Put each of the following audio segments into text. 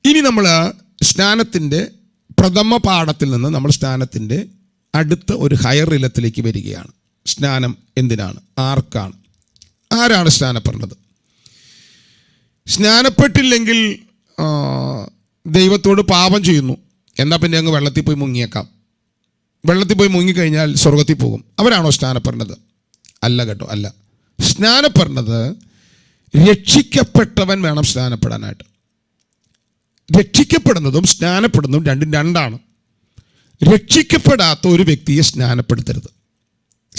ഇനി നമ്മൾ സ്നാനത്തിൻ്റെ പ്രഥമ പാഠത്തിൽ നിന്ന് നമ്മൾ സ്നാനത്തിൻ്റെ അടുത്ത ഒരു ഹയർ ഇലത്തിലേക്ക് വരികയാണ്. സ്നാനം എന്തിനാണ്, ആർക്കാണ്, ആരാണ് സ്നാനപ്പെടേണ്ടത്? സ്നാനപ്പെട്ടില്ലെങ്കിൽ ദൈവത്തോട് പാപം ചെയ്യുന്നു, എന്നാൽ പിന്നെ അങ്ങ് വെള്ളത്തിൽ പോയി മുങ്ങിയേക്കാം. വെള്ളത്തിൽ പോയി മുങ്ങിക്കഴിഞ്ഞാൽ സ്വർഗത്തിൽ പോകും. അവരാണോ സ്നാനപ്പെടേണ്ടത്? അല്ല കേട്ടോ, അല്ല. സ്നാനപ്പെടേണ്ടത് രക്ഷിക്കപ്പെട്ടവൻ വേണം സ്നാനപ്പെടാനായിട്ട്. രക്ഷിക്കപ്പെടുന്നതും സ്നാനപ്പെടുന്നതും രണ്ടും രണ്ടാണ്. രക്ഷിക്കപ്പെടാത്ത ഒരു വ്യക്തിയെ സ്നാനപ്പെടുത്തരുത്.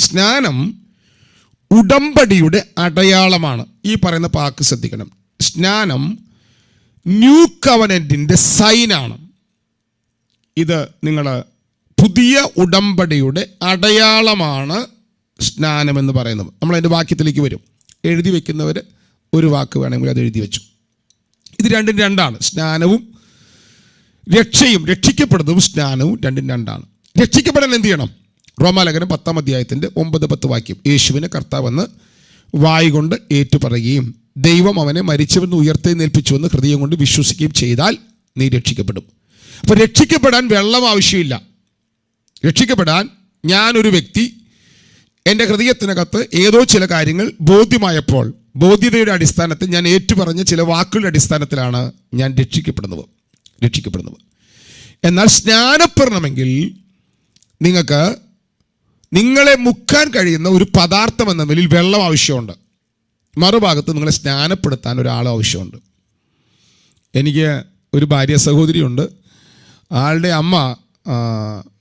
സ്നാനം ഉടമ്പടിയുടെ അടയാളമാണ്. ഈ പറയുന്ന വാക്ക് ശ്രദ്ധിക്കണം. സ്നാനം ന്യൂ കവനന്റിൻ്റെ സൈനാണ്. ഇത് നിങ്ങൾ പുതിയ ഉടമ്പടിയുടെ അടയാളമാണ് സ്നാനമെന്ന് പറയുന്നത്. നമ്മളതിൻ്റെ വാക്യത്തിലേക്ക് വരും. എഴുതി വയ്ക്കുന്നവർ ഒരു വാക്ക് വേണമെങ്കിൽ അത് എഴുതി വെച്ചു. ഇത് രണ്ടും രണ്ടാണ്. സ്നാനവും രക്ഷയും, രക്ഷിക്കപ്പെടുന്നതും സ്നാനവും രണ്ടും രണ്ടാണ്. രക്ഷിക്കപ്പെടാൻ എന്ത് ചെയ്യണം? റോമാലേഖനം 10-ാം അധ്യായത്തിൻ്റെ 9-10 വാക്യം. യേശുവിനെ കർത്താവെന്ന് വായ് കൊണ്ട് ഏറ്റുപറയുകയും ദൈവം അവനെ മരിച്ചവെന്ന് ഉയർത്തെഴുന്നേൽപ്പിച്ചുവെന്ന് ഹൃദയം കൊണ്ട് വിശ്വസിക്കുകയും ചെയ്താൽ നീ രക്ഷിക്കപ്പെടും. അപ്പോൾ രക്ഷിക്കപ്പെടാൻ വെള്ളം ആവശ്യമില്ല. രക്ഷിക്കപ്പെടാൻ ഞാനൊരു വ്യക്തി എൻ്റെ ഹൃദയത്തിനകത്ത് ഏതോ ചില കാര്യങ്ങൾ ബോധ്യമായപ്പോൾ, ബോധ്യതയുടെ അടിസ്ഥാനത്തിൽ ഞാൻ ഏറ്റുപറഞ്ഞ ചില വാക്കുകളുടെ അടിസ്ഥാനത്തിലാണ് ഞാൻ രക്ഷിക്കപ്പെടുന്നത്. എന്നാൽ സ്നാനപ്പെടണമെങ്കിൽ നിങ്ങൾക്ക് നിങ്ങളെ മുക്കാൻ കഴിയുന്ന ഒരു പദാർത്ഥം എന്ന നിലയിൽ വെള്ളം ആവശ്യമുണ്ട്. മറുഭാഗത്ത് നിങ്ങളെ സ്നാനപ്പെടുത്താൻ ഒരാൾ ആവശ്യമുണ്ട്. എനിക്ക് ഒരു ഭാര്യ സഹോദരിയുണ്ട്. ആളുടെ അമ്മ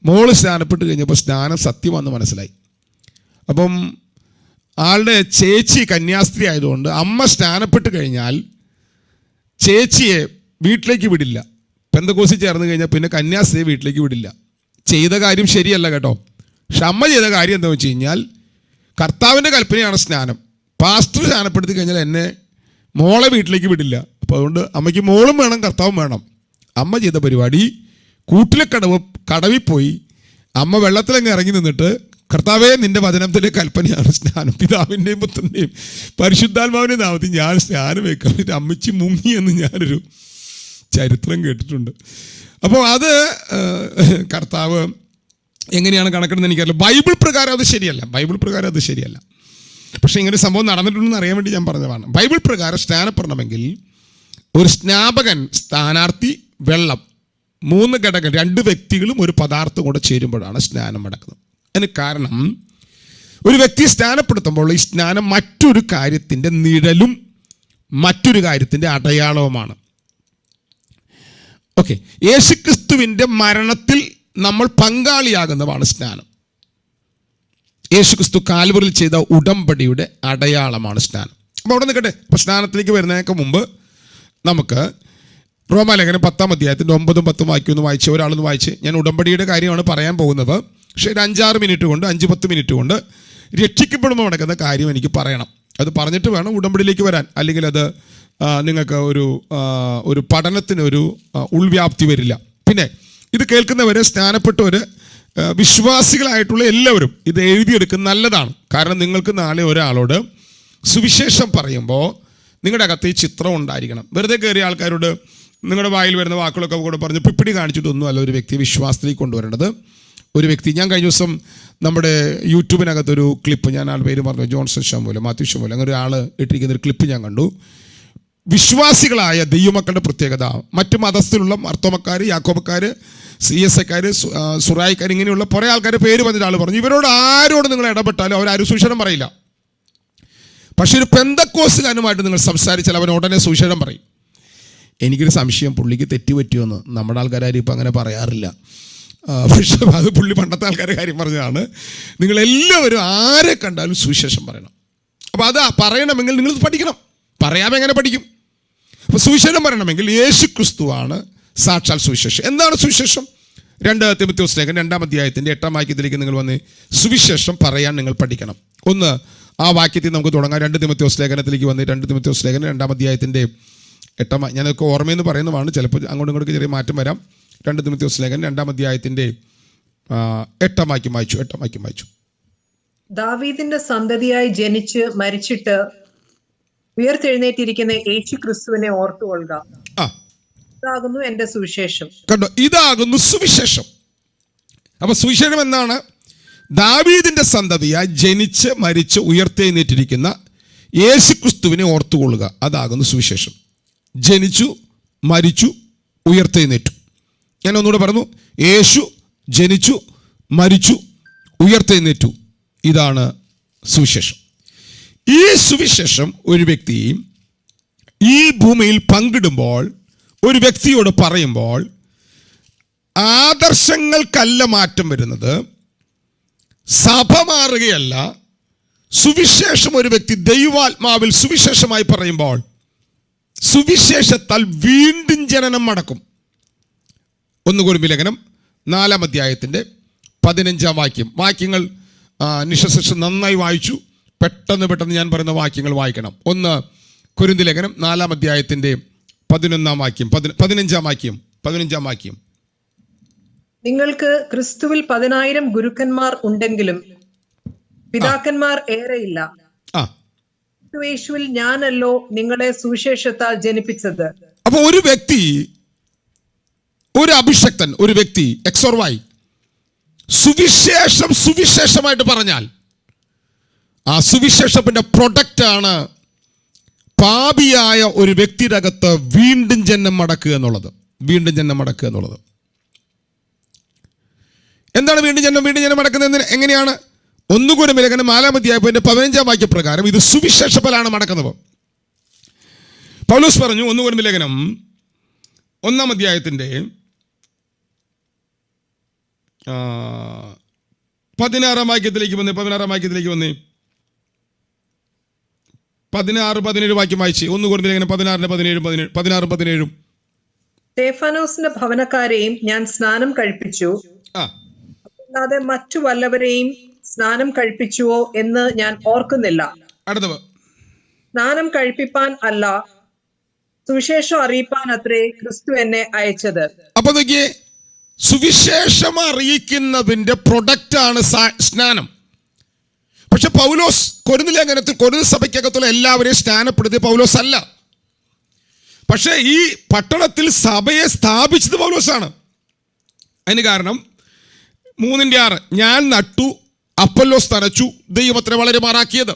മോള് സ്നാനപ്പെട്ട് കഴിഞ്ഞപ്പോൾ സ്നാനം സത്യമാണെന്ന് മനസ്സിലായി. അപ്പം ആളുടെ ചേച്ചി കന്യാസ്ത്രീ ആയതുകൊണ്ട് അമ്മ സ്നാനപ്പെട്ട് കഴിഞ്ഞാൽ ചേച്ചിയെ വീട്ടിലേക്ക് വിടില്ല. പെന്തക്കോസിൽ ചേർന്ന് കഴിഞ്ഞാൽ പിന്നെ കന്യാസ്ത്രീയെ വീട്ടിലേക്ക് വിടില്ല. ചെയ്ത കാര്യം ശരിയല്ല കേട്ടോ. പക്ഷെ അമ്മ ചെയ്ത കാര്യം എന്താണെന്ന് വെച്ച് കഴിഞ്ഞാൽ കർത്താവിൻ്റെ കൽപ്പനയാണ് സ്നാനം. പാസ്റ്റർ സ്നാനപ്പെടുത്തി കഴിഞ്ഞാൽ എന്നെ മോളെ വീട്ടിലേക്ക് വിടില്ല. അപ്പോൾ അതുകൊണ്ട് അമ്മയ്ക്ക് മോളും വേണം, കർത്താവും വേണം. അമ്മ ചെയ്ത പരിപാടി കൂട്ടിലെ കടവിൽ പോയി അമ്മ വെള്ളത്തിലങ്ങ് ഇറങ്ങി നിന്നിട്ട്, കർത്താവേ നിൻ്റെ വചനത്തിൻ്റെ കൽപ്പനയാണ് സ്നാനം, പിതാവിൻ്റെയും പുത്രൻ്റെയും പരിശുദ്ധാത്മാവിൻ്റെ നാമത്തിൽ ഞാൻ സ്നാനം വെക്കാം. ഇത് അമ്മച്ചി മുങ്ങിയെന്ന് ഞാനൊരു ചരിത്രം കേട്ടിട്ടുണ്ട്. അപ്പോൾ അത് കർത്താവ് എങ്ങനെയാണ് കണക്കെടുന്ന് എനിക്കറിയില്ല. ബൈബിൾ പ്രകാരം അത് ശരിയല്ല. പക്ഷേ ഇങ്ങനെ സംഭവം നടന്നിട്ടുണ്ടെന്ന് അറിയാൻ വേണ്ടി ഞാൻ പറഞ്ഞതാണ്. ബൈബിൾ പ്രകാരം സ്നാനപ്പെടണമെങ്കിൽ ഒരു സ്നാപകൻ, സ്ഥാനാർത്ഥി, വെള്ളം, 3 ഘടകം, 2 വ്യക്തികളും ഒരു പദാർത്ഥം കൂടെ ചേരുമ്പോഴാണ് സ്നാനം നടക്കുന്നത്. അതിന് കാരണം ഒരു വ്യക്തിയെ സ്നാനപ്പെടുത്തുമ്പോൾ ഈ സ്നാനം മറ്റൊരു കാര്യത്തിൻ്റെ നിഴലും മറ്റൊരു കാര്യത്തിൻ്റെ അടയാളവുമാണ്. ഓക്കെ, യേശുക്രിസ്തുവിൻ്റെ മരണത്തിൽ നമ്മൾ പങ്കാളിയാകുന്നതാണ് സ്നാനം. യേശുക്രിസ്തു കാൽവറിയിൽ ചെയ്ത ഉടമ്പടിയുടെ അടയാളമാണ് സ്നാനം. അപ്പോൾ അവിടെ നിൽക്കട്ടെ. അപ്പോൾ സ്നാനത്തിലേക്ക് വരുന്നതിനൊക്കെ മുമ്പ് നമുക്ക് റോമാലേഖനം 10-ാം അധ്യായത്തിൻ്റെ 9-10 വാക്യം ഒന്ന് വായിച്ച്, ഒരാളൊന്ന് വായിച്ച്. ഞാൻ ഉടമ്പടിയുടെ കാര്യമാണ് പറയാൻ പോകുന്നത്. പക്ഷേ ഒരു 5-6 മിനിറ്റ് കൊണ്ട് 5-10 മിനിറ്റ് കൊണ്ട് രക്ഷിക്കപ്പെടുമ്പോൾ നടക്കുന്ന കാര്യം എനിക്ക് പറയണം. അത് പറഞ്ഞിട്ട് വേണം ഉടമ്പടിയിലേക്ക് വരാൻ. അല്ലെങ്കിൽ അത് നിങ്ങൾക്ക് ഒരു പഠനത്തിനൊരു ഉൾവ്യാപ്തി വരില്ല. പിന്നെ ഇത് കേൾക്കുന്നവർ, സ്നാനപ്പെട്ടവർ, വിശ്വാസികളായിട്ടുള്ള എല്ലാവരും ഇത് എഴുതിയെടുക്കുന്ന നല്ലതാണ്. കാരണം നിങ്ങൾക്ക് നാളെ ഒരാളോട് സുവിശേഷം പറയുമ്പോൾ നിങ്ങളുടെ അകത്ത് ഈ ചിത്രം ഉണ്ടായിരിക്കണം. വെറുതെ കയറിയ ആൾക്കാരോട് നിങ്ങളുടെ വായിൽ വരുന്ന വാക്കുകളൊക്കെ കൂടെ പറഞ്ഞ് പിപ്പിടി കാണിച്ചിട്ടൊന്നുമല്ല ഒരു വ്യക്തിയെ വിശ്വാസത്തിലേക്ക് കൊണ്ടുവരേണ്ടത്. ഒരു വ്യക്തി, ഞാൻ കഴിഞ്ഞ ദിവസം നമ്മുടെ യൂട്യൂബിനകത്തൊരു ക്ലിപ്പ്, ഞാൻ ആൾ പേര് പറഞ്ഞു, ജോൺസൺ ഷമൂല, മാത്യു ഷമൂല, അങ്ങനെ ഒരാൾ ഇട്ടിരിക്കുന്നൊരു ക്ലിപ്പ് ഞാൻ കണ്ടു. വിശ്വാസികളായ ദൈവമക്കളുടെ പ്രത്യേകത മറ്റു മതസ്ഥിലുള്ള മർത്തോമക്കാർ, യാക്കോബക്കാർ, CSIക്കാർ, സുറായിക്കാർ, ഇങ്ങനെയുള്ള കുറേ ആൾക്കാർ പേര് പറഞ്ഞിട്ട് ആൾ പറഞ്ഞു, ഇവരോട് ആരോട് നിങ്ങൾ ഇടപെട്ടാലും അവരാരും സുവിശേഷം പറയില്ല. പക്ഷേ ഒരു പെന്തക്കോസുകാരനുമായിട്ട് നിങ്ങൾ സംസാരിച്ചാൽ അവൻ ഉടനെ സുവിശേഷം പറയും. എനിക്കൊരു സംശയം, പുള്ളിക്ക് തെറ്റുപറ്റിയോന്ന്. നമ്മുടെ ആൾക്കാരും ഇപ്പം അങ്ങനെ പറയാറില്ല. പക്ഷേ അത് പുള്ളി പണ്ടത്തെ ആൾക്കാരുടെ കാര്യം പറഞ്ഞതാണ്. നിങ്ങളെല്ലാവരും ആരെ കണ്ടാലും സുവിശേഷം പറയണം. അപ്പോൾ അത് പറയണമെങ്കിൽ നിങ്ങൾ പഠിക്കണം. പറയാമെങ്ങനെ പഠിക്കും? അപ്പോൾ സുവിശേഷം പറയണമെങ്കിൽ യേശു ക്രിസ്തുവാണ് സാക്ഷാൽ സുവിശേഷം. എന്താണ് സുവിശേഷം? 2 തിമോഥെയോസ് ലേഖനം 2-ാം അധ്യായത്തിൻ്റെ 8-ാം വാക്യത്തിലേക്ക് നിങ്ങൾ വന്ന് സുവിശേഷം പറയാൻ നിങ്ങൾ പഠിക്കണം. ഒന്ന് ആ വാക്യത്തിൽ നമുക്ക് തുടങ്ങാം. 2 തിമോഥെയോസ് ലേഖനത്തിലേക്ക് വന്ന് 2 തിമോഥെയോസ് ലേഖനം 2-ാം അധ്യായത്തിൻ്റെ 8-ാം, ഞാനൊക്കെ ഓർമ്മയെന്ന് പറയുന്നതാണ്, ചിലപ്പോൾ അങ്ങോട്ടും ഇങ്ങോട്ട് ചെറിയ മാറ്റം വരാം. 2 തിമോഥെയോസ് ലേഖനം 2-ാം അധ്യായത്തിൻ്റെ 8-ാം വാക്യം വായിച്ചു. ദാവീദിന്റെ സന്തതിയായി ജനിച്ച് മരിച്ചിട്ട് ഉയർത്തെഴുന്നേറ്റിരിക്കുന്ന യേശു ക്രിസ്തുവിനെ ഓർത്തുകൊള്ളുക. ആ, ഇതാകുന്നു എന്റെ സുവിശേഷം. കണ്ടോ, ഇതാകുന്നു സുവിശേഷം. അപ്പൊ സുവിശേഷം എന്താണ്? ദാവീദിന്റെ സന്തതിയായി ജനിച്ച് മരിച്ച് ഉയർത്തെഴുന്നേറ്റിരിക്കുന്ന യേശു ക്രിസ്തുവിനെ ഓർത്തുകൊള്ളുക. അതാകുന്നു സുവിശേഷം. ജനിച്ചു, മരിച്ചു, ഉയർത്തെഴുന്നേറ്റു. ഞാൻ ഒന്നുകൂടെ പറഞ്ഞു, യേശു ജനിച്ചു, മരിച്ചു, ഉയർത്തെഴുന്നേറ്റു. ഇതാണ് സുവിശേഷം. ഈ സുവിശേഷം ഒരു വ്യക്തി ഈ ഭൂമിയിൽ പങ്കിടുമ്പോൾ, ഒരു വ്യക്തിയോട് പറയുമ്പോൾ, ആദർശങ്ങൾക്കല്ല മാറ്റം വരുന്നത്, സഭ മാറുകയല്ല. സുവിശേഷം ഒരു വ്യക്തി ദൈവാത്മാവിൽ സുവിശേഷമായി പറയുമ്പോൾ സുവിശേഷത്താൽ വീണ്ടും ജനനം നടക്കും. 1 കൊരിന്ത്യർ ലേഖനം 4-ാം അധ്യായത്തിൻ്റെ 15-ാം വാക്യം. വാക്യങ്ങൾ നിശേഷം നന്നായി വായിച്ചു. പെട്ടെന്ന് ഞാൻ പറയുന്ന വാക്യങ്ങൾ വായിക്കണം. 1 കൊരിന്ത്യർ ലേഖനം 4-ാം അധ്യായത്തിൻ്റെ 11-ാം വാക്യം, 15-ാം വാക്യം. നിങ്ങൾക്ക് ക്രിസ്തുവിൽ 10,000 ഗുരുക്കന്മാർ ഉണ്ടെങ്കിലും പിതാക്കന്മാർ ഏറെയില്ല. യേശുവിൽ ഞാനല്ലോ നിങ്ങളെ സുവിശേഷത്താൽ ജനിപ്പിച്ചത്. അപ്പൊ ഒരു വ്യക്തി, ഒരു അഭിഷക്തൻ, ഒരു വ്യക്തി എക്സോർവായി സുവിശേഷമായിട്ട് പറഞ്ഞാൽ ആ സുവിശേഷത്തിന്റെ പ്രൊഡക്റ്റാണ് പാപിയായ ഒരു വ്യക്തിയുടെ അകത്ത് വീണ്ടും ജന്മം മടക്കുക എന്നുള്ളത്. എന്താണ് വീണ്ടും ജന്മം മടക്കുന്നത്? എങ്ങനെയാണ്? 1 കൊരിന്ത്യർ ലേഖനം 4-ാം അധ്യായത്തിന്റെ 15-ാം വാക്യപ്രകാരം ഇത് സുവിശേഷത്താലാണ് മടക്കുന്നത്. പൗലോസ് പറഞ്ഞു, 1 കൊരിന്ത്യർ ലേഖനം 1-ാം അധ്യായത്തിന്റെ 16-ാം വാക്യത്തിലേക്ക് വന്നേ. 16-17 വാക്യം വായിച്ച്. 1 കൊരിന്ത്യർ ലേഖനം 16-17. സ്തെഫാനോസിന്റെ ഭവനക്കാരെയും ഞാൻ സ്നാനം കഴിപ്പിച്ചു, അല്ലാതെ മറ്റു വല്ലവരെയും സ്നാനം കഴിപ്പിച്ചുവോ എന്ന് ഞാൻ ഓർക്കുന്നില്ല. അടുത്തത്, സ്നാനം കഴിപ്പിപ്പാൻ അല്ല, സുവിശേഷം അറിയിപ്പാൻ അത്രേ ക്രിസ്തു എന്നെ അയച്ചത്. അപ്പൊ നോക്കിയേ, സുവിശേഷം അറിയിക്കുന്നതിന്റെ പ്രൊഡക്റ്റാണ് സ്നാനം. പക്ഷെ പൗലോസ് കൊരിന്ത്യർ ലേഖനത്തിൽ കൊരിന്ത്യർ സഭയ്ക്കകത്തുള്ള എല്ലാവരെയും സ്നാനപ്പെടുത്തിയ പൗലോസ് അല്ല. പക്ഷെ ഈ പട്ടണത്തിൽ സഭയെ സ്ഥാപിച്ചത് പൗലോസാണ്. അതിന് കാരണം 3:6 ഞാൻ നട്ടു, അപ്പൊല്ലോസ് നനച്ചു, ദൈവം അത്ര വളരെ മാറാക്കിയത്.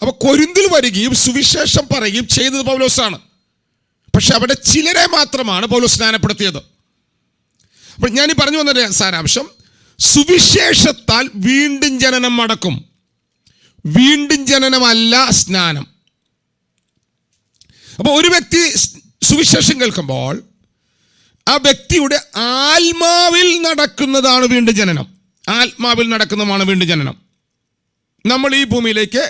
അപ്പൊ കൊരിന്തിൽ വരികയും സുവിശേഷം പറയുകയും ചെയ്തത് പൗലോസാണ്. പക്ഷെ അവിടെ ചിലരെ മാത്രമാണ് പൗലോസ് സ്നാനപ്പെടുത്തിയത്. അപ്പോൾ ഞാൻ ഈ പറഞ്ഞു വന്ന സാരാംശം, സുവിശേഷത്താൽ വീണ്ടും ജനനം നടക്കും. വീണ്ടും ജനനമല്ല സ്നാനം. അപ്പോൾ ഒരു വ്യക്തി സുവിശേഷം കേൾക്കുമ്പോൾ ആ വ്യക്തിയുടെ ആത്മാവിൽ നടക്കുന്നതാണ് വീണ്ടും ജനനം. നമ്മൾ ഈ ഭൂമിയിലേക്ക്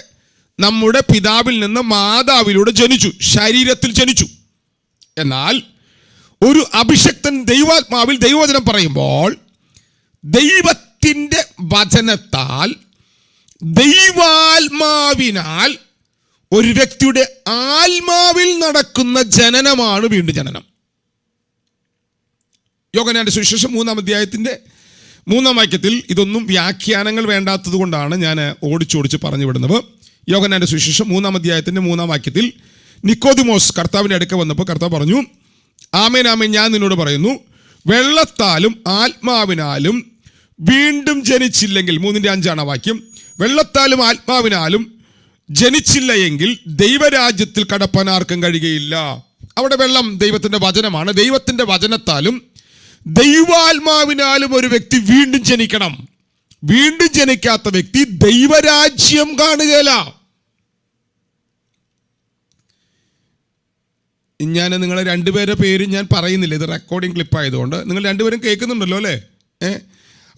നമ്മുടെ പിതാവിൽ നിന്ന് മാതാവിലൂടെ ജനിച്ചു, ശരീരത്തിൽ ജനിച്ചു. എന്നാൽ ഒരു അഭിഷക്തൻ ദൈവാത്മാവിൽ ദൈവവചനം പറയുമ്പോൾ ദൈവത്തിൻ്റെ വചനത്താൽ, ദൈവാത്മാവിനാൽ ഒരു വ്യക്തിയുടെ ആത്മാവിൽ നടക്കുന്ന ജനനമാണ് വീണ്ടും ജനനം. യോഹന്നാന്റെ സുവിശേഷം 3-ാം അധ്യായത്തിന്റെ 3-ാം വാക്യത്തിൽ ഇതൊന്നും വ്യാഖ്യാനങ്ങൾ വേണ്ടാത്തത് കൊണ്ടാണ് ഞാൻ ഓടിച്ചോടിച്ച് പറഞ്ഞു വിടുന്നത്. യോഹന്നാന്റെ സുവിശേഷം 3-ാം അധ്യായത്തിന്റെ 3-ാം വാക്യത്തിൽ നിക്കോദിമോസ് കർത്താവിൻ്റെ അടുക്ക വന്നപ്പോൾ കർത്താവ് പറഞ്ഞു, ആമേൻ ആമേൻ ഞാൻ നിന്നോട് പറയുന്നു, വെള്ളത്താലും ആത്മാവിനാലും വീണ്ടും ജനിച്ചില്ലെങ്കിൽ, 3:5 വാക്യം, വെള്ളത്താലും ആത്മാവിനാലും ജനിച്ചില്ല എങ്കിൽ ദൈവരാജ്യത്തിൽ കടപ്പാൻ ആർക്കും കഴിയുകയില്ല. അവിടെ വെള്ളം ദൈവത്തിന്റെ വചനമാണ്. ദൈവത്തിന്റെ വചനത്താലും ദൈവാത്മാവിനാലും ഒരു വ്യക്തി വീണ്ടും ജനിക്കണം. വീണ്ടും ജനിക്കാത്ത വ്യക്തി ദൈവരാജ്യം കാണുകയില്ല. ഞാൻ നിങ്ങളെ 2 പേരുടെ പേര് ഞാൻ പറയുന്നില്ല, ഇത് റെക്കോർഡിംഗ് ക്ലിപ്പ് ആയതുകൊണ്ട്. നിങ്ങൾ 2 പേരും കേൾക്കുന്നുണ്ടല്ലോ അല്ലേ?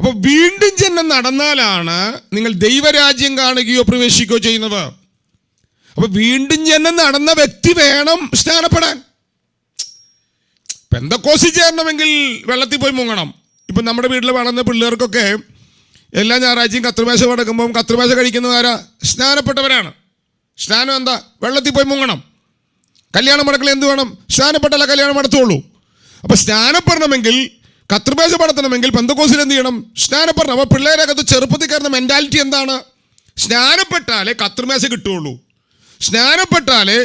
അപ്പോൾ വീണ്ടും ജനനം നടന്നാലാണ് നിങ്ങൾ ദൈവരാജ്യം കാണുകയോ പ്രവേശിക്കുകയോ ചെയ്യുന്നത്. അപ്പോൾ വീണ്ടും ജനനം നടന്ന വ്യക്തി വേണം സ്നാനപ്പെടാൻ. പെന്തക്കോസിൽ ചേരണമെങ്കിൽ വെള്ളത്തിൽ പോയി മുങ്ങണം. ഇപ്പം നമ്മുടെ വീട്ടിൽ വളർന്ന പിള്ളേർക്കൊക്കെ എല്ലാ ഞായറാഴ്ചയും കത്രിമേശ കിടക്കുമ്പം കത്രിമേശ കഴിക്കുന്നവരാ? സ്നാനപ്പെട്ടവരാണ്. സ്നാനം എന്താ? വെള്ളത്തിൽ പോയി മുങ്ങണം. കല്യാണം മടക്കൽ എന്ത് വേണം? സ്നാനപ്പെട്ടല്ല കല്യാണം നടത്തുള്ളൂ. അപ്പം സ്നാനപ്പെടണമെങ്കിൽ, കത്രിമേശ പടത്തണമെങ്കിൽ പെന്തക്കോസിൽ എന്ത് ചെയ്യണം? സ്നാനപ്പെടണം. അപ്പോൾ പിള്ളേരകത്ത് ചെറുപ്പത്തിൽ കയറുന്ന മെൻറ്റാലിറ്റി എന്താണ്? സ്നാനപ്പെട്ടാലേ കത്രിമേശ കിട്ടുകയുള്ളൂ, സ്നാനപ്പെട്ടാലേ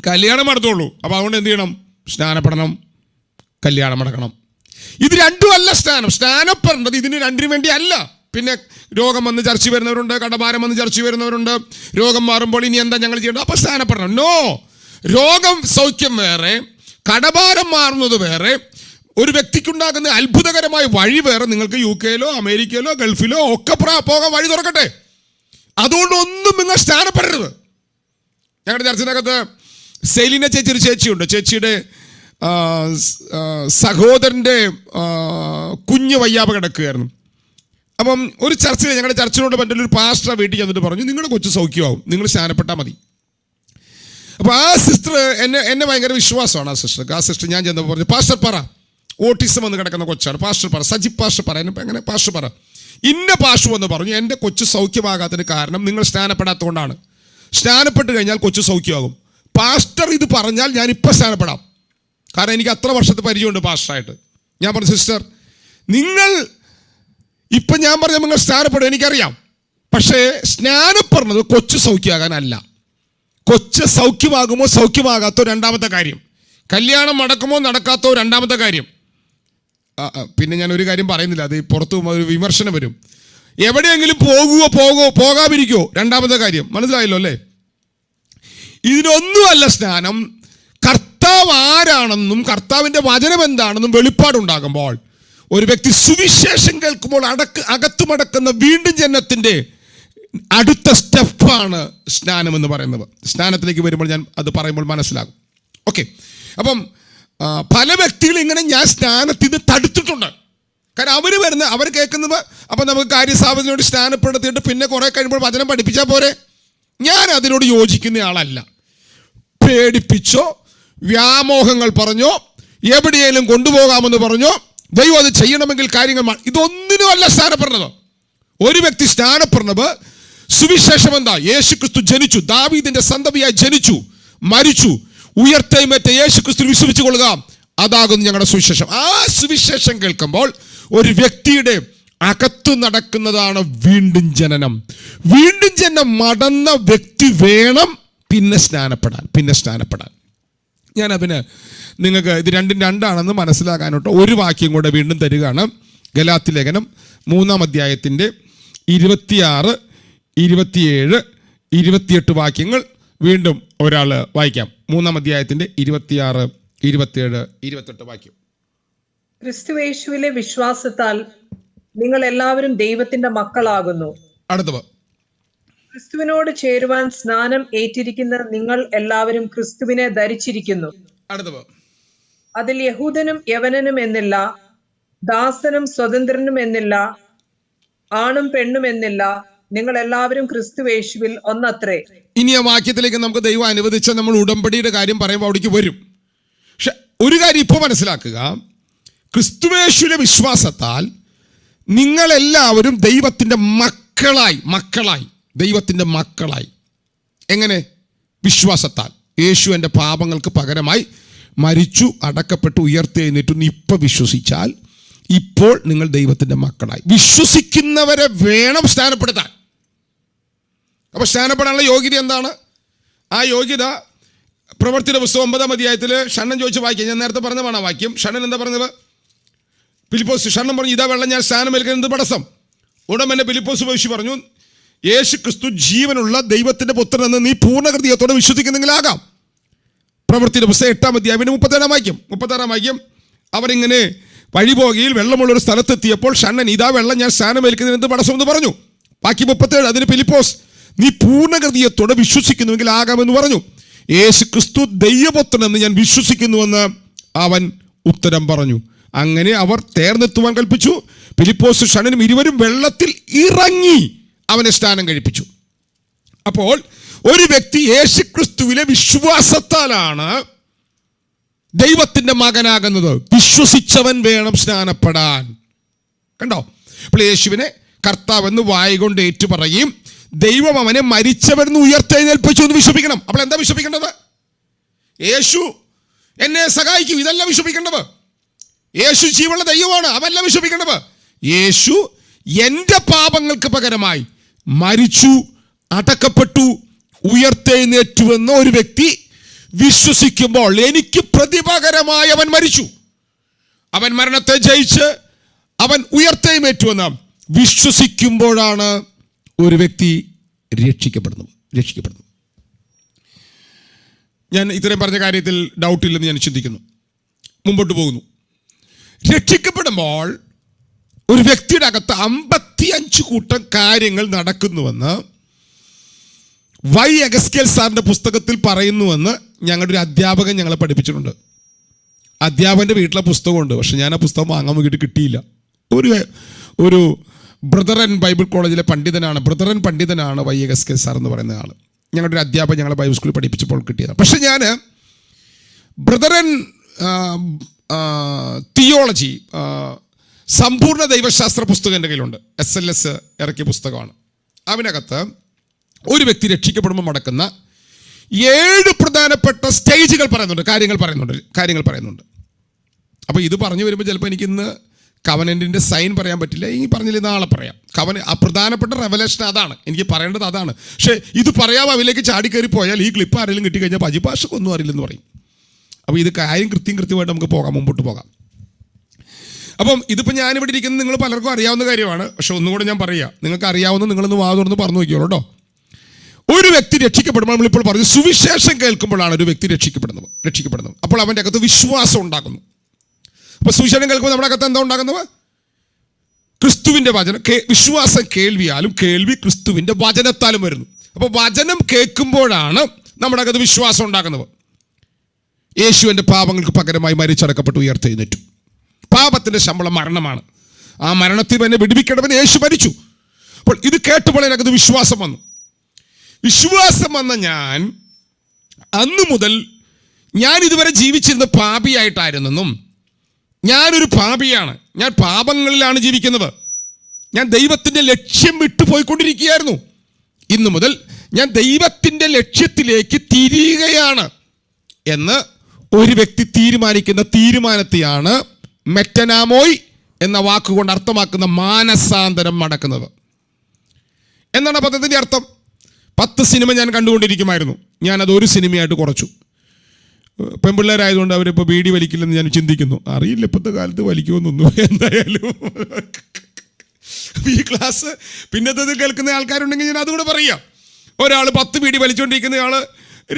കല്യാണം നടത്തുള്ളൂ. അപ്പോൾ അതുകൊണ്ട് എന്ത് ചെയ്യണം? സ്നാനപ്പെടണം, കല്യാണം നടക്കണം. ഇത് രണ്ടുമല്ല സ്നാനം. സ്നാനപ്പെടേണ്ടത് ഇതിന് രണ്ടിനും വേണ്ടി അല്ല. പിന്നെ രോഗം വന്ന് ചർച്ച വരുന്നവരുണ്ട്, കടഭാരം വന്ന് ചർച്ച വരുന്നവരുണ്ട്. രോഗം മാറുമ്പോൾ ഇനി എന്താ ഞങ്ങൾ ചെയ്യേണ്ടത്? അപ്പോൾ സ്നാനപ്പെടണം. നോ, രോഗം സൗഖ്യം വേറെ, കടഭാരം മാറുന്നത് വേറെ, ഒരു വ്യക്തിക്കുണ്ടാകുന്ന അത്ഭുതകരമായ വഴി വേറെ. നിങ്ങൾക്ക് UK-യിലോ അമേരിക്കയിലോ ഗൾഫിലോ ഒക്കെ പോകാൻ വഴി തുറക്കട്ടെ. അതുകൊണ്ടൊന്നും നിങ്ങൾ സ്നാനപ്പെടരുത്. ഞങ്ങളുടെ ചർച്ചിനകത്ത് സെലിന ചേച്ചി ഒരു ചേച്ചിയുണ്ട്. ചേച്ചിയുടെ സഹോദരൻ്റെ കുഞ്ഞ് വയ്യാപ കിടക്കുകയായിരുന്നു. അപ്പം ഒരു ചർച്ചിൽ, ഞങ്ങളുടെ ചർച്ചിനോട് പറ്റുള്ളൊരു പാസ്റ്റർ വീട്ടിൽ ചെന്നിട്ട് പറഞ്ഞു, നിങ്ങളുടെ കൊച്ചു സൗഖ്യമാവും, നിങ്ങൾ സ്നാനപ്പെട്ടാൽ മതി. അപ്പോൾ ആ സിസ്റ്റർ എന്നെ ഭയങ്കര വിശ്വാസമാണ് ആ സിസ്റ്റർക്ക്. ആ സിസ്റ്റർ ഞാൻ ചെന്നപ്പോൾ പറഞ്ഞു, പാസ്റ്റർ പറ, ഓട്ടിസം വന്ന് കിടക്കുന്ന കൊച്ചാണ്, പാസ്റ്റർ പറ, സജി പാസ്റ്റർ പറ. എങ്ങനെ പാസ്റ്റർ പറ? ഇന്ന പാസ്റ്റർ എന്ന് പറഞ്ഞു, എൻ്റെ കൊച്ചു സൗഖ്യമാകാത്തതിന് കാരണം നിങ്ങൾ സ്നാനപ്പെടാത്തതുകൊണ്ടാണ്. സ്നാനപ്പെട്ട് കഴിഞ്ഞാൽ കൊച്ചു സൗഖ്യമാകും. പാസ്റ്റർ ഇത് പറഞ്ഞാൽ ഞാനിപ്പോൾ സ്നാനപ്പെടാം, കാരണം എനിക്ക് അത്ര വർഷത്തെ പരിചയമുണ്ട് പാസ്റ്ററായിട്ട്. ഞാൻ പറഞ്ഞു, സിസ്റ്റർ നിങ്ങൾ ഇപ്പം ഞാൻ പറഞ്ഞ നിങ്ങൾ സ്നാനപ്പെടും എനിക്കറിയാം, പക്ഷേ സ്നാനപ്പെടുന്നത് കൊച്ചു സൗഖ്യമാകാനല്ല. കൊച്ചു സൗഖ്യമാകുമോ സൗഖ്യമാകാത്തോ രണ്ടാമത്തെ കാര്യം, കല്യാണം നടക്കുമോ നടക്കാത്തോ രണ്ടാമത്തെ കാര്യം. പിന്നെ ഞാൻ ഒരു കാര്യം പറയുന്നില്ല, അത് പുറത്തു ഒരു വിമർശനം വരും. എവിടെയെങ്കിലും പോകാതിരിക്കുമോ രണ്ടാമത്തെ കാര്യം. മനസ്സിലായല്ലോ അല്ലേ? ഇതിനൊന്നുമല്ല സ്നാനം. കർത്താവ് ആരാണെന്നും കർത്താവിൻ്റെ വചനം എന്താണെന്നും വെളിപ്പാടുണ്ടാകുമ്പോൾ ഒരു വ്യക്തി സുവിശേഷം കേൾക്കുമ്പോൾ അകത്തുമടക്കുന്ന വീണ്ടും ജനനത്തിൻ്റെ അടുത്ത സ്റ്റെപ്പാണ് സ്നാനം എന്ന് പറയുന്നത്. സ്നാനത്തിലേക്ക് വരുമ്പോൾ ഞാൻ അത് പറയുമ്പോൾ മനസ്സിലാകും. ഓക്കെ, അപ്പം പല വ്യക്തികളും ഇങ്ങനെ ഞാൻ സ്നാനത്തിൽ നിന്ന് തടുത്തിട്ടുണ്ട്. കാരണം അവർ കേൾക്കുന്നത് അപ്പം നമുക്ക് കാര്യസാധനയോട് സ്നാനപ്പെടുത്തിയിട്ട് പിന്നെ കുറേ കഴിയുമ്പോൾ വചനം പഠിപ്പിച്ചാൽ പോരെ. ഞാൻ അതിനോട് യോജിക്കുന്ന ആളല്ല. പേടിപ്പിച്ചോ വ്യാമോഹങ്ങൾ പറഞ്ഞോ എവിടെയെങ്കിലും കൊണ്ടുപോകാമെന്ന് പറഞ്ഞോ ദൈവം അത് ചെയ്യണമെങ്കിൽ കാര്യങ്ങൾ ഇതൊന്നിനും അല്ല സ്നാനപ്പെടുന്നത്. ഒരു വ്യക്തി സ്നാനപ്പെടുന്നത് സുവിശേഷം എന്താ? യേശുക്രിസ്തു ജനിച്ചു, ദാവീദിന്റെ സന്തതിയായി ജനിച്ചു, മരിച്ചു, ഉയർത്തെഴുന്നേറ്റ യേശുക്രിസ്തു വിശ്വസിച്ചു കൊള്ളുക, അതാകുന്നു ഞങ്ങളുടെ സുവിശേഷം. ആ സുവിശേഷം കേൾക്കുമ്പോൾ ഒരു വ്യക്തിയുടെ അകത്തു നടക്കുന്നതാണ് വീണ്ടും ജനനം. വീണ്ടും ജനനം മടന്ന വ്യക്തി വേണം പിന്നെ സ്നാനപ്പെടാൻ. ഞാൻ അതിന് നിങ്ങൾക്ക് ഇത് രണ്ടും രണ്ടാണെന്ന് മനസ്സിലാക്കാനോട്ട് ഒരു വാക്യം കൂടെ വീണ്ടും തരികയാണ്. ഗലാത്യ ലേഖനം 3-ാം അധ്യായത്തിൻ്റെ 26, 27, 28 വാക്യങ്ങൾ വീണ്ടും ഒരാൾ വായിക്കാം. 3-ാം അധ്യായത്തിൻ്റെ 26, 27, 28 വാക്യം. ക്രിസ്തുയേശുവിലെ വിശ്വാസത്താൽ നിങ്ങൾ എല്ലാവരും ദൈവത്തിന്റെ മക്കളാകുന്നു. അടുത്തത്, ക്രിസ്തുവിനോട് ചേരുവാൻ സ്നാനം ഏറ്റിരിക്കുന്ന നിങ്ങൾ എല്ലാവരും ക്രിസ്തുവിനെ ധരിച്ചിരിക്കുന്നു. അടുത്തത്, അതിൽ യഹൂദനും യവനനും എന്നില്ല, ദാസനും സ്വതന്ത്രനും എന്നില്ല, ആണും പെണ്ണും എന്നില്ല, നിങ്ങൾ എല്ലാവരും ക്രിസ്തുയേശുവിൽ ഒന്നത്രേ. ഇനി ആ വാക്യത്തിലേക്ക് നമുക്ക് ദൈവം അനുവദിച്ച നമ്മൾ ഉടമ്പടിയുടെ കാര്യം പറയുമ്പോൾ അവിടേക്ക് വരും. പക്ഷെ ഒരു കാര്യം ഇപ്പോൾ മനസ്സിലാക്കുക, ക്രിസ്തുയേശുവിലെ വിശ്വാസത്താൽ നിങ്ങളെല്ലാവരും ദൈവത്തിൻ്റെ മക്കളായി ദൈവത്തിൻ്റെ മക്കളായി. എങ്ങനെ? വിശ്വാസത്താൽ. യേശു എൻ്റെ പാപങ്ങൾക്ക് പകരമായി മരിച്ചു, അടക്കപ്പെട്ടു, ഉയർത്തെഴുന്നേറ്റു. ഇപ്പം വിശ്വസിച്ചാൽ ഇപ്പോൾ നിങ്ങൾ ദൈവത്തിൻ്റെ മക്കളായി. വിശ്വസിക്കുന്നവരെ വേണം സ്നാനപ്പെടുത്താൻ. അപ്പോൾ സ്നാനപ്പെടാനുള്ള യോഗ്യത എന്താണ്? ആ യോഗ്യത പ്രവൃത്തിയുടെ പുസ്തകം 9-ാം അധ്യായത്തിൽ ഷണ്ണൻ ചോദിച്ച വാക്യം ഞാൻ നേരത്തെ പറഞ്ഞതാണ്. വാക്യം ഷണ്ണൻ എന്താ പറഞ്ഞത്? ഫിലിപ്പോസ് ഷണ്ണൻ പറഞ്ഞു, ഇതാ വെള്ളം ഞാൻ സ്നാനം ഏൽക്കുന്നത് തടസ്സം. ഉടൻ ഫിലിപ്പോസ് ഉപയോഗിച്ച് പറഞ്ഞു, യേശു ക്രിസ്തു ജീവനുള്ള ദൈവത്തിൻ്റെ പുത്രൻ എന്ന് നീ പൂർണ്ണ ഹൃദയത്തോടെ വിശ്വസിക്കുന്നെങ്കിലാകാം. പ്രവൃത്തിയുടെ പുസ്തകം 8-ാം അധ്യായം 36-ാം വാക്യം. അവരിങ്ങനെ വഴിപോകയിൽ വെള്ളമുള്ളൊരു സ്ഥലത്തെത്തിയപ്പോൾ ഷണ്ണൻ, ഇതാ വെള്ളം ഞാൻ സ്നാനം ഏൽക്കുന്നതിന് എന്ത് തടസ്സം എന്ന് പറഞ്ഞു. ബാക്കി 37. അതിന് ഫിലിപ്പോസ്, നീ പൂർണ്ണ ഹൃദയത്തോടെ വിശ്വസിക്കുന്നുവെങ്കിൽ ആകാമെന്ന് പറഞ്ഞു. യേശു ക്രിസ്തു ദൈവപുത്രൻ എന്ന് ഞാൻ വിശ്വസിക്കുന്നുവെന്ന് അവൻ ഉത്തരം പറഞ്ഞു. അങ്ങനെ അവർ തേർന്നെത്തുവാൻ കൽപ്പിച്ചു. ഫിലിപ്പോസ് ഷണ്ണനും ഇരുവരും വെള്ളത്തിൽ ഇറങ്ങി അവനെ സ്നാനം കഴിപ്പിച്ചു. അപ്പോൾ ഒരു വ്യക്തി യേശുക്രിസ്തുവിലെ വിശ്വാസത്താലാണ് ദൈവത്തിൻ്റെ മകനാകുന്നത്. വിശ്വസിച്ചവൻ വേണം സ്നാനപ്പെടാൻ. കണ്ടോ? അപ്പോൾ യേശുവിനെ കർത്താവെന്ന് വായികൊണ്ട് ഏറ്റുപറയും, ദൈവം അവനെ മരിച്ചവരെന്ന് ഉയർത്തെഴുന്നേൽപ്പിച്ചു എന്ന് വിശ്വസിക്കണം. അപ്പോൾ എന്താ വിശ്വസിക്കേണ്ടത്? യേശു എന്നെ സഹായിക്കും, ഇതല്ല വിശ്വസിക്കേണ്ടത്. യേശു ജീവനുള്ള ദൈവമാണ്, അതല്ല വിശ്വസിക്കേണ്ടത്. യേശു എൻ്റെ പാപങ്ങൾക്ക് പകരമായി മരിച്ചു, അടക്കപ്പെട്ടു, ഉയർത്തെഴുന്നേറ്റുവെന്ന ഒരു വ്യക്തി വിശ്വസിക്കുമ്പോൾ എനിക്ക് പ്രതിപകരമായി അവൻ മരിച്ചു, അവൻ മരണത്തെ ജയിച്ച് അവൻ ഉയർത്തെഴുന്നേറ്റുവെന്ന് വിശ്വസിക്കുമ്പോഴാണ് ഒരു വ്യക്തി രക്ഷിക്കപ്പെടുന്നത്. ഞാൻ ഇത്രയും പറഞ്ഞ കാര്യത്തിൽ ഡൗട്ടില്ലെന്ന് ഞാൻ ചിന്തിക്കുന്നു. മുമ്പോട്ട് പോകുന്നു. രക്ഷിക്കപ്പെടുമ്പോൾ ഒരു വ്യക്തിയുടെ അകത്ത് 55 കൂട്ടം കാര്യങ്ങൾ നടക്കുന്നുവെന്ന് വൈ എഗസ്കേൽ സാറിൻ്റെ പുസ്തകത്തിൽ പറയുന്നുവെന്ന് ഞങ്ങളുടെ ഒരു അധ്യാപകൻ ഞങ്ങളെ പഠിപ്പിച്ചിട്ടുണ്ട്. അധ്യാപകൻ്റെ വീട്ടിലെ പുസ്തകമുണ്ട്, പക്ഷെ ഞാൻ ആ പുസ്തകം വാങ്ങാൻ നോക്കിയിട്ട് കിട്ടിയില്ല. ഒരു ബ്രദറൻ ബൈബിൾ കോളേജിലെ ബ്രദറൻ പണ്ഡിതനാണ് വൈ എഗസ്കേൽ സാർ എന്ന് പറയുന്ന ആൾ. ഞങ്ങളുടെ ഒരു അധ്യാപകൻ ഞങ്ങളെ ബൈബിൾ സ്കൂളിൽ പഠിപ്പിച്ചപ്പോൾ കിട്ടിയതാണ്. പക്ഷെ ഞാൻ ബ്രദറൻ തിയോളജി സമ്പൂർണ്ണ ദൈവശാസ്ത്ര പുസ്തകം എൻ്റെ കയ്യിലുണ്ട്. SLS ഇറക്കിയ പുസ്തകമാണ്. അതിനകത്ത് ഒരു വ്യക്തി രക്ഷിക്കപ്പെടുമ്പോൾ നടക്കുന്ന 7 പ്രധാനപ്പെട്ട സ്റ്റേജുകൾ പറയുന്നുണ്ട്, കാര്യങ്ങൾ പറയുന്നുണ്ട്. അപ്പോൾ ഇത് പറഞ്ഞു വരുമ്പോൾ ചിലപ്പോൾ എനിക്കിന്ന് കവനൻറ്റിൻ്റെ സൈൻ പറയാൻ പറ്റില്ല, ഈ പറഞ്ഞില്ല നാളെ പറയാം. പ്രധാനപ്പെട്ട റെവലേഷൻ അതാണ്, എനിക്ക് പറയേണ്ടത് അതാണ്. പക്ഷേ ഇത് പറയാം അതിലേക്ക് ചാടിക്കയറി പോയാൽ ഈ ക്ലിപ്പ് ആരെങ്കിലും കിട്ടിക്കഴിഞ്ഞാൽ പരിഭാഷക്കൊന്നും അറിയില്ലെന്ന് പറയും. അപ്പോൾ ഇത് കാര്യം കൃത്യമായിട്ട് നമുക്ക് മുമ്പോട്ട് പോകാം. അപ്പം ഇതിപ്പോൾ ഞാനിവിടെ ഇരിക്കുന്നത് നിങ്ങൾ പലർക്കും അറിയാവുന്ന കാര്യമാണ്. പക്ഷെ ഒന്നുകൂടെ ഞാൻ പറയാം, നിങ്ങൾക്ക് അറിയാവുന്ന നിങ്ങളൊന്ന് വാ തുറന്ന് പറഞ്ഞു നോക്കിയോളൂ കേട്ടോ. ഒരു വ്യക്തി രക്ഷിക്കപ്പെടുമ്പോൾ നമ്മളിപ്പോൾ പറഞ്ഞു സുവിശേഷം കേൾക്കുമ്പോഴാണ് ഒരു വ്യക്തി രക്ഷിക്കപ്പെടുന്നത്. അപ്പോൾ അവൻ്റെ അകത്ത് വിശ്വാസം ഉണ്ടാകുന്നു. അപ്പോൾ സുവിശേഷം കേൾക്കുമ്പോൾ നമ്മുടെ അകത്ത് എന്താ ഉണ്ടാകുന്നത്? ക്രിസ്തുവിൻ്റെ വചനം. വിശ്വാസം കേൾവിയാലും കേൾവി ക്രിസ്തുവിൻ്റെ വചനത്താലും വരുന്നു. അപ്പോൾ വചനം കേൾക്കുമ്പോഴാണ് നമ്മുടെ അകത്ത് വിശ്വാസം ഉണ്ടാകുന്നത്. യേശു എൻ്റെ പാപങ്ങൾക്ക് പകരമായി മരിച്ചടക്കപ്പെട്ട് ഉയർത്തെഴുന്നേറ്റു. പാപത്തിൻ്റെ ശമ്പളം മരണമാണ്. ആ മരണത്തിൽ എന്നെ വിടുവിക്കണമെന്ന് യേശു മരിച്ചു. അപ്പോൾ ഇത് കേട്ടപ്പോൾ എനിക്കത് വിശ്വാസം വന്ന ഞാൻ അന്നു മുതൽ ഞാൻ ഇതുവരെ ജീവിച്ചിരുന്ന പാപിയായിട്ടായിരുന്നെന്നും ഞാനൊരു പാപിയാണ്, ഞാൻ പാപങ്ങളിലാണ് ജീവിക്കുന്നത്, ഞാൻ ദൈവത്തിൻ്റെ ലക്ഷ്യം വിട്ടുപോയിക്കൊണ്ടിരിക്കുകയായിരുന്നു. ഇന്നു മുതൽ ഞാൻ ദൈവത്തിൻ്റെ ലക്ഷ്യത്തിലേക്ക് തിരിയുകയാണ് എന്ന് ഒരു വ്യക്തി തീരുമാനിക്കുന്ന തീരുമാനത്തെയാണ് മെറ്റനാമോയ് എന്ന വാക്കുകൊണ്ട് അർത്ഥമാക്കുന്ന മാനസാന്തരം നടക്കുന്നത് എന്നാണ് പദത്തിൻ്റെ അർത്ഥം. 10 സിനിമ ഞാൻ കണ്ടുകൊണ്ടിരിക്കുമായിരുന്നു. ഞാനത് ഒരു സിനിമയായിട്ട് കുറച്ചു. പെൺപിള്ളേരായതുകൊണ്ട് അവരിപ്പോൾ ബീഡി വലിക്കില്ലെന്ന് ഞാൻ ചിന്തിക്കുന്നു. അറിയില്ല ഇപ്പോഴത്തെ കാലത്ത് വലിക്കുമെന്നൊന്നും. എന്തായാലും ഈ ക്ലാസ് പിന്നത്തെ കേൾക്കുന്ന ആൾക്കാരുണ്ടെങ്കിൽ ഞാൻ അതുകൂടെ പറയാം. ഒരാൾ 10 ബീഡി വലിച്ചുകൊണ്ടിരിക്കുന്ന ആൾ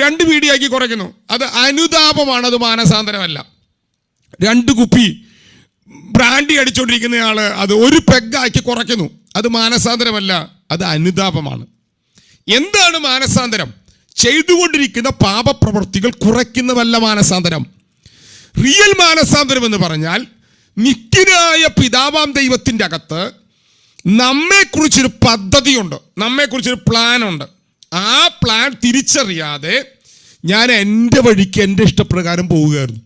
2 ബീഡിയാക്കി കുറയ്ക്കുന്നു. അത് അനുതാപമാണ്, അത് മാനസാന്തരമല്ല. 2 കുപ്പി ബ്രാൻഡി അടിച്ചുകൊണ്ടിരിക്കുന്നയാൾ അത് 1 പെഗ്ഗാക്കി കുറയ്ക്കുന്നു. അത് മാനസാന്തരമല്ല, അത് അനുതാപമാണ്. എന്താണ് മാനസാന്തരം? ചെയ്തുകൊണ്ടിരിക്കുന്ന പാപപ്രവൃത്തികൾ കുറയ്ക്കുന്നതല്ല മാനസാന്തരം. റിയൽ മാനസാന്തരം എന്ന് പറഞ്ഞാൽ നിത്യനായ പിതാവാം ദൈവത്തിൻ്റെ അകത്ത് നമ്മെക്കുറിച്ചൊരു പദ്ധതിയുണ്ട്, നമ്മെക്കുറിച്ചൊരു പ്ലാനുണ്ട്. ആ പ്ലാൻ തിരിച്ചറിയാതെ ഞാൻ എൻ്റെ വഴിക്ക് എൻ്റെ ഇഷ്ടപ്രകാരം പോവുകയായിരുന്നു.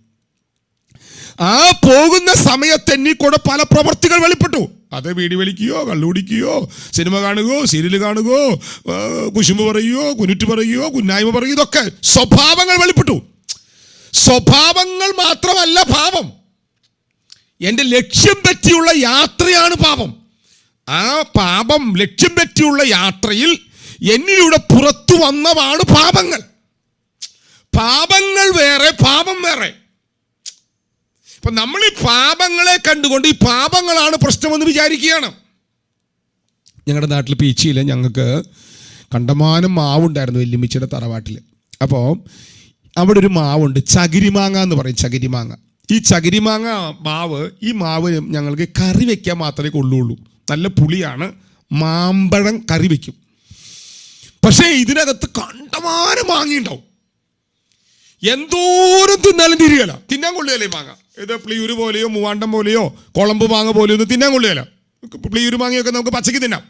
ആ പോകുന്ന സമയത്ത് എന്നിൽ പല പ്രവർത്തികൾ വെളിപ്പെട്ടു. അത് വീടി വലിക്കുകയോ കള്ളുകുടിക്കുകയോ സിനിമ കാണുകയോ സീരിയൽ കാണുകയോ കുശുമ്പ് പറയുകയോ കുനുറ്റ് പറയുകയോ കുന്നായ്മ പറയുകയോ ഇതൊക്കെ സ്വഭാവങ്ങൾ വെളിപ്പെട്ടു. സ്വഭാവങ്ങൾ മാത്രമല്ല പാപം, എൻ്റെ ലക്ഷ്യം പറ്റിയുള്ള യാത്രയാണ് പാപം. ആ പാപം ലക്ഷ്യം പറ്റിയുള്ള യാത്രയിൽ എന്നിലൂടെ പുറത്തു വന്നതാണ് പാപങ്ങൾ. പാപങ്ങൾ വേറെ, പാപം വേറെ. അപ്പൊ നമ്മൾ ഈ പാപങ്ങളെ കണ്ടുകൊണ്ട് ഈ പാപങ്ങളാണ് പ്രശ്നമെന്ന് വിചാരിക്കുകയാണ്. ഞങ്ങളുടെ നാട്ടിൽ പീച്ചിയിൽ ഞങ്ങൾക്ക് കണ്ടമാനം മാവുണ്ടായിരുന്നു വല്യമ്മച്ചിയുടെ തറവാട്ടിൽ. അപ്പോൾ അവിടെ ഒരു മാവുണ്ട്, ചകിരിമാങ്ങ എന്ന് പറയും. ചകിരിമാങ്ങ, ഈ ചകിരിമാങ്ങ മാവ്, ഈ മാവ് ഞങ്ങൾക്ക് കറി വയ്ക്കാൻ മാത്രമേ കൊള്ളുള്ളൂ. നല്ല പുളിയാണ്, മാമ്പഴം കറി വയ്ക്കും. പക്ഷേ ഇതിനകത്ത് കണ്ടമാനം മാങ്ങയുണ്ടാവും. എന്തോരം തിന്നാലും തിരികല, തിന്നാൻ കൊള്ളുകയല്ലേ മാങ്ങ. ഇത് പ്ലിയൂര് പോലെയോ മൂവാണ്ടം പോലെയോ കുളമ്പ് മാങ്ങ പോലെയോ ഒന്നും തിന്നാൻ കൊള്ളുകയല്ല. പ്ലിയൂര് മാങ്ങയൊക്കെ നമുക്ക് പച്ചയ്ക്ക് തിന്നാം.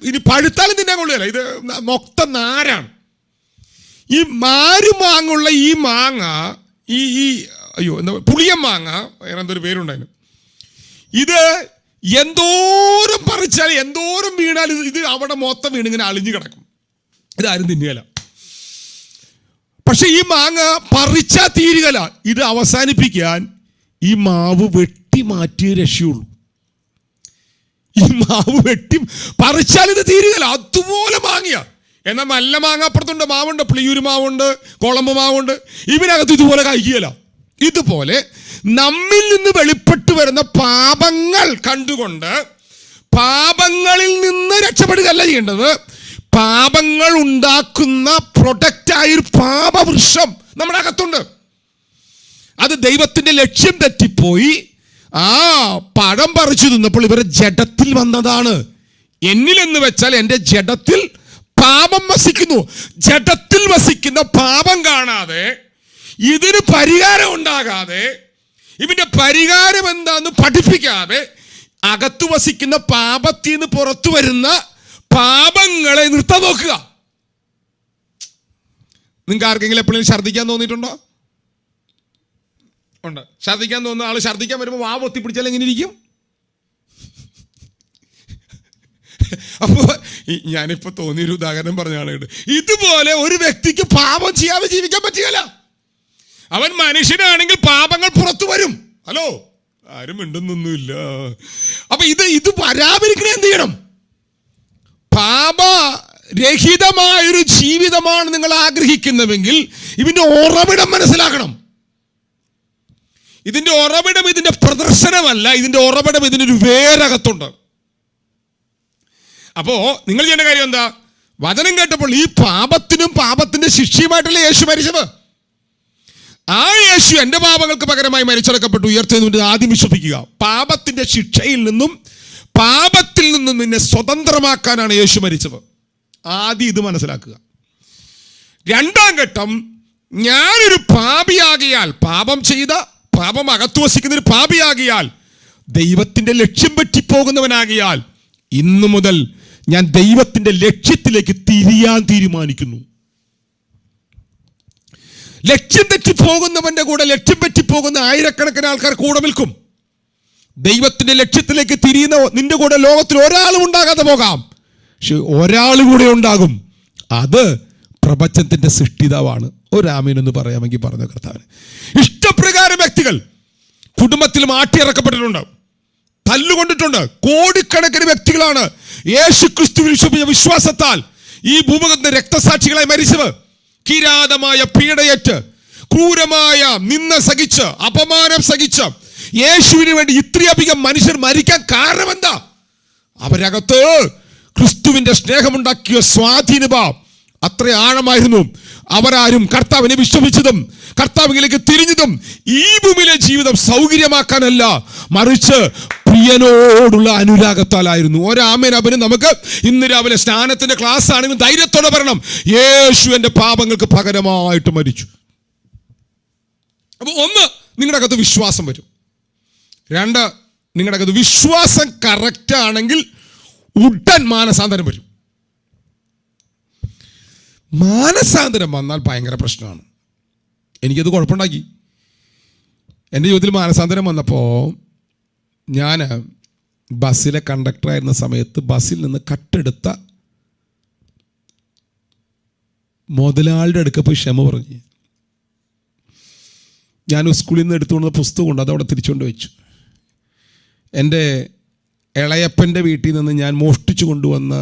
ഇനി പഴുത്താലും തിന്നാൻ കൊള്ളുകയല്ല. ഇത് മൊത്തം നാരാണ്. ഈ മാങ്ങുള്ള ഈ മാങ്ങ, എന്താ പുളിയം മാങ്ങ, വേറെ എന്തൊരു പേരുണ്ടായിരുന്നു. ഇത് എന്തോരം പറിച്ചാൽ എന്തോരം വീണാൽ ഇത് അവിടെ മൊത്തം വീണിങ്ങനെ അളിഞ്ഞു കിടക്കും. ഇതാരും തിന്നുകയില്ല. പക്ഷെ ഈ മാങ്ങ പറിച്ചാൽ തീരുകയില്ല. ഇത് അവസാനിപ്പിക്കാൻ ഈ മാവ് വെട്ടി മാറ്റിയേ രക്ഷയുള്ളൂ. ഈ മാവ് വെട്ടി പറിച്ചാൽ ഇത് തീരുകയില്ല. അതുപോലെ മാങ്ങിയ എന്നാൽ നല്ല മാങ്ങാപ്പുറത്തുണ്ട്, മാവുണ്ട്, പുളിയൂര് മാവുണ്ട്, കുളമ്പ് മാവുണ്ട്. ഇവനകത്ത് ഇതുപോലെ കഴിക്കുകയില്ല. ഇതുപോലെ നമ്മിൽ നിന്ന് വെളിപ്പെട്ടു വരുന്ന പാപങ്ങൾ കണ്ടുകൊണ്ട് പാപങ്ങളിൽ നിന്ന് രക്ഷപ്പെടുകയല്ല ചെയ്യേണ്ടത്. പാപങ്ങൾ ഉണ്ടാക്കുന്ന പ്രൊഡക്റ്റായൊരു പാപവൃക്ഷം നമ്മുടെ അകത്തുണ്ട്. അത് ദൈവത്തിന്റെ ലക്ഷ്യം തെറ്റിപ്പോയി ആ പഴം പറിച്ചു തിന്നപ്പോൾ ഇവരെ ജഡത്തിൽ വന്നതാണ്. എന്നിലെന്ന് വെച്ചാൽ എൻ്റെ ജഡത്തിൽ പാപം വസിക്കുന്നു. ജഡത്തിൽ വസിക്കുന്ന പാപം കാണാതെ, ഇതിന് പരിഹാരം ഉണ്ടാകാതെ, ഇവന്റെ പരിഹാരം എന്താന്ന് പഠിപ്പിക്കാതെ, അകത്ത് വസിക്കുന്ന പാപത്തിൽ നിന്ന് പുറത്തു വരുന്ന പാപങ്ങളെ നിർത്താൻ നോക്കുക. നിങ്ങൾക്ക് ആർക്കെങ്കിലും എപ്പോഴും ഛർദ്ദിക്കാൻ തോന്നിയിട്ടുണ്ടോ? ഉണ്ട്. ഛർദ്ദിക്കാൻ തോന്നുന്ന ആള് ഛർദ്ദിക്കാൻ വരുമ്പോൾ വാ പൊത്തി പിടിച്ചാൽ എങ്ങനെ ഇരിക്കും? അപ്പോൾ ഞാനിപ്പോൾ തോന്നിയൊരു ഉദാഹരണം പറഞ്ഞാണ് കേട്ടോ. ഇതുപോലെ ഒരു വ്യക്തിക്ക് പാപം ചെയ്യാതെ ജീവിക്കാൻ പറ്റുകയില്ല. അവൻ മനുഷ്യനാണെങ്കിൽ പാപങ്ങൾ പുറത്തു വരും. ഹലോ, ആരും മിണ്ടുന്നൊന്നുമില്ല. അപ്പൊ ഇത് വരാതിരിക്കണേ എന്ത് ചെയ്യണം? പാപരഹിതമായൊരു ജീവിതമാണ് നിങ്ങൾ ആഗ്രഹിക്കുന്നുവെങ്കിൽ ഇതിന്റെ ഉറവിടം മനസ്സിലാക്കണം. ഇതിന്റെ ഉറവിടം ഇതിന്റെ പ്രദർശനമല്ല, ഇതിന്റെ ഉറവിടം ഇതിനൊരു വേരകത്തുണ്ട്. അപ്പോ നിങ്ങൾ ചെയ്യേണ്ട കാര്യം എന്താ? വചനം കേട്ടപ്പോൾ ഈ പാപത്തിനും പാപത്തിന്റെ ശിക്ഷയുമായിട്ടല്ലേ യേശു മരിച്ചത്. ആ യേശു എൻ്റെ പാപങ്ങൾക്ക് പകരമായി മരിച്ചടക്കപ്പെട്ടു, ഉയർത്തെഴുന്നേറ്റ് ആദ്യം വിശ്വസിക്കുക. പാപത്തിന്റെ ശിക്ഷയിൽ നിന്നും പാപത്തിൽ നിന്നും നിന്നെ സ്വതന്ത്രമാക്കാനാണ് യേശു മരിച്ചത്. ആദ്യം ഇത് മനസ്സിലാക്കുക. രണ്ടാം ഘട്ടം, ഞാനൊരു പാപിയാകിയാൽ, പാപം ചെയ്ത പാപം അകത്തു വസിക്കുന്ന ഒരു പാപിയാകിയാൽ, ദൈവത്തിന്റെ ലക്ഷ്യം പറ്റിപ്പോകുന്നവനാകിയാൽ, ഇന്നു മുതൽ ഞാൻ ദൈവത്തിന്റെ ലക്ഷ്യത്തിലേക്ക് തിരിയാൻ തീരുമാനിക്കുന്നു. ലക്ഷ്യം തെറ്റിപ്പോകുന്നവന്റെ കൂടെ ലക്ഷ്യം പറ്റിപ്പോകുന്ന ആയിരക്കണക്കിന് ആൾക്കാർ കൂടെ നിൽക്കും. ദൈവത്തിന്റെ ലക്ഷ്യത്തിലേക്ക് തിരിയുന്ന നിന്റെ കൂടെ ലോകത്തിൽ ഒരാളും ഉണ്ടാകാതെ പോകാം, പക്ഷെ ഒരാൾ കൂടെ ഉണ്ടാകും. അത് പ്രപഞ്ചത്തിന്റെ സൃഷ്ടിതാവാണ്. ഒരാമീനൊന്ന് പറയാമെങ്കിൽ പറഞ്ഞ കർത്താവിന്. ഇഷ്ടപ്രകാരം വ്യക്തികൾ കുടുംബത്തിൽ മാറ്റിയിറക്കപ്പെട്ടിട്ടുണ്ട്, തല്ലുകൊണ്ടിട്ടുണ്ട്. കോടിക്കണക്കിന് വ്യക്തികളാണ് യേശു ക്രിസ്തുവിൽ വിശ്വാസത്താൽ ഈ ഭൂമുഖത്തിന്റെ രക്തസാക്ഷികളായി മരിച്ചത്. കിരാതമായ പീഡയേറ്റ്, ക്രൂരമായ നിന്ന സഹിച്ച്, അപമാനം സഹിച്ച് യേശുവിന് വേണ്ടി ഇത്രയധികം മനുഷ്യർ മരിക്കാൻ കാരണം എന്താ? അവരകത്ത് ക്രിസ്തുവിന്റെ സ്നേഹമുണ്ടാക്കിയ സ്വാധീനത അത്ര ആഴമായിരുന്നു. അവരാരും കർത്താവിനെ വിശ്വസിച്ചതും കർത്താവിലേക്ക് തിരിഞ്ഞതും ഈ ഭൂമിയിലെ ജീവിതം സൗകര്യമാക്കാനല്ല, മറിച്ച് പ്രിയനോടുള്ള അനുരാഗത്താലായിരുന്നു. ഒരാമേൻ അവന് നമുക്ക് ഇന്ന് രാവിലെ സ്നാനത്തിന്റെ ക്ലാസ് ആണെങ്കിൽ ധൈര്യത്തോടെ പറയണം, യേശു എൻ്റെ പാപങ്ങൾക്ക് പകരമായിട്ട് മരിച്ചു. അപ്പൊ ഒന്ന്, നിങ്ങളുടെ അകത്ത് വിശ്വാസം വരും. രണ്ട്, നിങ്ങളുടെ അകത്ത് വിശ്വാസം കറക്റ്റ് ആണെങ്കിൽ ഉടൻ മാനസാന്തരം വരും. മാനസാന്തരം വന്നാൽ ഭയങ്കര പ്രശ്നമാണ്. എനിക്കത് കുഴപ്പമുണ്ടാക്കി. എൻ്റെ ജീവിതത്തിൽ മാനസാന്തരം വന്നപ്പോൾ ഞാൻ ബസ്സിലെ കണ്ടക്ടറായിരുന്ന സമയത്ത് ബസ്സിൽ നിന്ന് കട്ടെടുത്ത മുതലാളിയുടെ അടുക്ക പോയി ക്ഷമ പറഞ്ഞു. ഞാൻ സ്കൂളിൽ നിന്ന് എടുത്തുകൊണ്ട പുസ്തകമുണ്ട്, അതവിടെ തിരിച്ചുകൊണ്ട് വെച്ചു. എൻ്റെ ഇളയപ്പൻ്റെ വീട്ടിൽ നിന്ന് ഞാൻ മോഷ്ടിച്ചു കൊണ്ടുവന്ന,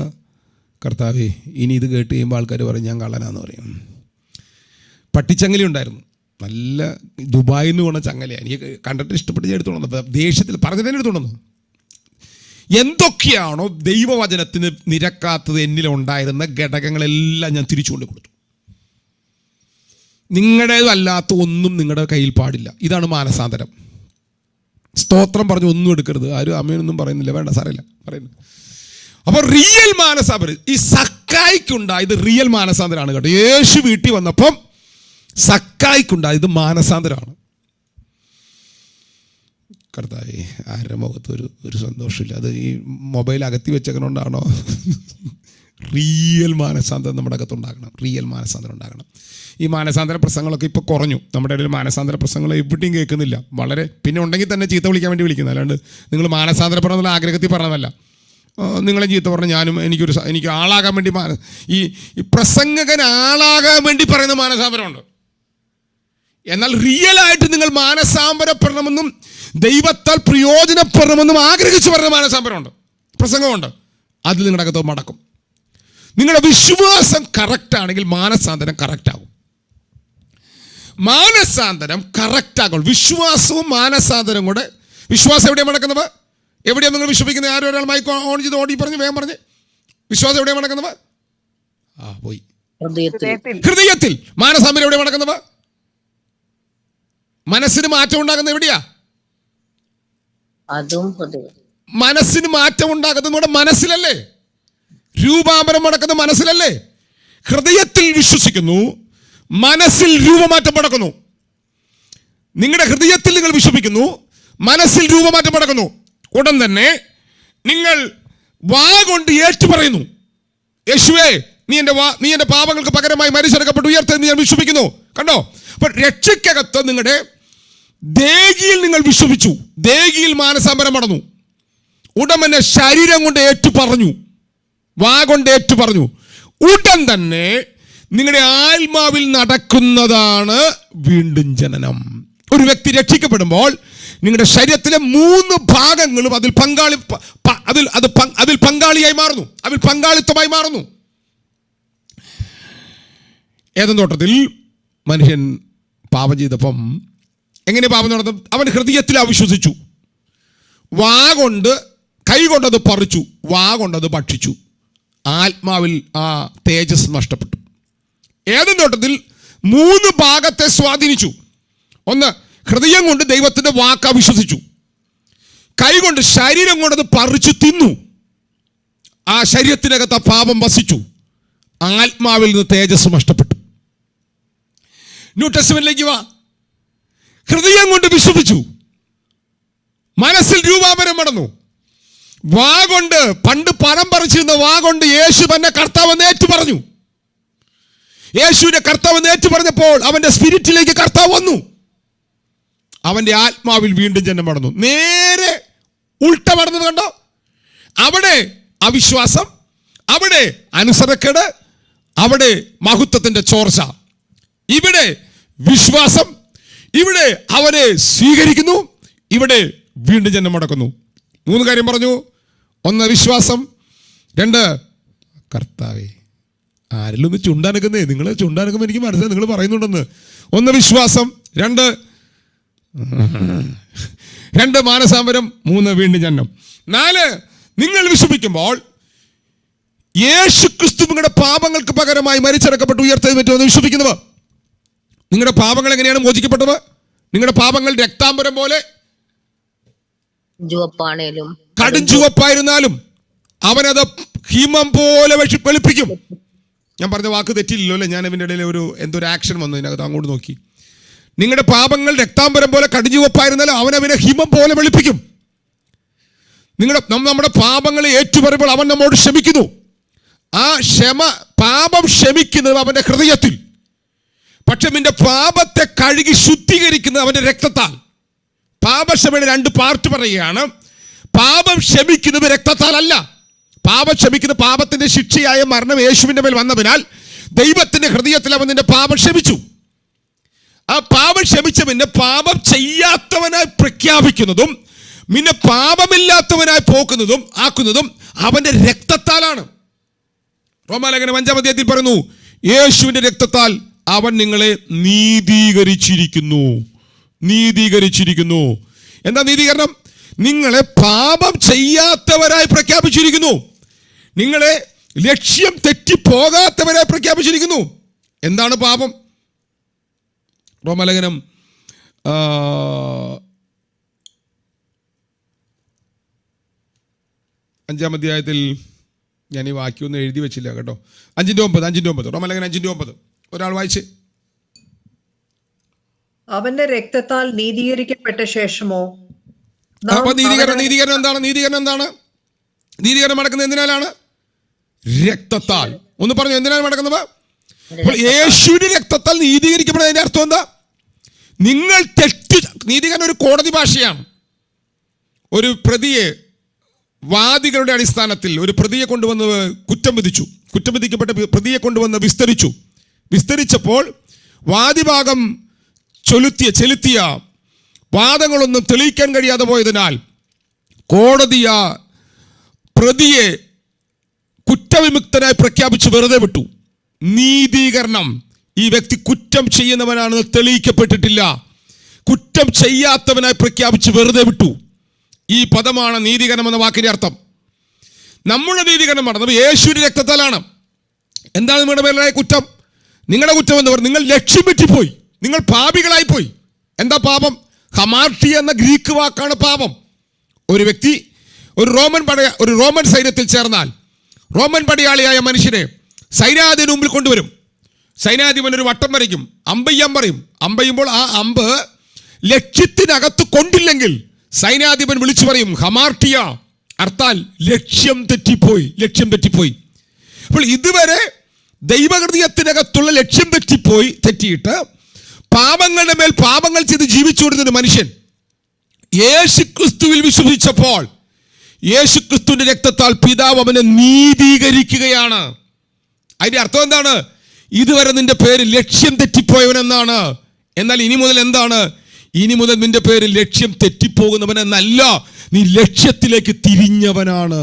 കർത്താവേ, ഇനി ഇത് കേട്ട് കഴിയുമ്പോൾ ആൾക്കാർ പറയും ഞാൻ കള്ളനാന്ന് പറയും. പട്ടിച്ചങ്ങലി ഉണ്ടായിരുന്നു, നല്ല ദുബായിൽ നിന്ന് കൊണ്ട ചങ്ങലയാണ്. എനിക്ക് കണ്ടിട്ട് ഇഷ്ടപ്പെട്ട് ഞാൻ എടുത്തുകൊണ്ടു. ദേഷ്യത്തിൽ പറഞ്ഞതന്നെ എടുത്തുകൊണ്ടു. എന്തൊക്കെയാണോ ദൈവവചനത്തിന് നിരക്കാത്തത് എന്നിലുണ്ടായിരുന്ന ഘടകങ്ങളെല്ലാം ഞാൻ തിരിച്ചു കൊണ്ട് കൊടുത്തു. നിങ്ങളുടേതല്ലാത്ത ഒന്നും നിങ്ങളുടെ കയ്യിൽ പാടില്ല. ഇതാണ് മാനസാന്തരം. സ്തോത്രം പറഞ്ഞ് ഒന്നും എടുക്കരുത്. ആരും അമ്മയൊന്നും പറയുന്നില്ല, വേണ്ട സാരമില്ല പറയുന്നു. അപ്പോൾ റിയൽ മാനസാന്തരം ഈ സക്കായിക്കുണ്ടായത് റിയൽ മാനസാന്തരമാണ് കേട്ടോ. യേശു വീട്ടിൽ വന്നപ്പം സക്കായിക്കുണ്ടായത് മാനസാന്തരമാണ്. കർത്താവേ, ആരുടെ മുഖത്ത് ഒരു സന്തോഷമില്ല. അത് ഈ മൊബൈൽ അകത്തി വെച്ചേക്കണോണ്ടാണോ? റിയൽ മാനസാന്തരം നമ്മുടെ അകത്തുണ്ടാകണം. റിയൽ മാനസാന്തരം ഉണ്ടാകണം. ഈ മാനസാന്തര പ്രസംഗങ്ങളൊക്കെ ഇപ്പോൾ കുറഞ്ഞു. നമ്മുടെ ഇടയിൽ മാനസാന്തര പ്രസംഗങ്ങൾ എവിടെയും കേൾക്കുന്നില്ല. വളരെ പിന്നെ ഉണ്ടെങ്കിൽ തന്നെ ചീത്ത വിളിക്കാൻ വേണ്ടി വിളിക്കുന്നത്. അല്ലാണ്ട് നിങ്ങൾ മാനസാന്തരപ്പെടണം എന്നുള്ള ആഗ്രഹത്തിൽ പറഞ്ഞതല്ല. നിങ്ങളെ ചീത്ത പറഞ്ഞ് എനിക്ക് ആളാകാൻ വേണ്ടി ഈ പ്രസംഗകൻ ആളാകാൻ വേണ്ടി പറയുന്ന മാനസാന്തരമുണ്ട്. എന്നാൽ റിയലായിട്ട് നിങ്ങൾ മാനസാന്തരപ്പെടണമെന്നും ദൈവത്താൽ പ്രയോജനപ്പെടണമെന്നും ആഗ്രഹിച്ച് പറയുന്ന മാനസാന്തരമുണ്ട്, പ്രസംഗമുണ്ട്. അതിൽ നിങ്ങളുടെ അകത്ത് മടക്കും. നിങ്ങളുടെ വിശ്വാസം കറക്റ്റ് ആണെങ്കിൽ മാനസാന്തരം കറക്റ്റ് ആകും. മാനസാന്തരം കറക്റ്റ് ആകും. വിശ്വാസവും മാനസാന്തരം കൂടെ. വിശ്വാസം എവിടെയാണ് നടക്കുന്നത്? എവിടെയാണ് നിങ്ങൾ വിശ്വസിക്കുന്നത്? ആരോ ഒരാൾ മൈക്ക് ഓൺ ചെയ്ത് ഓടി പറഞ്ഞ് വേഗം പറഞ്ഞ്. വിശ്വാസം എവിടെയാണ് നടക്കുന്നത്? പോയി ഹൃദയത്തിൽ. മാനസാന്തരം എവിടെയാണ് നടക്കുന്നത്? മനസ്സിന് മാറ്റം ഉണ്ടാകുന്നത് എവിടെയാ? മനസ്സിന് മാറ്റം ഉണ്ടാകുന്നത് നമ്മുടെ മനസ്സിലല്ലേ? രൂപാന്തരം നടക്കുന്നത് മനസ്സിലല്ലേ? ഹൃദയത്തിൽ വിശ്വസിക്കുന്നു, മനസ്സിൽ രൂപമാറ്റം നടക്കുന്നു. നിങ്ങളുടെ ഹൃദയത്തിൽ നിങ്ങൾ വിശ്വസിക്കുന്നു, മനസ്സിൽ രൂപമാറ്റം നടക്കുന്നു. ഉടൻ തന്നെ നിങ്ങൾ വാ കൊണ്ട് ഏറ്റുപറയുന്നു, യേശുവേ നീ എൻ്റെ പാപങ്ങൾക്ക് പകരമായി മരിച്ചടക്കപ്പെട്ടു ഉയർത്തെന്ന് ഞാൻ വിശ്വസിക്കുന്നു. കണ്ടോ? അപ്പോൾ രക്ഷയ്ക്കകത്ത് നിങ്ങളുടെ ദേഹിയിൽ നിങ്ങൾ വിശ്വസിച്ചു, ദേഹിയിൽ മാനസാന്തരം നടന്നു. ഉടനെ ശരീരം കൊണ്ട് ഏറ്റു പറഞ്ഞു, വാ കൊണ്ട് ഏറ്റു പറഞ്ഞു. ഉടൻ തന്നെ നിങ്ങളുടെ ആത്മാവിൽ നടക്കുന്നതാണ് വീണ്ടും ജനനം. ഒരു വ്യക്തി രക്ഷിക്കപ്പെടുമ്പോൾ നിങ്ങളുടെ ശരീരത്തിലെ 3 ഭാഗങ്ങളും അതിൽ പങ്കാളിയായി മാറുന്നു, അതിൽ പങ്കാളിത്തമായി മാറുന്നു. ഏതൻ തോട്ടത്തിൽ മനുഷ്യൻ പാപം ചെയ്തപ്പം എങ്ങനെ പാപം നടത്തും? അവൻ ഹൃദയത്തിൽ അവിശ്വസിച്ചു, കൈ കൊണ്ടത് പറിച്ചു, വാ കൊണ്ടത് ഭക്ഷിച്ചു. ആത്മാവിൽ ആ തേജസ് നഷ്ടപ്പെട്ടു. ഏതൻ തോട്ടത്തിൽ 3 ഭാഗത്തെ സ്വാധീനിച്ചു. ഒന്ന്, ഹൃദയം കൊണ്ട് ദൈവത്തിന്റെ വാക്ക് അവിശ്വസിച്ചു, കൈ കൊണ്ട് ശരീരം കൊണ്ടത് പറിച്ചു തിന്നു, ആ ശരീരത്തിനകത്ത് ആ പാപം വസിച്ചു, ആത്മാവിൽ നിന്ന് തേജസ് നഷ്ടപ്പെട്ടു. ന്യൂ ടെസ്റ്റ്മെന്റിലേക്ക് വാ. ഹൃദയം കൊണ്ട് വിശ്വസിച്ചു, മനസ്സിൽ രൂപാന്തരം നടന്നു, വാ കൊണ്ട് പണ്ട് പണം പറിച്ചിരുന്ന വാ കൊണ്ട് യേശു തന്നെ കർത്താവെന്ന് ഏറ്റു പറഞ്ഞു. യേശുവിനെ കർത്താവെന്ന് ഏറ്റു പറഞ്ഞപ്പോൾ അവന്റെ സ്പിരിറ്റിലേക്ക് കർത്താവ് വന്നു. അവന്റെ ആത്മാവിൽ വീണ്ടും ജന്മം നടന്നു. നേരെ ഉൾട്ട നടന്നത് കണ്ടോ? അവിടെ അവിശ്വാസം, അവിടെ അനുസരണക്കേട്, അവിടെ മഹത്വത്തിന്റെ ചോർച്ച. ഇവിടെ വിശ്വാസം, ഇവിടെ അവനെ സ്വീകരിക്കുന്നു, ഇവിടെ വീണ്ടും ജന്മം നടക്കുന്നു. 3 കാര്യം പറഞ്ഞു. 1 വിശ്വാസം, 2 കർത്താവേ. ആരെങ്കിലും ഒന്ന് ചുണ്ടാനക്കുന്നേ? നിങ്ങൾ ചുണ്ടാനക്കുമ്പോൾ എനിക്ക് മനസ്സിലായി നിങ്ങൾ പറയുന്നുണ്ടെന്ന്. 1 വിശ്വാസം, 2 മാനസാന്തരം, 3 വീണ്ടും ജന്മം. 4 നിങ്ങൾ വിശ്വസിക്കുമ്പോൾ യേശു ക്രിസ്തു നിങ്ങളുടെ പാപങ്ങൾക്ക് പകരമായി മരിച്ചടക്കപ്പെട്ടു ഉയർത്തെഴുന്നേറ്റുവെന്ന് വിശ്വസിക്കുന്നവർ. നിങ്ങളുടെ പാപങ്ങൾ എങ്ങനെയാണ് മോചിക്കപ്പെട്ടത്? നിങ്ങളുടെ പാപങ്ങൾ രക്താംബരം പോലെ കടും ചുവപ്പായിരുന്നാലും അവനത് ഹിമം പോലെ വെളുപ്പിക്കും. ഞാൻ പറഞ്ഞ വാക്ക് തെറ്റില്ലല്ലോ അല്ലേ? ഞാൻ ഇതിൻ്റെ ഇടയിൽ എന്തൊരു ആക്ഷൻ വന്നു ഇതിനകത്ത്, അങ്ങോട്ട് നോക്കി. നിങ്ങളുടെ പാപങ്ങൾ രക്താംബരം പോലെ കടുഞ്ചുവപ്പായിരുന്നാലും അവനവനെ ഹിമം പോലെ വെളുപ്പിക്കും. നമ്മുടെ പാപങ്ങളെ ഏറ്റുപറയുമ്പോൾ അവൻ നമ്മോട് ക്ഷമിക്കുന്നു. ആ പാപം ക്ഷമിക്കുന്നത് അവന്റെ ഹൃദയത്തിൽ. പക്ഷെ നിന്റെ പാപത്തെ കഴുകി ശുദ്ധീകരിക്കുന്നത് അവന്റെ രക്തത്താൽ. പാപക്ഷമയുടെ 2 പാർട്ട് പറയുകയാണ്. പാപം ക്ഷമിക്കുന്നത് രക്തത്താൽ അല്ല. പാപം ക്ഷമിക്കുന്ന പാപത്തിന്റെ ശിക്ഷയായ മരണം യേശുവിന്റെ മേൽ വന്നതിനാൽ ദൈവത്തിന്റെ ഹൃദയത്തിൽ അവൻ നിന്റെ പാപം ക്ഷമിച്ചു. ആ പാപം ക്ഷമിച്ച പിന്നെ പാപം ചെയ്യാത്തവനായി പ്രഖ്യാപിക്കുന്നതും പിന്നെ പാപമില്ലാത്തവനായി പോക്കുന്നതും ആക്കുന്നതും അവന്റെ രക്തത്താലാണ്. റോമാലേഖനം 5-ാം അധ്യായത്തിൽ പറയുന്നു, യേശുവിന്റെ രക്തത്താൽ അവൻ നിങ്ങളെ നീതീകരിച്ചിരിക്കുന്നു. എന്താ നീതീകരണം? നിങ്ങളെ പാപം ചെയ്യാത്തവരായി പ്രഖ്യാപിച്ചിരിക്കുന്നു. നിങ്ങളെ ലക്ഷ്യം തെറ്റിപ്പോകാത്തവരായി പ്രഖ്യാപിച്ചിരിക്കുന്നു. എന്താണ് പാപം? റോമാലേഖനം 5-ാം അധ്യായത്തിൽ ഞാൻ ഈ വാക്യമൊന്നും എഴുതി വെച്ചില്ല കേട്ടോ. 5:9 റോമാലേഖനം 5:9 ഒരാൾ വായിച്ച്. അവന്റെ രക്തത്താൽ നീതീകരിക്കപ്പെട്ട ശേഷമോ? നീതീകരണം എന്താണ്? നീതീകരണം നടക്കുന്നത് എന്തിനാലാണ്? രക്തത്താൽ. ഒന്ന് പറഞ്ഞു, എന്തിനാണ് നടക്കുന്നത്? അപ്പോൾ യേശുവിന്റെ രക്തത്താൽ നീതീകരിക്കപ്പെടുന്നതിന്റെ അർത്ഥം എന്താ? നിങ്ങൾ നീതീകരണം ഒരു കോടതി ഭാഷയാണ്. ഒരു പ്രതിയെ വാദികളുടെ അടിസ്ഥാനത്തിൽ ഒരു പ്രതിയെ കൊണ്ടുവന്ന് കുറ്റം വിധിക്കപ്പെട്ട പ്രതിയെ കൊണ്ടുവന്ന് വിസ്തരിച്ചപ്പോൾ വാദിഭാഗം ചെലുത്തിയ വാദങ്ങളൊന്നും തെളിയിക്കാൻ കഴിയാതെ പോയതിനാൽ കോടതി പ്രതിയെ കുറ്റവിമുക്തനായി പ്രഖ്യാപിച്ച് വെറുതെ വിട്ടു. നീതീകരണം, ഈ വ്യക്തി കുറ്റം ചെയ്യുന്നവനാണെന്ന് തെളിയിക്കപ്പെട്ടിട്ടില്ല, കുറ്റം ചെയ്യാത്തവനായി പ്രഖ്യാപിച്ച് വെറുതെ വിട്ടു. ഈ പദമാണ് നീതീകരണം എന്ന വാക്കിന്റെ അർത്ഥം. നമ്മുടെ നീതീകരണം നടന്നത് യേശുവിന്റെ രക്തത്താലാണ്. എന്താണ് നിങ്ങളുടെ മേലായ കുറ്റം? നിങ്ങളുടെ കുറ്റം എന്ന് പറഞ്ഞാൽ നിങ്ങൾ ലക്ഷ്യം തെറ്റിപ്പോയി, നിങ്ങൾ പാപികളായി പോയി. എന്താ പാപം? ഹമാർട്ടി എന്ന ഗ്രീക്ക് വാക്കാണ് പാപം. ഒരു വ്യക്തി ഒരു റോമൻ സൈന്യത്തിൽ ചേർന്നാൽ റോമൻ പടയാളിയായ മനുഷ്യനെ സൈന്യാധിപന് മുമ്പിൽ കൊണ്ടുവരും. സൈന്യാധിപൻ ഒരു വട്ടം വരയ്ക്കും, അമ്പയ്യാൻ പറയും. അമ്പയ്യുമ്പോൾ ആ അമ്പ് ലക്ഷ്യത്തിനകത്ത് കൊണ്ടില്ലെങ്കിൽ സൈന്യാധിപൻ വിളിച്ചു പറയും ഹമാർട്ടിയ, അർത്ഥാൽ ലക്ഷ്യം തെറ്റിപ്പോയി, ലക്ഷ്യം തെറ്റിപ്പോയി. അപ്പോൾ ഇതുവരെ ദൈവഹൃദയത്തിനകത്തുള്ള ലക്ഷ്യം തെറ്റിയിട്ട് പാപങ്ങളുടെ മേൽ പാപങ്ങൾ ചെയ്ത് ജീവിച്ചുകൊണ്ടിരുന്ന മനുഷ്യൻ യേശുക്രിസ്തുവിൽ വിശ്വസിച്ചപ്പോൾ യേശുക്രിസ്തുവിന്റെ രക്തത്താൽ പിതാവ് അവനെ നീതീകരിക്കുകയാണ്. അതിന്റെ അർത്ഥം എന്താണ്? ഇതുവരെ നിന്റെ പേര് ലക്ഷ്യം തെറ്റിപ്പോയവനെന്നാണ്. എന്നാൽ ഇനി മുതൽ എന്താണ്? ഇനി മുതൽ നിന്റെ പേര് ലക്ഷ്യം തെറ്റിപ്പോകുന്നവനെന്നല്ല, നീ ലക്ഷ്യത്തിലേക്ക് തിരിഞ്ഞവനാണ്,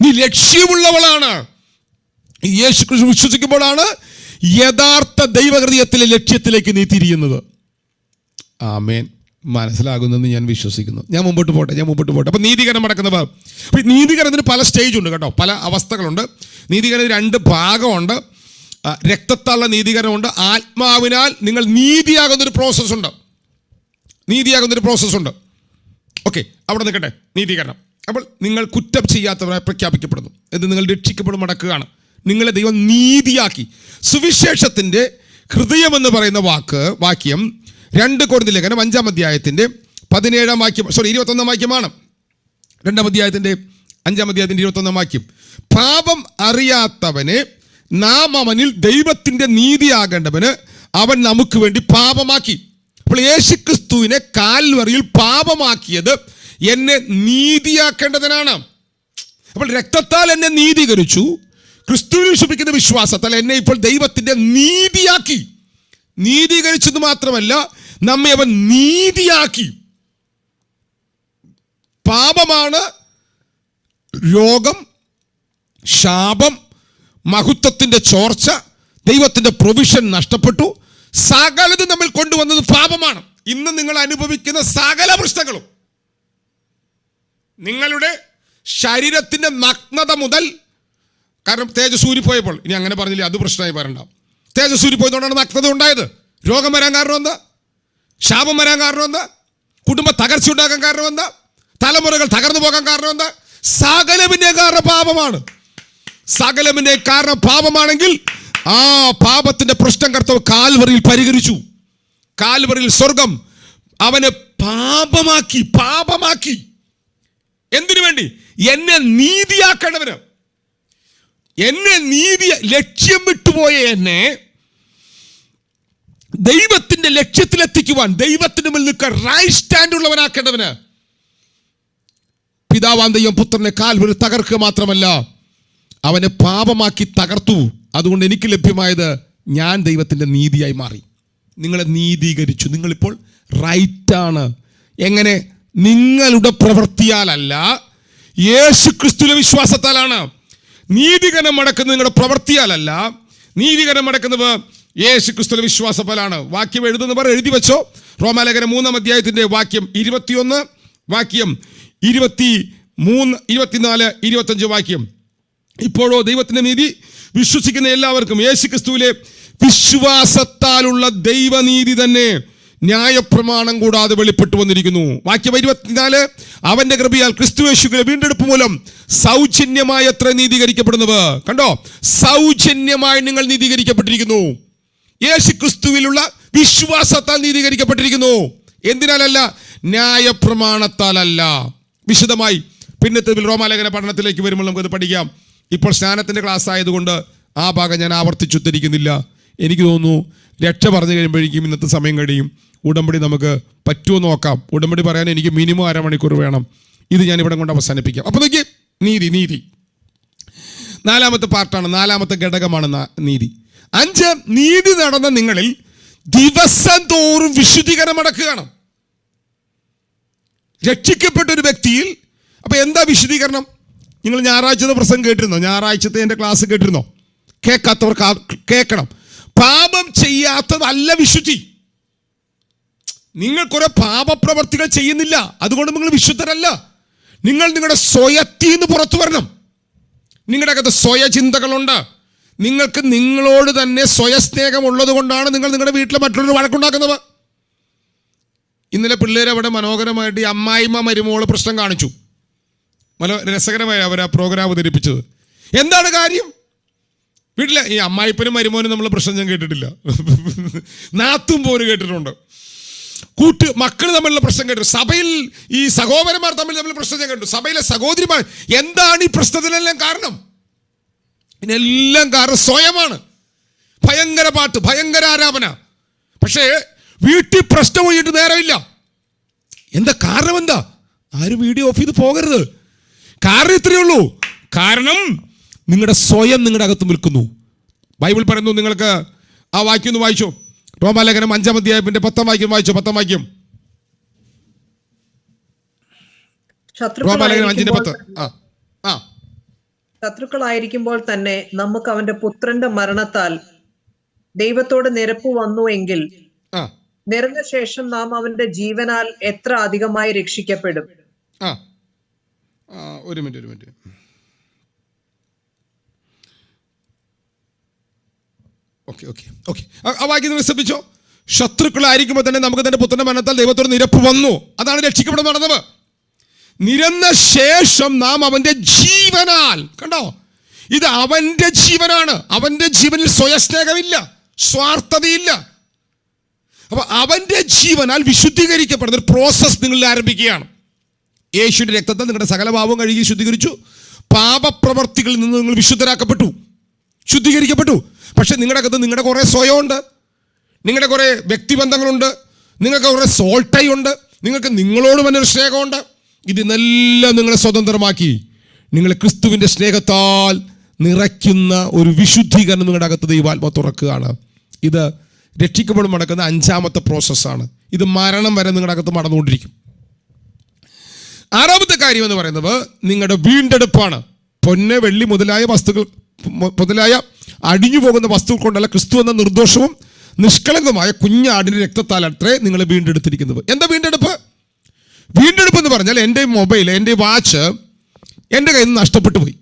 നീ ലക്ഷ്യമുള്ളവളാണ്. യേശുക്രിസ്തു വിശ്വസിക്കുമ്പോഴാണ് യഥാർത്ഥ ദൈവഹൃദയത്തിലെ ലക്ഷ്യത്തിലേക്ക് നീ തിരിയുന്നത്. ആമേൻ. മനസ്സിലാകുന്നെന്ന് ഞാൻ വിശ്വസിക്കുന്നു. ഞാൻ മുമ്പോട്ട് പോട്ടെ. അപ്പൊ നീതീകരണം നടക്കുന്നവർ, നീതീകരണത്തിന് പല സ്റ്റേജ് ഉണ്ട് കേട്ടോ, പല അവസ്ഥകളുണ്ട്. നീതീകരണത്തിന് 2 ഭാഗമുണ്ട്. രക്തത്താലുള്ള നീതീകരണമുണ്ട്, ആത്മാവിനാൽ നിങ്ങൾ നീതിയാകുന്നൊരു പ്രോസസ്സുണ്ട്. ഓക്കെ, അവിടെ നിൽക്കട്ടെ. നീതീകരണം, അപ്പോൾ നിങ്ങൾ കുറ്റം ചെയ്യാത്തവരായി പ്രഖ്യാപിക്കപ്പെടുന്നു. ഇത് നിങ്ങൾ രക്ഷിക്കപ്പെടും മടക്കുകയാണ്. നിങ്ങളെ ദൈവം നീതിയാക്കി. സുവിശേഷത്തിൻ്റെ ഹൃദയമെന്ന് പറയുന്ന വാക്യം 2 കൊരിന്ത്യർ ലേഖനം 5-ാം അധ്യായത്തിൻ്റെ 17-ാം വാക്യം, 21-ാം വാക്യമാണ്. 2-ാം അധ്യായത്തിൻ്റെ 5-ാം അധ്യായത്തിൻ്റെ 21-ാം വാക്യം. പാപം അറിയാത്തവനെ നാം അവനിൽ ദൈവത്തിൻ്റെ നീതിയാകേണ്ടവന് അവൻ നമുക്ക് വേണ്ടി പാപമാക്കി. അപ്പോൾ യേശുക്രിസ്തുവിനെ കാൽവറിയിൽ പാപമാക്കിയത് എന്നെ നീതിയാക്കേണ്ടതിനാണ്. അപ്പോൾ രക്തത്താൽ എന്നെ നീതീകരിച്ചു, ക്രിസ്തുവിൽ വിശ്വസിക്കുന്ന വിശ്വാസത്താൽ എന്നെ ഇപ്പോൾ ദൈവത്തിൻ്റെ നീതിയാക്കി. നീതീകരിച്ചത് മാത്രമല്ല, നമ്മെ അവൻ നീതിയാക്കി. പാപമാണ് രോഗം, ശാപം, മഹത്വത്തിന്റെ ചോർച്ച, ദൈവത്തിന്റെ പ്രൊവിഷൻ നഷ്ടപ്പെട്ടു, സകലതും നമ്മൾ കൊണ്ടുവന്നത് പാപമാണ്. ഇന്ന് നിങ്ങൾ അനുഭവിക്കുന്ന സകല പ്രശ്നങ്ങളും നിങ്ങളുടെ ശരീരത്തിന്റെ നഗ്നത മുതൽ, കാരണം തേജസ്സൂരി പോയപ്പോൾ, ഇനി അങ്ങനെ പറഞ്ഞില്ല അത് പ്രശ്നമായി പറയണ്ട, തേജസ്സൂരി പോയതുകൊണ്ടാണ് നഗ്നത ഉണ്ടായത്. രോഗം വരാൻ കാരണം എന്താ? ശാപം വരാൻ കാരണം എന്താ? കുടുംബ തകർച്ച ഉണ്ടാക്കാൻ കാരണം എന്താ? തലമുറകൾ തകർന്നു പോകാൻ കാരണം എന്താ? സകലമിന്റെ കാരണം പാപമാണ്. സകലമിന്റെ കാരണം പാപമാണെങ്കിൽ ആ പാപത്തിന്റെ പ്രശ്നം കർത്താവ് കാൽവറിയിൽ പരിഹരിച്ചു. കാൽവറിയിൽ സ്വർഗം അവനെ പാപമാക്കി. എന്തിനു വേണ്ടി? എന്നെ നീതിയാക്കേണ്ടവന്. എന്നെ ലക്ഷ്യം വിട്ടുപോയ എന്നെ ദൈവത്തിന്റെ ലക്ഷ്യത്തിലെത്തിക്കുവാൻ, ദൈവത്തിന് മുന്നിൽ നിൽക്കാൻ റൈറ്റ് സ്റ്റാൻഡ് ഉള്ളവനാക്കേണ്ടവന് പിതാവാം ദൈവം പുത്രനെ കാൽവറി തകർക്കുക മാത്രമല്ല, അവനെ പാപമാക്കി തകർത്തു. അതുകൊണ്ട് എനിക്ക് ലഭ്യമായത് ഞാൻ ദൈവത്തിൻ്റെ നീതിയായി മാറി. നിങ്ങളെ നീതീകരിച്ചു. നിങ്ങളിപ്പോൾ റൈറ്റാണ്. എങ്ങനെ? നിങ്ങളുടെ പ്രവൃത്തിയാലല്ല, യേശുക്രിസ്തുവിലെ വിശ്വാസത്താലാണ്. നീതീകരണം നടക്കുന്നത് നിങ്ങളുടെ പ്രവൃത്തിയാലല്ല, നീതീകരണം നടക്കുന്നത് യേശുക്രിസ്തുവിലെ വിശ്വാസത്താലാണ്. വാക്യം എഴുതുന്നവർ എഴുതി വെച്ചോ. റോമാലേഖനം 3-ാം അധ്യായത്തിൻ്റെ വാക്യം 21, വാക്യം 23, 24, 25 വാക്യം. ഇപ്പോഴോ ദൈവത്തിന്റെ നീതി വിശ്വസിക്കുന്ന എല്ലാവർക്കും യേശുക്രിസ്തുവിലെ വിശ്വാസത്താലുള്ള ദൈവനീതി തന്നെ ന്യായപ്രമാണം കൂടാതെ വെളിപ്പെട്ടു വന്നിരിക്കുന്നു. വാക്യം 24, അവന്റെ കൃപയാൽ ക്രിസ്തു യേശുവിന്റെ വീണ്ടെടുപ്പ് മൂലം സൗജന്യമായി എത്ര നീതീകരിക്കപ്പെടുന്നത്. കണ്ടോ, സൗജന്യമായി നിങ്ങൾ നീതീകരിക്കപ്പെട്ടിരിക്കുന്നു. യേശുക്രിസ്തുവിലുള്ള വിശ്വാസത്താൽ നീതീകരിക്കപ്പെട്ടിരിക്കുന്നു. എന്തിനാലല്ല? ന്യായപ്രമാണത്താലല്ല. വിശദമായി പിന്നത്തെ റോമാലേഖന പഠനത്തിലേക്ക് വരുമ്പോൾ നമുക്കത് പഠിക്കാം. ഇപ്പോൾ സ്നാനത്തിൻ്റെ ക്ലാസ് ആയതുകൊണ്ട് ആ ഭാഗം ഞാൻ ആവർത്തിച്ചുദ്ധരിക്കുന്നില്ല. എനിക്ക് തോന്നുന്നു രക്ഷ പറഞ്ഞു കഴിയുമ്പോഴേക്കും ഇന്നത്തെ സമയം കഴിയും. ഉടമ്പടി നമുക്ക് പറ്റുമോ നോക്കാം. ഉടമ്പടി പറയാൻ എനിക്ക് മിനിമം 1/2 മണിക്കൂർ വേണം. ഇത് ഞാൻ ഇവിടെ കൊണ്ട് അവസാനിപ്പിക്കാം. അപ്പോൾ നോക്കി, നീതി 4-ാമത്തെ പാർട്ടാണ്, 4-ാമത്തെ ഘടകമാണ് നീതി. 5, നീതി നടന്ന നിങ്ങളിൽ ദിവസം തോറും വിശുദ്ധീകരണം നടക്കുകയാണ്. രക്ഷിക്കപ്പെട്ട ഒരു വ്യക്തിയിൽ അപ്പൊ എന്താ വിശുദ്ധീകരണം? നിങ്ങൾ ഞായറാഴ്ചത്തെ പ്രസംഗം കേട്ടിരുന്നോ? ഞായറാഴ്ചത്തെ എൻ്റെ ക്ലാസ് കേട്ടിരുന്നോ? കേൾക്കാത്തവർ കേൾക്കണം. പാപം ചെയ്യാത്തതല്ല വിശുദ്ധി. നിങ്ങൾ കുറെ പാപപ്രവർത്തികൾ ചെയ്യുന്നില്ല, അതുകൊണ്ട് നിങ്ങൾ വിശുദ്ധരല്ല. നിങ്ങൾ നിങ്ങളുടെ സ്വയത്തിൽ നിന്ന് പുറത്തു വരണം. നിങ്ങളുടെ അകത്ത് സ്വയചിന്തകളുണ്ട്. നിങ്ങൾക്ക് നിങ്ങളോട് തന്നെ സ്വയസ്നേഹം ഉള്ളത് കൊണ്ടാണ് നിങ്ങൾ നിങ്ങളുടെ വീട്ടിലെ മറ്റുള്ളവർ വഴക്കുണ്ടാക്കുന്നത്. ഇന്നലെ പിള്ളേർ അവിടെ മനോഹരമായിട്ട് ഈ അമ്മായിമ്മ മരുമോള് പ്രശ്നം കാണിച്ചു. രസകരമായി അവർ ആ പ്രോഗ്രാം അവതരിപ്പിച്ചത്. എന്താണ് കാര്യം? വീട്ടിലെ ഈ അമ്മായിപ്പനും മരുമോനും നമ്മൾ പ്രശ്നം ഞാൻ കേട്ടിട്ടില്ല. നാത്തും പോലും കേട്ടിട്ടുണ്ട്. മക്കൾ തമ്മിലുള്ള പ്രശ്നം കേട്ടു. സഭയിൽ ഈ സഹോദരന്മാർ തമ്മിൽ പ്രശ്നം ഞാൻ കേട്ടു. സഭയിലെ സഹോദരിമാർ. എന്താണ് ഈ പ്രശ്നത്തിനെല്ലാം കാരണം? ഇതിനെല്ലാം കാരണം സ്വയമാണ്. ഭയങ്കര പാട്ട്, ഭയങ്കര ആരാധന. പക്ഷേ വീട്ടിൽ പ്രശ്നം പോയിട്ട് നേരമില്ല. എന്താ കാരണം? എന്താ? ആരും വീഡിയോ ഓഫ് ചെയ്ത് പോകരുത്. കാരണം ഇത്രയേ ഉള്ളൂ. കാരണം നിങ്ങളുടെ സ്വയം നിങ്ങളുടെ അകത്ത് നിൽക്കുന്നു. ബൈബിൾ പറയുന്നു, നിങ്ങൾക്ക് ആ വാക്യം ഒന്ന് വായിച്ചോ. റോമാലേഖനം 5-ാം അധ്യായത്തിന്റെ 10-ാം വാക്യം വായിച്ചോ. 10-ാം വാക്യം. റോമാലേഖനം 5:10. ശത്രുക്കളായിരിക്കുമ്പോൾ തന്നെ നമുക്ക് അവന്റെ പുത്രന്റെ മരണത്താൽ ദൈവത്തോട് നിരപ്പ് വന്നു എങ്കിൽ നിറഞ്ഞ ശേഷം നാം അവന്റെ ജീവനാൽ എത്ര അധികമായി രക്ഷിക്കപ്പെടും. ഒരു മിനിറ്റ്. ഓക്കെ. ആ വാക്യം നിങ്ങൾ ശ്രദ്ധിച്ചോ. ശത്രുക്കളായിരിക്കുമ്പോൾ തന്നെ നമുക്ക് തന്നെ പുത്രന്റെ മരണത്താൽ ദൈവത്തോട് നിരപ്പ് വന്നു. അതാണ് രക്ഷിക്കപ്പെടുന്ന നടന്നത്. നിരന്ന ശേഷം നാം അവന്റെ ജീവനാൽ. കണ്ടോ, ഇത് അവന്റെ ജീവനാണ്. അവന്റെ ജീവനിൽ സ്വയസ്നേഹമില്ല, സ്വാർത്ഥതയില്ല. അപ്പൊ അവന്റെ ജീവനാൽ വിശുദ്ധീകരിക്കപ്പെടുന്ന ഒരു പ്രോസസ് നിങ്ങളിൽ ആരംഭിക്കുകയാണ്. യേശുവിന്റെ രക്തത്തിൽ നിങ്ങളുടെ സകല പാപവും കഴുകി ശുദ്ധീകരിച്ചു. പാപപ്രവർത്തികളിൽ നിന്ന് നിങ്ങൾ വിശുദ്ധരാക്കപ്പെട്ടു, ശുദ്ധീകരിക്കപ്പെട്ടു. പക്ഷെ നിങ്ങളുടെ അകത്ത് നിങ്ങളുടെ കുറെ സ്വയമുണ്ട്, നിങ്ങളുടെ കുറെ വ്യക്തിബന്ധങ്ങളുണ്ട്, നിങ്ങൾക്ക് കുറെ സോൾട്ടയുണ്ട്, നിങ്ങൾക്ക് നിങ്ങളോട് തന്നെ ഒരു സ്നേഹമുണ്ട്. ഇതിനെല്ലാം നിങ്ങളെ സ്വതന്ത്രമാക്കി നിങ്ങളെ ക്രിസ്തുവിന്റെ സ്നേഹത്താൽ നിറയ്ക്കുന്ന ഒരു വിശുദ്ധീകരണം നിങ്ങളുടെ അകത്ത് ദൈവാത്മ തുറക്കുകയാണ്. ഇത് രക്ഷിക്കപ്പെടുമ്പോൾ നടക്കുന്ന 5-ാമത്തെ പ്രോസസ്സാണ്. ഇത് മരണം വരെ നിങ്ങളുടെ അകത്ത് നടന്നുകൊണ്ടിരിക്കും. 6-ാമത്തെ കാര്യം എന്ന് പറയുന്നത് നിങ്ങളുടെ വീണ്ടെടുപ്പാണ്. പൊന്ന്, വെള്ളി മുതലായ അടിഞ്ഞു പോകുന്ന വസ്തുക്കൾ കൊണ്ടല്ല, ക്രിസ്തു എന്ന നിർദോഷവും നിഷ്കളങ്കമായ കുഞ്ഞാടിന്റെ രക്തത്താൽ അത്രേ നിങ്ങളെ വീണ്ടെടുത്തിരിക്കുന്നത്. എന്താ വീണ്ടെടുപ്പ്? വീണ്ടെടുപ്പ് എന്ന് പറഞ്ഞാൽ എൻ്റെ മൊബൈൽ, എൻ്റെ വാച്ച് എൻ്റെ കയ്യിൽ നിന്ന് നഷ്ടപ്പെട്ടു പോയി.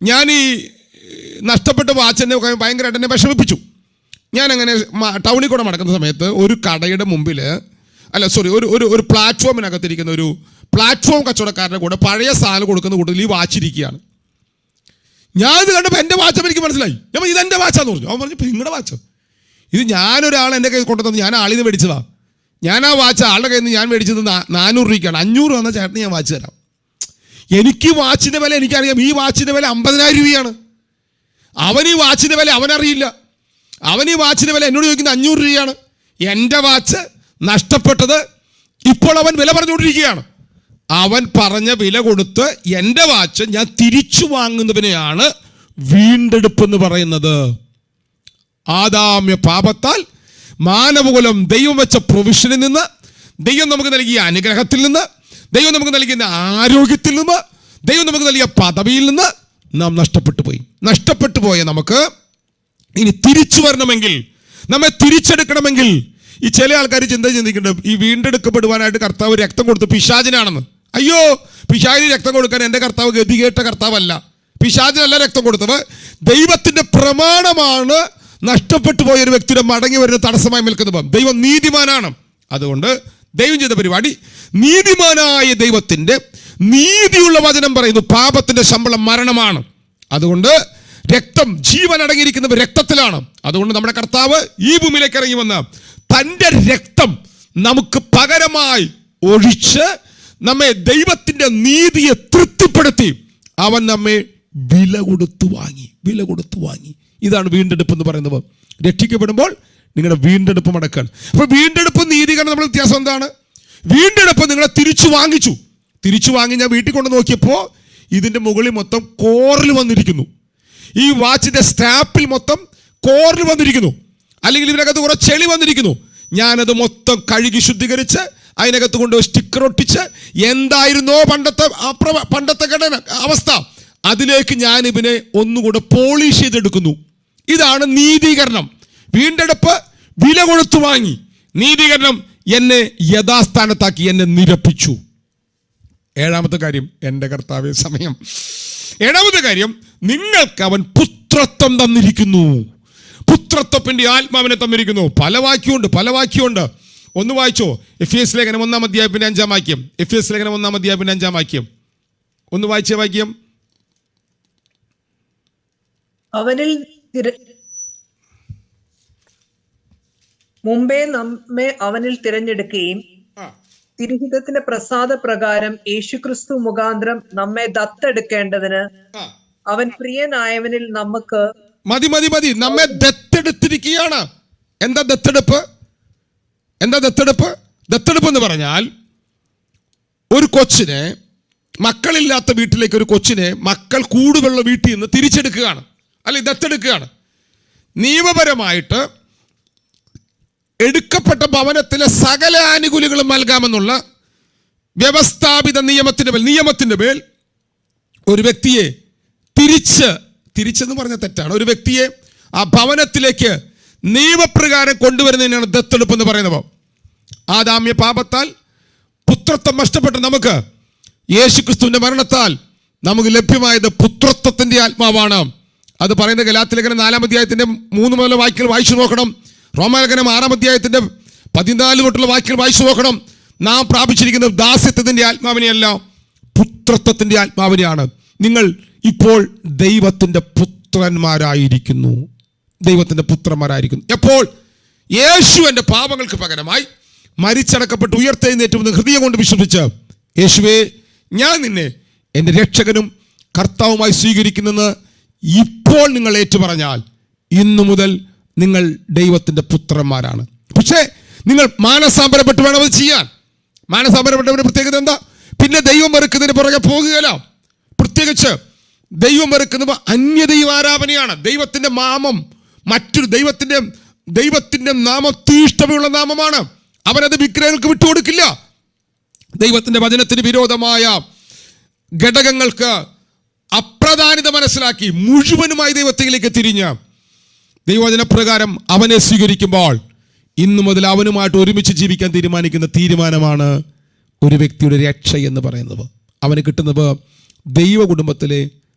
ഞാൻ ഈ നഷ്ടപ്പെട്ട വാച്ച് എന്നെ ഭയങ്കരമായിട്ട് എന്നെ വിഷമിപ്പിച്ചു. ഞാനങ്ങനെ ടൗണിൽ കൂടെ നടക്കുന്ന സമയത്ത് ഒരു കടയുടെ മുമ്പിൽ ഒരു പ്ലാറ്റ്ഫോമിനകത്തിരിക്കുന്ന ഒരു പ്ലാറ്റ്ഫോം കച്ചവടക്കാരൻ്റെ കൂടെ പഴയ സാധനം കൊടുക്കുന്ന കൂട്ടത്തിൽ ഈ വാച്ചിരിക്കുകയാണ്. ഞാനിത് കണ്ടപ്പോൾ എൻ്റെ വാച്ച് എനിക്ക് മനസ്സിലായി. ഞാൻ ഇതെൻ്റെ വാച്ചാന്ന് പറഞ്ഞു. അവൻ പറഞ്ഞു, നിങ്ങളുടെ വാച്ചോ? ഇത് ഞാനൊരാൾ എൻ്റെ കയ്യിൽ കൊണ്ടുതന്നു, ഞാൻ ആളിൽ നിന്ന് മേടിച്ചതാ. ഞാൻ ആ വാച്ച് ആളുടെ കയ്യിൽ നിന്ന് ഞാൻ മേടിച്ചത് 400 രൂപയ്ക്കാണ്. 500 വന്ന ചേട്ടന് ഞാൻ വാച്ച് തരാം. എനിക്ക് വാച്ചിൻ്റെ വില എനിക്കറിയാം. ഈ വാച്ചിൻ്റെ വില 50,000 രൂപയാണ്. അവൻ ഈ വാച്ചിൻ്റെ വില അവനറിയില്ല. അവൻ ഈ വാച്ചിൻ്റെ വില എന്നോട് ചോദിക്കുന്നത് 500 രൂപയാണ്. എൻ്റെ വാച്ച് നഷ്ടപ്പെട്ടത് ഇപ്പോൾ അവൻ വില പറഞ്ഞുകൊണ്ടിരിക്കുകയാണ്. അവൻ പറഞ്ഞ വില കൊടുത്ത് എൻ്റെ വാച്ച് ഞാൻ തിരിച്ചു വാങ്ങുന്നതിനെയാണ് വീണ്ടെടുപ്പ് എന്ന് പറയുന്നത്. ആദാമ്യ പാപത്താൽ മാനവകുലം ദൈവം വെച്ച പ്രൊവിഷനിൽ നിന്ന്, ദൈവം നമുക്ക് നൽകിയ അനുഗ്രഹത്തിൽ നിന്ന്, ദൈവം നമുക്ക് നൽകിയ ആരോഗ്യത്തിൽ നിന്ന്, ദൈവം നമുക്ക് നൽകിയ പദവിയിൽ നിന്ന് നാം നഷ്ടപ്പെട്ടു പോയ നമുക്ക് ഇനി തിരിച്ചു വരണമെങ്കിൽ, നമ്മെ തിരിച്ചെടുക്കണമെങ്കിൽ, ഈ ചില ആൾക്കാർ ചിന്തിക്കുന്നുണ്ട് ഈ വീണ്ടെടുക്കപ്പെടുവാനായിട്ട് കർത്താവ് രക്തം കൊടുത്ത് പിശാചിനാണെന്ന്. അയ്യോ, പിശാചിന് രക്തം കൊടുക്കാൻ എൻ്റെ കർത്താവ് ഗതികേട്ട കർത്താവല്ല. പിശാചിനല്ല രക്തം കൊടുത്തത്. ദൈവത്തിൻ്റെ പ്രമാണമാണ് നഷ്ടപ്പെട്ടു പോയ ഒരു വ്യക്തിയുടെ മടങ്ങി വരുന്ന തടസ്സമായി നിൽക്കുന്നത്. ദൈവം നീതിമാനാണ്. അതുകൊണ്ട് ദൈവം ചെയ്ത പരിപാടി, നീതിമാനായ ദൈവത്തിൻ്റെ നീതിയുള്ള വചനം പറയുന്നു പാപത്തിന്റെ ശമ്പളം മരണമാണ്. അതുകൊണ്ട് രക്തം, ജീവൻ അടങ്ങിയിരിക്കുന്നത് രക്തത്തിലാണ്. അതുകൊണ്ട് നമ്മുടെ കർത്താവ് ഈ ഭൂമിയിലേക്ക് ഇറങ്ങി വന്ന് തൻ്റെ രക്തം നമുക്ക് പകരമായി ഒഴിച്ച് നമ്മെ ദൈവത്തിൻ്റെ നീതിയെ തൃപ്തിപ്പെടുത്തി അവൻ നമ്മെ വില കൊടുത്തു വാങ്ങി. ഇതാണ് വീണ്ടെടുപ്പ് എന്ന് പറയുന്നത്. രക്ഷിക്കപ്പെടുമ്പോൾ നിങ്ങളുടെ വീണ്ടെടുപ്പ് നടക്കുകയാണ്. അപ്പോൾ വീണ്ടെടുപ്പ് നീതികരണം നമ്മൾ വ്യത്യാസം എന്താണ്? വീണ്ടെടുപ്പ് നിങ്ങളെ തിരിച്ചു വാങ്ങി ഞാൻ വീട്ടിൽ കൊണ്ട് നോക്കിയപ്പോൾ ഇതിൻ്റെ മുകളിൽ മൊത്തം കോറിൽ വന്നിരിക്കുന്നു. ഈ വാച്ചിൻ്റെ സ്ട്രാപ്പിൽ മൊത്തം കോറിൽ വന്നിരിക്കുന്നു. അല്ലെങ്കിൽ ഇതിനകത്ത് കുറേ ചെളി വന്നിരിക്കുന്നു. ഞാനത് മൊത്തം കഴുകി ശുദ്ധീകരിച്ച് അതിനകത്ത് കൊണ്ട് സ്റ്റിക്കർ ഒട്ടിച്ച് എന്തായിരുന്നോ പണ്ടത്തെ ഘടന അവസ്ഥ, അതിലേക്ക് ഞാൻ ഇവനെ ഒന്നുകൂടെ പോളിഷ് ചെയ്തെടുക്കുന്നു. ഇതാണ് നീതീകരണം. വീണ്ടെടുപ്പ് വില കൊടുത്തു വാങ്ങി. നീതീകരണം എന്നെ യഥാസ്ഥാനത്താക്കി, എന്നെ നിരപ്പിച്ചു. ഏഴാമത്തെ കാര്യം, എൻ്റെ കർത്താവേ സമയം. ഏഴാമത്തെ കാര്യം, നിങ്ങൾക്ക് അവൻ പുത്രത്വം തന്നിരിക്കുന്നു. പുത്രത്വത്തിന്റെ ആത്മാവിനെ തന്നിരിക്കുന്നു. പല വാക്യമുണ്ട്. ഒന്ന് വായിച്ചോ, എഫേസ്യ ലേഖനം 1-ാം അധ്യായത്തിന്റെ 5-ാം വാക്യം. എഫേസ്യ ലേഖനം 1-ാം അധ്യായത്തിന്റെ 5-ാം വാക്യം ഒന്ന് വായിച്ചേ. വാക്യം, മുമ്പേ നമ്മെ അവനിൽ തിരഞ്ഞെടുക്കുകയും തിരുഹിതത്തിന്റെ പ്രസാദ പ്രകാരം യേശുക്രിസ്തു മുഖാന്തരം നമ്മെ ദത്തെടുക്കേണ്ടതിന് അവൻ പ്രിയനായവനിൽ നമുക്ക് മതി. നമ്മെ ദത്തെടുത്തിരിക്കുകയാണ്. എന്താ ദത്തെടുപ്പ്? ദത്തെടുപ്പ് എന്ന് പറഞ്ഞാൽ ഒരു കൊച്ചിനെ, മക്കളില്ലാത്ത വീട്ടിലേക്ക് ഒരു കൊച്ചിനെ മക്കൾ കൂടുതലുള്ള വീട്ടിൽ നിന്ന് തിരിച്ചെടുക്കുകയാണ്, അല്ലെങ്കിൽ ദത്തെടുക്കുകയാണ്. നിയമപരമായിട്ട് എടുക്കപ്പെട്ട ഭവനത്തിലെ സകല ആനുകൂല്യങ്ങളും നൽകാമെന്നുള്ള വ്യവസ്ഥാപിത നിയമത്തിന്റെ മേൽ ഒരു വ്യക്തിയെ തിരിച്ചെന്ന് പറഞ്ഞ തെറ്റാണ്. ഒരു വ്യക്തിയെ ആ ഭവനത്തിലേക്ക് നിയമപ്രകാരം കൊണ്ടുവരുന്നതിനാണ് ദത്തെടുപ്പ് എന്ന് പറയുന്നത്. ആദാമ്യ പാപത്താൽ പുത്രത്വം നഷ്ടപ്പെട്ട നമുക്ക് യേശുക്രിസ്തുവിന്റെ മരണത്താൽ നമുക്ക് ലഭ്യമായത് പുത്രത്വത്തിന്റെ ആത്മാവാണ്. അത് പറയുന്ന ഗലാത്യലേഖനം 4-ാം അധ്യായത്തിന്റെ 3 മുതൽ വാക്യങ്ങൾ വായിച്ചു നോക്കണം. റോമാലേഖനം 6-ാം അധ്യായത്തിന്റെ 14 തൊട്ടുള്ള വാക്യങ്ങൾ വായിച്ചു നോക്കണം. നാം പ്രാപിച്ചിരിക്കുന്നത് ദാസ്യത്വത്തിന്റെ ആത്മാവിനെയല്ല, പുത്രത്വത്തിന്റെ ആത്മാവിനെയാണ്. നിങ്ങൾ ഇപ്പോൾ ദൈവത്തിന്റെ പുത്രന്മാരായിരിക്കുന്നു. എപ്പോൾ? യേശു എൻ്റെ പാപങ്ങൾക്ക് പകരമായി മരിച്ചടക്കപ്പെട്ട് ഉയർത്തെഴുന്നേറ്റുമെന്ന് ഹൃദയം കൊണ്ട് വിശ്വസിച്ച്, യേശുവേ, ഞാൻ നിന്നെ എൻ്റെ രക്ഷകനും കർത്താവുമായി സ്വീകരിക്കുന്നെന്ന് ഇപ്പോൾ നിങ്ങൾ ഏറ്റുപറഞ്ഞാൽ ഇന്നു മുതൽ നിങ്ങൾ ദൈവത്തിൻ്റെ പുത്രന്മാരാണ്. പക്ഷേ നിങ്ങൾ മാനസാന്തരപ്പെട്ട് വേണം അത് ചെയ്യാൻ. മാനസാന്തരപ്പെട്ടവരുടെ പ്രത്യേകത എന്താ? പിന്നെ ദൈവം വെറുക്കുന്നതിന് പുറകെ പോകുകയല്ല. പ്രത്യേകിച്ച് ദൈവം വെറുക്കുന്നത് അന്യദൈവാരാധനയാണ്. ദൈവത്തിൻ്റെ നാമം മറ്റൊരു ദൈവത്തിൻ്റെ നാമം തീഷ്ണമുള്ള നാമമാണ്. അവനത് വിഗ്രഹങ്ങൾക്ക് വിട്ടുകൊടുക്കില്ല. ദൈവത്തിൻ്റെ വചനത്തിന് വിരോധമായ ഘടകങ്ങൾക്ക് അപ്രധാനിത മനസ്സിലാക്കി മുഴുവനുമായി ദൈവത്തിലേക്ക് തിരിഞ്ഞ ദൈവവചനപ്രകാരം അവനെ സ്വീകരിക്കുമ്പോൾ ഇന്നു മുതൽ അവനുമായിട്ട് ഒരുമിച്ച് ജീവിക്കാൻ തീരുമാനിക്കുന്ന തീരുമാനമാണ് ഒരു വ്യക്തിയുടെ രക്ഷ എന്ന് പറയുന്നത്. അവന് കിട്ടുന്നത് ദൈവ കുടുംബത്തിലെ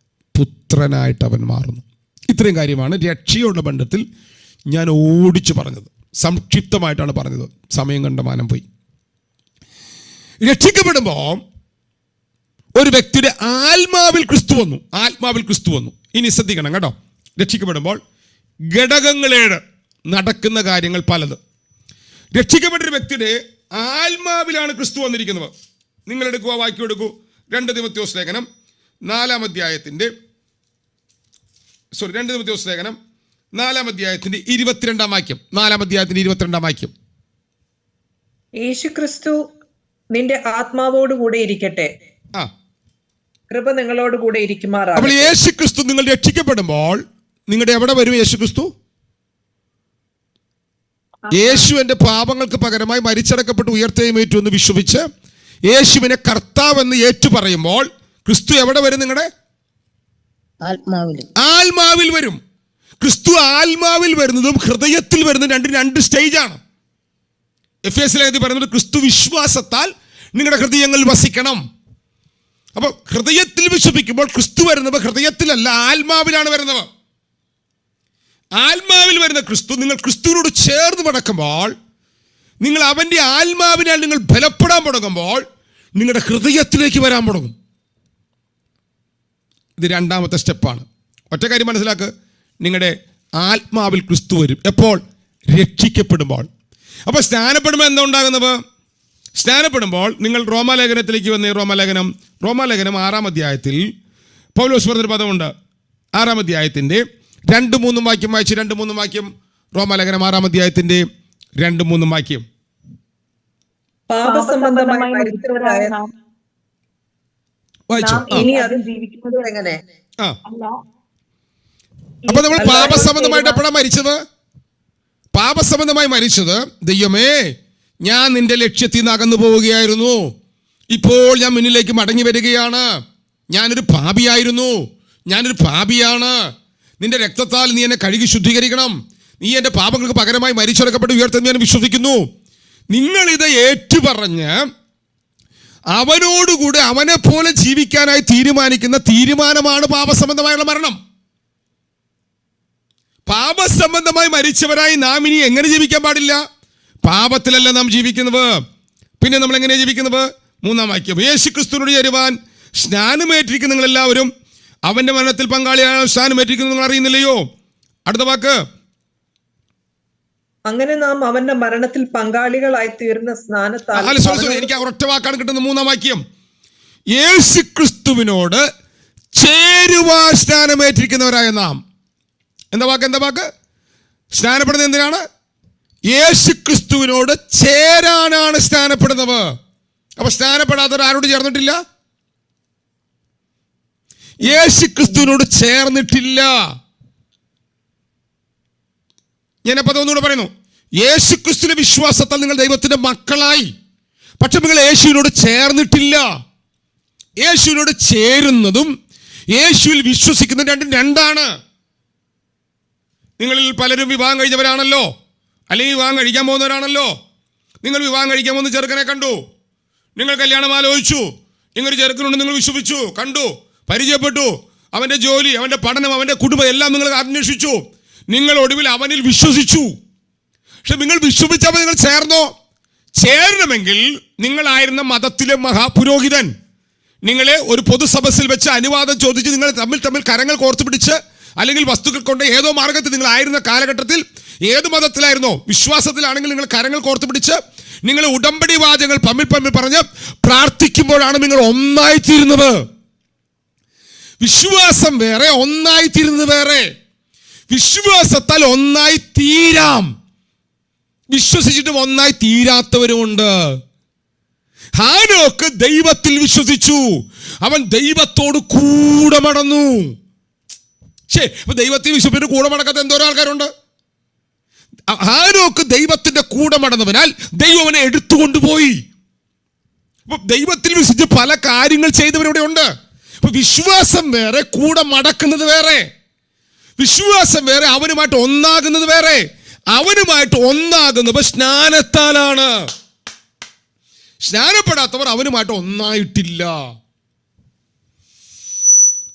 പുത്രനായിട്ട് അവൻ മാറുന്നു. ഇത്രയും കാര്യമാണ് രക്ഷയുള്ള ബന്ധത്തിൽ ഞാൻ ഓടിച്ചു പറഞ്ഞത്. സംക്ഷിപ്തമായിട്ടാണ് പറഞ്ഞത്, സമയം കണ്ടമാനം പോയി. രക്ഷിക്കപ്പെടുമ്പോൾ ഒരു വ്യക്തിയുടെ ആത്മാവിൽ ക്രിസ്തു വന്നു. ഇനി ശ്രദ്ധിക്കണം കേട്ടോ. രക്ഷിക്കപ്പെടുമ്പോൾ ഘടകങ്ങളേട് നടക്കുന്ന കാര്യങ്ങൾ പലത്. രക്ഷിക്കപ്പെട്ടൊരു വ്യക്തിയുടെ ആത്മാവിലാണ് ക്രിസ്തു വന്നിരിക്കുന്നത്. നിങ്ങൾ എടുക്കുക, വാക്യം എടുക്കൂ. 2 തിമോഥെയോസ് ലേഖനം 4-ാം അധ്യായത്തിന്റെ 22-ാം വാക്യം. 4-ാം അധ്യായത്തിന്റെ 22-ാം വാക്യം. യേശുക്രിസ്തു നിന്റെ ആത്മാവോട് കൂടെ ഇരിക്കട്ടെ, കൃപ നിങ്ങളോട് കൂടെ ഇരിക്കുമാറാകട്ടെ. അപ്പോൾ യേശുക്രിസ്തു നിങ്ങൾ രക്ഷിക്കപ്പെടുമ്പോൾ നിങ്ങളുടെ എവിടെ വരും? യേശു എൻ്റെ പാപങ്ങൾക്ക് പകരമായി മരിച്ചടക്കപ്പെട്ട് ഉയർത്തെഴുന്നേറ്റു എന്ന് വിശ്വസിച്ച് യേശുവിനെ കർത്താവെന്ന് ഏറ്റു പറയുമ്പോൾ ക്രിസ്തു എവിടെ വരും? നിങ്ങളുടെ ആത്മാവിൽ വരും. ക്രിസ്തു ആത്മാവിൽ വരുന്നതും ഹൃദയത്തിൽ വരുന്നതും രണ്ട് സ്റ്റേജാണ്. എഫേസ്യർ പറയുന്നത് ക്രിസ്തു വിശ്വാസത്താൽ നിങ്ങളുടെ ഹൃദയങ്ങളിൽ വസിക്കണം. അപ്പോൾ ഹൃദയത്തിൽ വിശ്വസിക്കുമ്പോൾ ക്രിസ്തു വരുന്നത് ഹൃദയത്തിലല്ല, ആത്മാവിലാണ് വരുന്നത്. ആത്മാവിൽ വരുന്ന ക്രിസ്തു നിങ്ങൾ ക്രിസ്തുവിനോട് ചേർന്ന് നടക്കുമ്പോൾ, നിങ്ങൾ അവൻ്റെ ആത്മാവിനാൽ നിങ്ങൾ ബലപ്പെടാൻ തുടങ്ങുമ്പോൾ നിങ്ങളുടെ ഹൃദയത്തിലേക്ക് വരാൻ തുടങ്ങും. ഇത് 2ാമത്തെ സ്റ്റെപ്പാണ്. ഒറ്റ കാര്യം മനസ്സിലാക്ക്, നിങ്ങളുടെ ആത്മാവിൽ ക്രിസ്തു വരും. എപ്പോൾ? രക്ഷിക്കപ്പെടുമ്പോൾ. അപ്പോൾ സ്നാനപ്പെടുമ്പോൾ എന്താ ഉണ്ടാകുന്നത്? സ്നാനപ്പെടുമ്പോൾ നിങ്ങൾ റോമാലേഖനത്തിലേക്ക് വന്നേ. റോമാലേഖനം 6-ാം അധ്യായത്തിൽ പൗലോസ് പറഞ്ഞൊരു പദമുണ്ട്. 6-ാം അധ്യായത്തിൻ്റെ 2-3 വാക്യം വായിച്ച്. 2-3 വാക്യം. റോമാലേഖനം 6-ാം അധ്യായത്തിന്റെ 2-3 വാക്യം. പാപസംബന്ധമായി മരിച്ചവരായ ഇനി അതിൽ ജീവിക്കുന്നത് എങ്ങനെ? അപ്പൊ നമ്മൾ പാപസംബന്ധമായിട്ട് എപ്പോഴാണ് മരിച്ചത്? പാപസംബന്ധമായി മരിച്ചത്, ദൈവമേ ഞാൻ നിന്റെ ലക്ഷ്യത്തിൽ നിന്ന് അകന്നു പോവുകയായിരുന്നു, ഇപ്പോൾ ഞാൻ മുന്നിലേക്ക് മടങ്ങി വരികയാണ്. ഞാനൊരു പാപിയായിരുന്നു, ഞാനൊരു പാപിയാണ്. നിന്റെ രക്തത്താൽ നീ എന്നെ കഴുകി ശുദ്ധീകരിക്കണം. നീ എൻ്റെ പാപങ്ങൾക്ക് പകരമായി മരിച്ചടക്കപ്പെട്ട് ഉയർത്തെന്ന് ഞാൻ വിശ്വസിക്കുന്നു. നിങ്ങളിത് ഏറ്റുപറഞ്ഞ് അവനോടുകൂടെ അവനെ പോലെ ജീവിക്കാനായി തീരുമാനിക്കുന്ന തീരുമാനമാണ് പാപസംബന്ധമായുള്ള മരണം. പാപസംബന്ധമായി മരിച്ചവരായി നാം ഇനി എങ്ങനെ ജീവിക്കാൻ പാടില്ല? പാപത്തിലല്ല നാം ജീവിക്കുന്നത്. പിന്നെ നമ്മൾ എങ്ങനെയാണ് ജീവിക്കുന്നത്? 3-ാം വാക്യം, യേശുക്രിസ്തുവിനോട് ചേരുവാൻ സ്നാനമേറ്റിരിക്കുന്ന നിങ്ങളെല്ലാവരും അവന്റെ മരണത്തിൽ പങ്കാളിയായ സ്നാനമേറ്റിരിക്കുന്ന നിങ്ങൾ അറിയുന്നില്ലയോ? അടുത്ത വാക്ക്, അങ്ങനെ നാം അവന്റെ മരണത്തിൽ പങ്കാളികളായി തീർന്ന സ്നാനത്താൽ. എനിക്ക് ഒറ്റ വാക്കാണ് കിട്ടുന്നത്. 3-ാം വാക്യം, യേശുക്രിസ്തുവിനോട് ചേരുവാൻ സ്നാനമേറ്റിരിക്കുന്നവരായ നാം. എന്താ വാക്ക്? സ്നാനപ്പെടുന്നത് എന്തിനാണ്? യേശുക്രിസ്തുവിനോട് ചേരാനാണ് സ്നാനപ്പെടുന്നത്. അപ്പൊ സ്നാനപ്പെടാത്തവർ ആരോട് ചേർന്നിട്ടില്ല? യേശുക്രിസ്തുവിനോട് ചേർന്നിട്ടില്ല. ഞാനപ്പോ അതൊന്നുകൂടെ പറയുന്നു. യേശുക്രിസ്തുവിന്റെ വിശ്വാസത്താൽ നിങ്ങൾ ദൈവത്തിന്റെ മക്കളായി, പക്ഷെ നിങ്ങൾ യേശുവിനോട് ചേർന്നിട്ടില്ല. യേശുവിനോട് ചേരുന്നതും യേശുവിൽ വിശ്വസിക്കുന്നതും രണ്ടാണ്. നിങ്ങളിൽ പലരും വിവാഹം കഴിഞ്ഞവരാണല്ലോ, അല്ലെങ്കിൽ വിവാഹം കഴിക്കാൻ പോകുന്നവരാണല്ലോ. നിങ്ങൾ വിവാഹം കഴിക്കാൻ പോകുന്ന ചെറുക്കനെ കണ്ടു, നിങ്ങൾ കല്യാണം ആലോചിച്ചു, നിങ്ങളൊരു ചെറുക്കനുണ്ട്, നിങ്ങൾ വിശ്വസിച്ചു, കണ്ടു, പരിചയപ്പെട്ടു, അവന്റെ ജോലി, അവന്റെ പഠനം, അവന്റെ കുടുംബം എല്ലാം നിങ്ങൾ അന്വേഷിച്ചു. നിങ്ങൾ ഒടുവിൽ അവനിൽ വിശ്വസിച്ചു. പക്ഷെ നിങ്ങൾ വിശ്വസിച്ചപ്പോൾ നിങ്ങൾ ചേർന്നോ? ചേരണമെങ്കിൽ നിങ്ങളായിരുന്ന മതത്തിലെ മഹാപുരോഹിതൻ നിങ്ങളെ ഒരു പൊതുസഭയിൽ വെച്ച് അനുവാദം ചോദിച്ച് നിങ്ങൾ തമ്മിൽ കരങ്ങൾ കോർത്തു പിടിച്ച് അല്ലെങ്കിൽ വസ്തുക്കൾ കൊണ്ട് ഏതോ മാർഗത്തിൽ നിങ്ങൾ ആയിരുന്ന കാലഘട്ടത്തിൽ ഏത് മതത്തിലായിരുന്നോ, വിശ്വാസത്തിലാണെങ്കിൽ നിങ്ങൾ കരങ്ങൾ കോർത്തു പിടിച്ച് നിങ്ങൾ ഉടമ്പടി വാചകങ്ങൾ തമ്മിൽ പറഞ്ഞ് പ്രാർത്ഥിക്കുമ്പോഴാണ് നിങ്ങൾ ഒന്നായിത്തീരുന്നത്. വിശ്വാസം വേറെ, ഒന്നായിത്തീരുന്നത് വേറെ. വിശ്വാസത്താൽ ഒന്നായി തീരാം, വിശ്വസിച്ചിട്ടും ഒന്നായി തീരാത്തവരുമുണ്ട്. ഹാനോക്ക് ദൈവത്തിൽ വിശ്വസിച്ചു, അവൻ ദൈവത്തോട് കൂടെ നടന്നു. ദൈവത്തിൽ വിശ്വസിച്ചിട്ട് കൂടെ മടക്കാത്ത എന്തോരം ആൾക്കാരുണ്ട്. ഹാനോക്ക് ദൈവത്തിന്റെ കൂടെ മടന്നവനാൽ ദൈവം അവനെ എടുത്തുകൊണ്ടുപോയി. അപ്പൊ ദൈവത്തിൽ വിശ്വസിച്ച് പല കാര്യങ്ങൾ ചെയ്തവരിവിടെ ഉണ്ട്. അപ്പൊ വിശ്വാസം വേറെ, കൂടെ മടക്കുന്നത് വേറെ. വിശ്വാസം വേറെ, അവനുമായിട്ട് ഒന്നാകുന്നത് വേറെ. അവനുമായിട്ട് ഒന്നാകുന്നത് സ്നാനത്താലാണ്. സ്നാനപ്പെടാത്തവർ അവനുമായിട്ട് ഒന്നായിട്ടില്ല.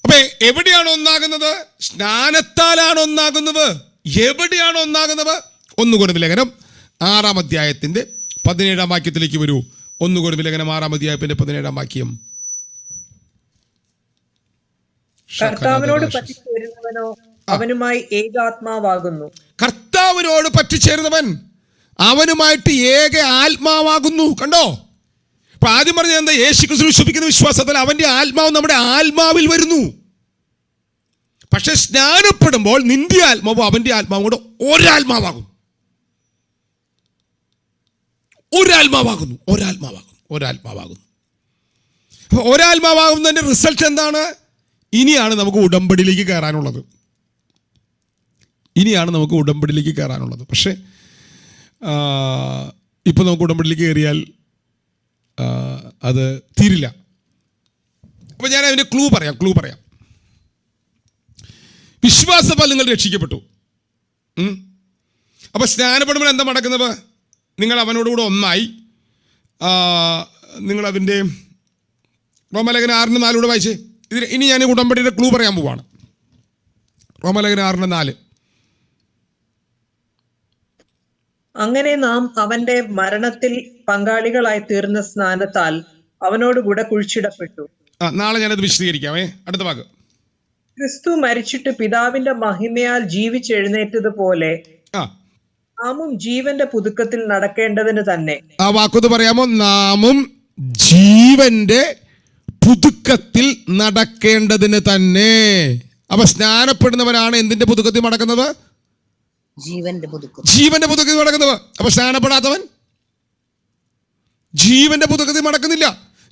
അപ്പൊ എവിടെയാണ് ഒന്നാകുന്നത്? സ്നാനത്താലാണ് ഒന്നാകുന്നത്. എവിടെയാണ് ഒന്നാകുന്നത്? 1 കൊരിന്ത്യർ ലേഖനം 6-ാം അധ്യായത്തിന്റെ 17-ാം വാക്യത്തിലേക്ക് വരൂ. 1 കൊരിന്ത്യർ ലേഖനം 6-ാം അധ്യായത്തിന്റെ 17-ാം വാക്യം. കർത്താവിനോട് പറ്റിച്ചേരുന്നവനോ അവനുമായി ഏകാത്മാവാകുന്നു. കർത്താവിനോട് പറ്റിച്ചേരുന്നവൻ അവനുമായിട്ട് ഏക ആത്മാവാകുന്നു. കണ്ടോ? അപ്പൊ ആദ്യം പറഞ്ഞത് എന്താ? യേശുക്രിസ്തു വിശ്വസിക്കുന്ന വിശ്വാസത്തിൽ അവന്റെ ആത്മാവ് നമ്മുടെ ആത്മാവിൽ വരുന്നു. പക്ഷെ സ്നാനപ്പെടുമ്പോൾ നിന്റെ ആത്മാവും അവന്റെ ആത്മാവും കൂടെ ഒരാത്മാവാകുന്നു. അപ്പൊ ഒരാത്മാവാകുന്നതിന്റെ റിസൾട്ട് എന്താണ്? ഇനിയാണ് നമുക്ക് ഉടമ്പടിയിലേക്ക് കയറാനുള്ളത്. പക്ഷേ ഇപ്പൊ നമുക്ക് ഉടമ്പടിയിലേക്ക് കയറിയാൽ അത് തീരില്ല. അപ്പൊ ഞാൻ അതിന്റെ ക്ലൂ പറയാം. വിശ്വാസത്താൽ നിങ്ങൾ രക്ഷിക്കപ്പെട്ടു. അപ്പൊ സ്നാനപ്പെടുമ്പോൾ എന്താ നടക്കുന്നത്? നിങ്ങൾ അവനോടുകൂടെ ഒന്നായി. നിങ്ങൾ അതിൻ്റെ റോമാലേഖനം 6:4 വായിച്ചേ. ഇനി ഞാൻ ഉടമ്പടിയുടെ ക്ലൂ പറയാൻ പോവാണ്. റോമാലേഖനം 6:4. അങ്ങനെ നാം അവന്റെ മരണത്തിൽ പങ്കാളികളായി തീർന്ന സ്നാനത്താൽ അവനോടുകൂടെ കുഴിച്ചിടപ്പെട്ടു. നാളെ ഞാനത് വിശദീകരിക്കാമേ. അടുത്ത വാക്ക്, ക്രിസ്തു മരിച്ചിട്ട് പിതാവിന്റെ മഹിമയാൽ ജീവിച്ചെഴുന്നേറ്റതുപോലെ നാമും ജീവന്റെ പുതുക്കത്തിൽ നടക്കേണ്ടതിന് തന്നെ. ആ വാക്കൊന്ന് പറയാമോ? നാമും ജീവന്റെ പുതുക്കത്തിൽ നടക്കേണ്ടതിന് തന്നെ. അപ്പൊ സ്നാനപ്പെടുന്നവരാണ് എന്തിന്റെ പുതുക്കത്തിൽ നടക്കുന്നത്? ജീവന്റെ പുതുക്കത്തിൽ നടക്കുന്നത്. അപ്പൊ സ്നാനപ്പെടാത്തവൻ ജീവന്റെ പുതുക്കത്തിൽ നടക്കുന്നില്ല.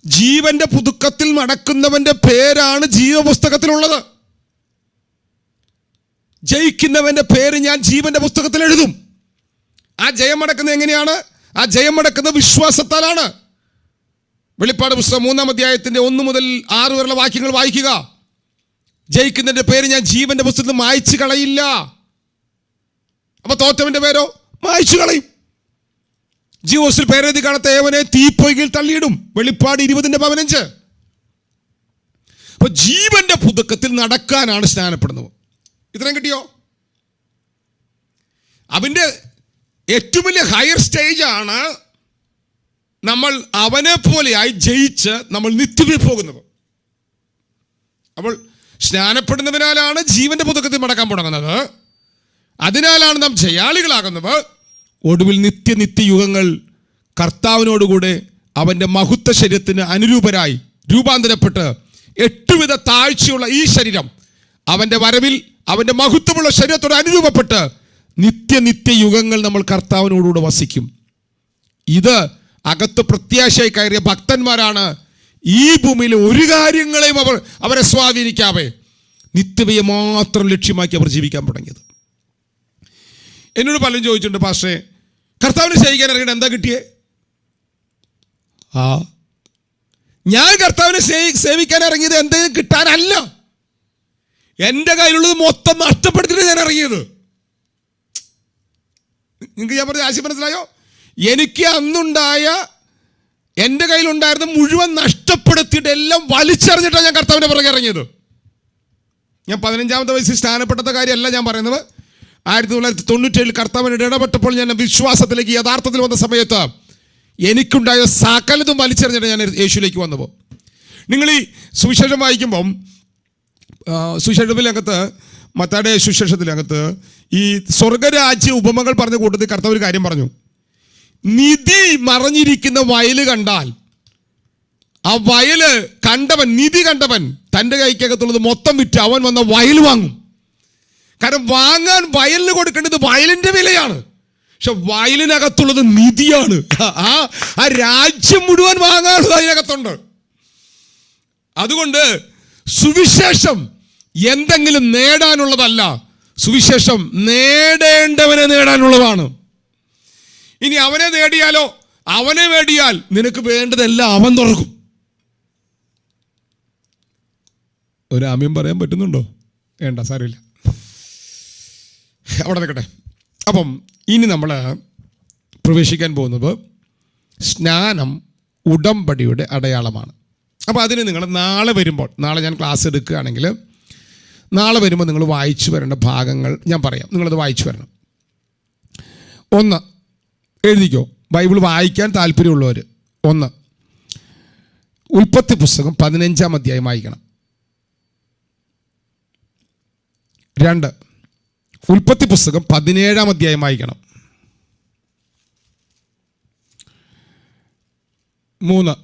ജീവന്റെ പുതുക്കത്തിൽ നടക്കുന്നവന്റെ പേരാണ് ജീവപുസ്തകത്തിലുള്ളത്. ജയിക്കുന്നവന്റെ പേര് ഞാൻ ജീവന്റെ പുസ്തകത്തിൽ എഴുതും. ആ ജയം നടക്കുന്നത് എങ്ങനെയാണ്? ആ ജയം നടക്കുന്നത് വിശ്വാസത്താലാണ്. വെളിപ്പാട് പുസ്തകം 3-ാം അധ്യായത്തിന്റെ 1 മുതൽ 6 വരെയുള്ള വാക്യങ്ങൾ വായിക്കുക. ജയിക്കുന്നതിന്റെ പേര് ഞാൻ ജീവന്റെ പുസ്തകത്തിൽ മായ്ച്ചു കളയില്ല. അപ്പൊ തോറ്റവന്റെ പേരോ മായ്ച്ചു കളയും. ജീവോസിൽ പേരെഴുതി കാണാത്ത ഏവനെ തീപ്പൊയ്കയിൽ തള്ളിയിടും. വെളിപ്പാട് 20:15. അപ്പൊ ജീവന്റെ പുതുക്കത്തിൽ നടക്കാനാണ് സ്നാനപ്പെടുന്നത്. ഇത്രയും കിട്ടിയോ? അവന്റെ ഏറ്റവും വലിയ ഹയർ സ്റ്റേജ് ആണ് നമ്മൾ അവനെ പോലെയായി ജയിച്ച് നമ്മൾ നിത്യതയിൽ പോകുന്നത്. അപ്പോൾ സ്നാനപ്പെടുന്നതിനാലാണ് ജീവന്റെ പുതുക്കത്തിൽ മടക്കാൻ തുടങ്ങുന്നത്. അതിനാലാണ് നാം ജയാളികളാകുന്നത്. ഒടുവിൽ നിത്യയുഗങ്ങൾ കർത്താവിനോടുകൂടെ അവന്റെ മഹത്വ ശരീരത്തിന് അനുരൂപരായി രൂപാന്തരപ്പെട്ട് 8 വിധ താഴ്ചയുള്ള ഈ ശരീരം അവന്റെ വരവിൽ അവന്റെ മഹത്വമുള്ള ശരീരത്തോട് അനുരൂപപ്പെട്ട് നിത്യയുഗങ്ങൾ നമ്മൾ കർത്താവിനോടുകൂടെ വസിക്കും. ഇത് അകത്ത് പ്രത്യാശയായി കയറിയ ഭക്തന്മാരാണ് ഈ ഭൂമിയിലെ ഒരു കാര്യങ്ങളെയും അവരെ സ്വാധീനിക്കാതെ നിത്യതയെ മാത്രം ലക്ഷ്യമാക്കി അവർ ജീവിക്കാൻ തുടങ്ങിയത്. എന്നോട് പലരും ചോദിച്ചിട്ടുണ്ട്, പാസ്റ്റേ കർത്താവിനെ സ്നേഹിക്കാൻ ഇറങ്ങിയിട്ട് എന്താ കിട്ടിയേ? ഞാൻ കർത്താവിനെ സേവിക്കാൻ ഇറങ്ങിയത് എന്തെങ്കിലും കിട്ടാനല്ല. എൻ്റെ കയ്യിലുള്ളത് മൊത്തം നഷ്ടപ്പെടുത്തിയിട്ട് ഞാൻ ഇറങ്ങിയത്. നിങ്ങൾക്ക് ഞാൻ പറഞ്ഞ ആശയം മനസ്സിലായോ? എനിക്ക് അന്നുണ്ടായ എൻ്റെ കയ്യിലുണ്ടായിരുന്ന മുഴുവൻ നഷ്ടപ്പെടുത്തിയിട്ട് എല്ലാം വലിച്ചെറിഞ്ഞിട്ടാണ് ഞാൻ കർത്താവിൻ്റെ പുറകെ ഇറങ്ങിയത്. ഞാൻ 15-ാമത്തെ വയസ്സിൽ സ്നാനപ്പെട്ട കാര്യമല്ല ഞാൻ പറയുന്നത്. 1997 കർത്താവിനോട് ഇടപെട്ടപ്പോൾ ഞാൻ വിശ്വാസത്തിലേക്ക് യഥാർത്ഥത്തിൽ വന്ന സമയത്ത് എനിക്കുണ്ടായ സകലതും വലിച്ചെറിഞ്ഞിട്ട് ഞാൻ യേശുവിലേക്ക് വന്നപ്പോൾ. നിങ്ങൾ ഈ സുവിശേഷം വായിക്കുമ്പം സുവിശേഷത്തിനകത്ത് മത്തായിയുടെ സുവിശേഷത്തിനകത്ത് ഈ സ്വർഗരാജ്യ ഉപമകൾ പറഞ്ഞ കൂട്ടത്തിൽ കർത്താവ് ഒരു കാര്യം പറഞ്ഞു. നിധി മറഞ്ഞിരിക്കുന്ന വയല് കണ്ടാൽ ആ വയല് കണ്ടവൻ, നിധി കണ്ടവൻ തൻ്റെ കൈക്കകത്തുള്ളത് മൊത്തം വിറ്റ് അവൻ വന്ന വയൽ വാങ്ങും. കാരണം വാങ്ങാൻ വയലിന് കൊടുക്കേണ്ടത് വയലിന്റെ വിലയാണ്. പക്ഷെ വയലിനകത്തുള്ളത് നിധിയാണ്. ആ രാജ്യം മുഴുവൻ വാങ്ങാനുള്ളത് അതിനകത്തുണ്ട്. അതുകൊണ്ട് സുവിശേഷം എന്തെങ്കിലും നേടാനുള്ളതല്ല, സുവിശേഷം നേടേണ്ടവനെ നേടാനുള്ളതാണ്. ഇനി അവനെ നേടിയാലോ, അവനെ നേടിയാൽ നിനക്ക് വേണ്ടതെല്ലാം അവൻ തുറക്കും. ഒരു ആമ്യം പറയാൻ പറ്റുന്നുണ്ടോ? വേണ്ട, സാരമില്ല, അവിടെ നിൽക്കട്ടെ. അപ്പം ഇനി നമ്മൾ പ്രവേശിക്കാൻ പോകുന്നത് സ്നാനം ഉടമ്പടിയുടെ അടയാളമാണ്. അപ്പോൾ അതിന് നിങ്ങൾ നാളെ വരുമ്പോൾ, നാളെ ഞാൻ ക്ലാസ് എടുക്കുകയാണെങ്കിൽ നാളെ വരുമ്പോൾ നിങ്ങൾ വായിച്ചു വരേണ്ട ഭാഗങ്ങൾ ഞാൻ പറയാം. നിങ്ങളത് വായിച്ചു വരണം. 1 എഴുതിക്കോ, ബൈബിൾ വായിക്കാൻ താല്പര്യമുള്ളവർ. 1 ഉൽപ്പത്തി പുസ്തകം 15-ാം അധ്യായം വായിക്കണം. 2 ഉൽപ്പത്തി പുസ്തകം 17-ാം അധ്യായം വായിക്കണം. 3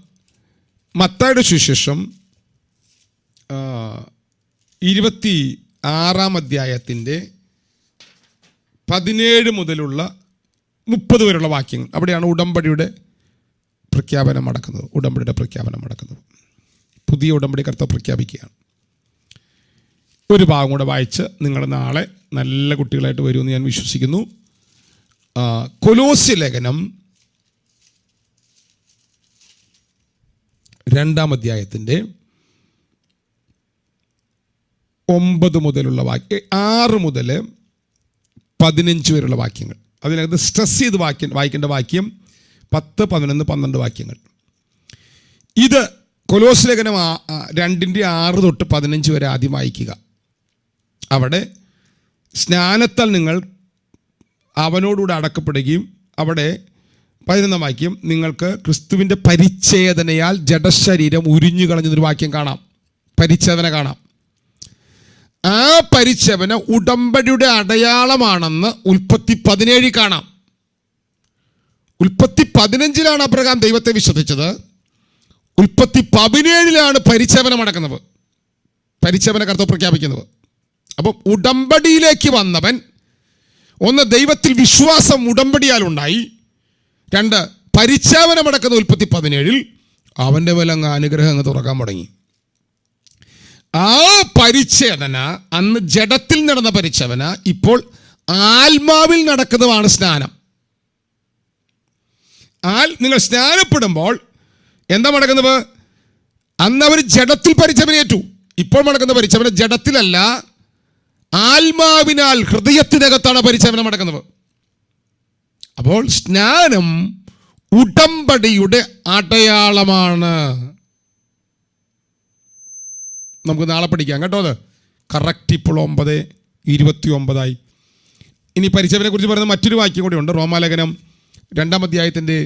മത്തായിയുടെ സുവിശേഷം 26-ാം അധ്യായത്തിൻ്റെ 17 മുതലുള്ള 30 വരെയുള്ള വാക്യങ്ങൾ. അവിടെയാണ് ഉടമ്പടിയുടെ പ്രഖ്യാപനം നടക്കുന്നത്. ഉടമ്പടിയുടെ പ്രഖ്യാപനം നടക്കുന്നത്, പുതിയ ഉടമ്പടി കർത്താവ് പ്രഖ്യാപിക്കുകയാണ്. ഒരു ഭാഗം കൂടെ വായിച്ച് നിങ്ങൾ നാളെ നല്ല കുട്ടികളായിട്ട് വരുമെന്ന് ഞാൻ വിശ്വസിക്കുന്നു. കൊലോസ്യ ലേഖനം 2-ാം അധ്യായത്തിൻ്റെ 9 മുതലുള്ള 6 മുതൽ 15 വരെയുള്ള വാക്യങ്ങൾ. അതിനകത്ത് സ്ട്രെസ് ചെയ്ത് വായിക്കേണ്ട വാക്യം 10, 11, 12 വാക്യങ്ങൾ. ഇത് കൊലോസ്യ ലേഖനം 2-ന്റെ 6 തൊട്ട് 15 വരെ ആദ്യം വായിക്കുക. അവിടെ സ്നാനത്താൽ നിങ്ങൾ അവനോടുകൂടെ അടക്കപ്പെടുകയും, അവിടെ 11-ാം വാക്യം, നിങ്ങൾക്ക് ക്രിസ്തുവിൻ്റെ പരിച്ഛേദനയാൽ ജഡശരീരം ഉരിഞ്ഞു കളഞ്ഞൊരു വാക്യം കാണാം. പരിച്ഛേദന കാണാം. ആ പരിച്ഛേദന ഉടമ്പടിയുടെ അടയാളമാണെന്ന് ഉൽപ്പത്തി 17 കാണാം. ഉൽപ്പത്തി 15-ലാണ് അബ്രഹാം ദൈവത്തെ വിശ്വസിച്ചത്. ഉൽപ്പത്തി 17-ലാണ് പരിച്ഛേദന നടക്കുന്നത്, പരിച്ഛേദന കർത്താവ് പ്രഖ്യാപിക്കുന്നത്. അപ്പം ഉടമ്പടിയിലേക്ക് വന്നവൻ, 1 ദൈവത്തിൽ വിശ്വാസം ഉടമ്പടിയാൽ ഉണ്ടായി, 2 പരിച്ഛേദന നടക്കുന്ന ഉൽപ്പത്തി 17-ൽ അവൻ്റെ മേൽ അങ്ങ് അനുഗ്രഹം അങ്ങ് തുറക്കാൻ തുടങ്ങി. ആ പരിച്ഛേദന, അന്ന് ജഡത്തിൽ നടന്ന പരിച്ഛേദന, ഇപ്പോൾ ആത്മാവിൽ നടക്കുന്നതാണ് സ്നാനം. നിങ്ങൾ സ്നാനപ്പെടുമ്പോൾ എന്താ നടക്കുന്നത്? അന്ന് അവർ ജഡത്തിൽ പരിചവനേറ്റു. ഇപ്പോൾ നടക്കുന്ന പരിചവന ജഡത്തിലല്ല, ആത്മാവിനാൽ ഹൃദയത്തിനകത്താണ് പരിചവനം നടക്കുന്നത്. അപ്പോൾ സ്നാനം ഉടമ്പടിയുടെ അടയാളമാണ്. നമുക്ക് നാളെ പഠിക്കാം കേട്ടോ. അത് കറക്റ്റ് ഇപ്പോൾ 9:29 ഇനി പരിചവനെ കുറിച്ച് പറയുന്ന മറ്റൊരു വാക്യം കൂടി ഉണ്ട്. റോമാലേഖനം 2-ാം അധ്യായത്തിൻ്റെ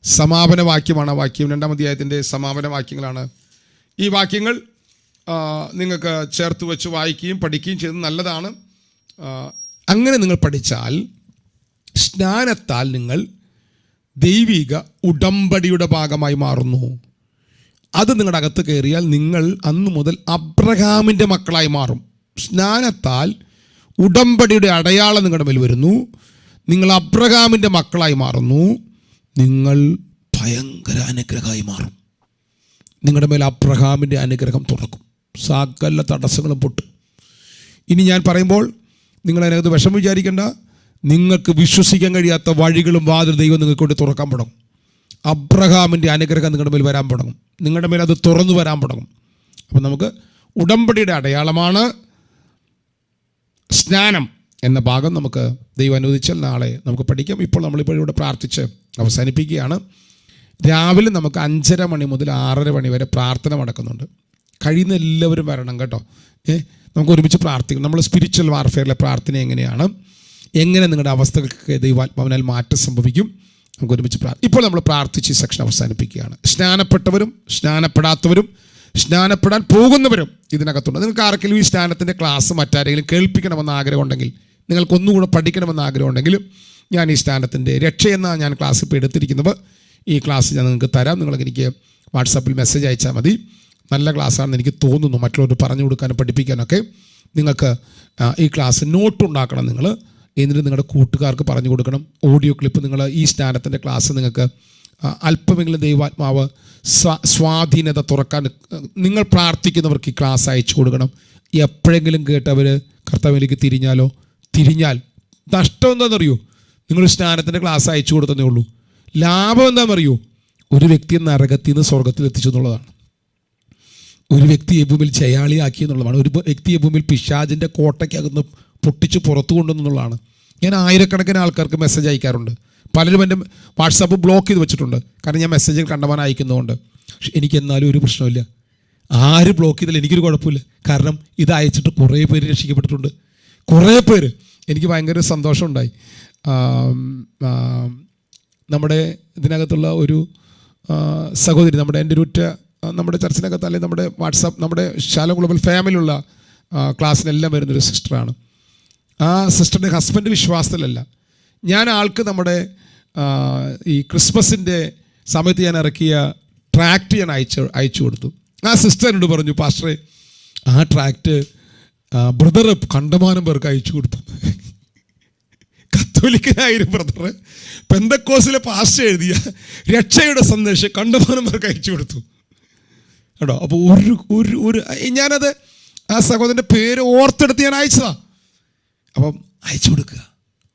സമാപന വാക്യമാണ്. ആ വാക്യം 2-ാം അധ്യായത്തിൻ്റെ സമാപന വാക്യങ്ങളാണ്. ഈ വാക്യങ്ങൾ നിങ്ങൾക്ക് ചേർത്ത് വെച്ച് വായിക്കുകയും പഠിക്കുകയും ചെയ്തത് നല്ലതാണ്. അങ്ങനെ നിങ്ങൾ പഠിച്ചാൽ സ്നാനത്താൽ നിങ്ങൾ ദൈവിക ഉടമ്പടിയുടെ ഭാഗമായി മാറുന്നു. അത് നിങ്ങളുടെ അകത്ത് കയറിയാൽ നിങ്ങൾ അന്നു മുതൽ അബ്രഹാമിൻ്റെ മക്കളായി മാറും. സ്നാനത്താൽ ഉടമ്പടിയുടെ അടയാളം നിങ്ങളുടെ മേൽ വരുന്നു. നിങ്ങൾ അബ്രഹാമിൻ്റെ മക്കളായി മാറുന്നു. നിങ്ങൾ ഭയങ്കര അനുഗ്രഹമായി മാറും. നിങ്ങളുടെ മേൽ അബ്രഹാമിൻ്റെ അനുഗ്രഹം തുറക്കും. സകല തടസ്സങ്ങളും പൊട്ടും. ഇനി ഞാൻ പറയുമ്പോൾ നിങ്ങൾ അതിനകത്ത് വിഷമം വിചാരിക്കേണ്ട. നിങ്ങൾക്ക് വിശ്വസിക്കാൻ കഴിയാത്ത വഴികളും വാതിൽ ദൈവം നിങ്ങൾക്ക് കൊണ്ട് തുറക്കാൻ തുടങ്ങും. അബ്രഹാമിൻ്റെ അനുഗ്രഹം നിങ്ങളുടെ മേൽ വരാൻ തുടങ്ങും. നിങ്ങളുടെ മേൽ അത് തുറന്നു വരാൻ തുടങ്ങും. അപ്പം നമുക്ക് ഉടമ്പടിയുടെ അടയാളമാണ് സ്നാനം എന്ന ഭാഗം നമുക്ക് ദൈവം അനുവദിച്ചാൽ നാളെ നമുക്ക് പഠിക്കാം. ഇപ്പോൾ നമ്മളിപ്പോൾ ഇവിടെ പ്രാർത്ഥിച്ച് അവസാനിപ്പിക്കുകയാണ്. രാവിലെ നമുക്ക് 5:30 മണി മുതൽ 6:30 മണി വരെ പ്രാർത്ഥന നടക്കുന്നുണ്ട്. കഴിയുന്ന എല്ലാവരും വരണം കേട്ടോ. നമുക്ക് ഒരുമിച്ച് പ്രാർത്ഥിക്കണം. നമ്മൾ സ്പിരിച്വൽ വാർഫെയറിലെ പ്രാർത്ഥന എങ്ങനെ നിങ്ങളുടെ അവസ്ഥകൾക്ക് ദൈവാത്മാവിനാൽ മാറ്റം സംഭവിക്കും. നമുക്ക് ഒരുമിച്ച് ഇപ്പോൾ നമ്മൾ പ്രാർത്ഥിച്ച് ഈ സെക്ഷൻ അവസാനിപ്പിക്കുകയാണ്. സ്നാനപ്പെട്ടവരും സ്നാനപ്പെടാത്തവരും സ്നാനപ്പെടാൻ പോകുന്നവരും ഇതിനകത്തുണ്ട്. നിങ്ങൾക്ക് ആർക്കെങ്കിലും ഈ സ്നാനത്തിൻ്റെ ക്ലാസ് മറ്റാരെങ്കിലും കേൾപ്പിക്കണമെന്ന് ആഗ്രഹമുണ്ടെങ്കിൽ, നിങ്ങൾക്കൊന്നുകൂടെ പഠിക്കണമെന്ന് ആഗ്രഹമുണ്ടെങ്കിലും, ഞാൻ ഈ സ്നാനത്തിൻ്റെ രക്ഷയെന്നാണ് ഞാൻ ക്ലാസ് ഇപ്പോൾ എടുത്തിരിക്കുന്നത്. ഈ ക്ലാസ് ഞാൻ നിങ്ങൾക്ക് തരാം. എനിക്ക് വാട്സാപ്പിൽ മെസ്സേജ് അയച്ചാൽ മതി. നല്ല ക്ലാസ്സാണെന്ന് എനിക്ക് തോന്നുന്നു. മറ്റുള്ളവർ പറഞ്ഞു കൊടുക്കാനും പഠിപ്പിക്കാനൊക്കെ നിങ്ങൾക്ക് ഈ ക്ലാസ് നോട്ട് ഉണ്ടാക്കണം. നിങ്ങൾ എന്നിട്ട് നിങ്ങളുടെ കൂട്ടുകാർക്ക് പറഞ്ഞു കൊടുക്കണം. ഓഡിയോ ക്ലിപ്പ് നിങ്ങൾ ഈ സ്നാനത്തിൻ്റെ ക്ലാസ് നിങ്ങൾക്ക് അല്പമെങ്കിലും ദൈവാത്മാവ് സ്വാധീനത തുറക്കാൻ നിങ്ങൾ പ്രാർത്ഥിക്കുന്നവർക്ക് ഈ ക്ലാസ് അയച്ചു കൊടുക്കണം. എപ്പോഴെങ്കിലും കേട്ടവർ കർത്താവിലേക്ക് തിരിഞ്ഞാൽ നഷ്ടം എന്താണെന്നറിയോ? നിങ്ങൾ സ്നാനത്തിൻ്റെ ക്ലാസ് അയച്ചു കൊടുത്തതേ ഉള്ളൂ. ലാഭം എന്താണെന്നറിയോ? ഒരു വ്യക്തിയെ നരകത്തിൽ നിന്ന് സ്വർഗത്തിൽ എത്തിച്ചു എന്നുള്ളതാണ്. ഒരു വ്യക്തിയെ ഭൂമിയിൽ ജയാളിയാക്കി എന്നുള്ളതാണ്. ഒരു വ്യക്തിയെ ഭൂമിയിൽ പിശാചിൻ്റെ കോട്ടയ്ക്കകത്ത് പൊട്ടിച്ച് പുറത്തു കൊണ്ടുവന്നുള്ളതാണ്. ഞാൻ ആയിരക്കണക്കിന് ആൾക്കാർക്ക് മെസ്സേജ് അയക്കാറുണ്ട്. പലരും എൻ്റെ വാട്സാപ്പ് ബ്ലോക്ക് ചെയ്ത് വെച്ചിട്ടുണ്ട്. കാരണം ഞാൻ മെസ്സേജ് കണ്ടമാനം അയക്കുന്നതുകൊണ്ട്. പക്ഷെ എനിക്ക് എന്നാലും ഒരു പ്രശ്നമില്ല. ആര് ബ്ലോക്ക് ചെയ്താലും എനിക്കൊരു കുഴപ്പമില്ല. കാരണം ഇത് അയച്ചിട്ട് കുറേ പേര് രക്ഷിക്കപ്പെട്ടിട്ടുണ്ട്. കുറേ പേര്. എനിക്ക് ഭയങ്കര സന്തോഷമുണ്ടായി. നമ്മുടെ ഇതിനകത്തുള്ള ഒരു സഹോദരി, എൻ്റെ ഒരു നമ്മുടെ ചർച്ചിനകത്ത് അല്ലെങ്കിൽ നമ്മുടെ വാട്സാപ്പ്, നമ്മുടെ ശാലോ ഗ്ലോബൽ ഫാമിലിയുള്ള ക്ലാസ്സിനെല്ലാം വരുന്നൊരു സിസ്റ്ററാണ്. ആ സിസ്റ്ററിൻ്റെ ഹസ്ബൻഡ് വിശ്വാസത്തിലല്ല. ഞാൻ ആൾക്ക് നമ്മുടെ ഈ ക്രിസ്മസിൻ്റെ സമയത്ത് ഞാൻ ഇറക്കിയ ട്രാക്റ്റ് ഞാൻ അയച്ചു കൊടുത്തു. ആ സിസ്റ്റർ എന്നോട് പറഞ്ഞു, പാസ്റ്ററെ ആ ട്രാക്റ്റ് ബ്രദർ കണ്ടമാനം പേർക്ക് അയച്ചു കൊടുത്തു. കത്തോലിക്കനായൊരു ബ്രദർ പെന്തക്കോസിലെ പാസ്റ്റർ എഴുതിയ രക്ഷയുടെ സന്ദേശം കണ്ടമാനം പേർക്ക് അയച്ചു കൊടുത്തു കേട്ടോ. അപ്പോൾ ഒരു ഞാനത് ആ സഹോദരൻ്റെ പേര് ഓർത്തെടുത്ത് ഞാൻ അയച്ചതാ. അപ്പം അയച്ചു കൊടുക്കുക.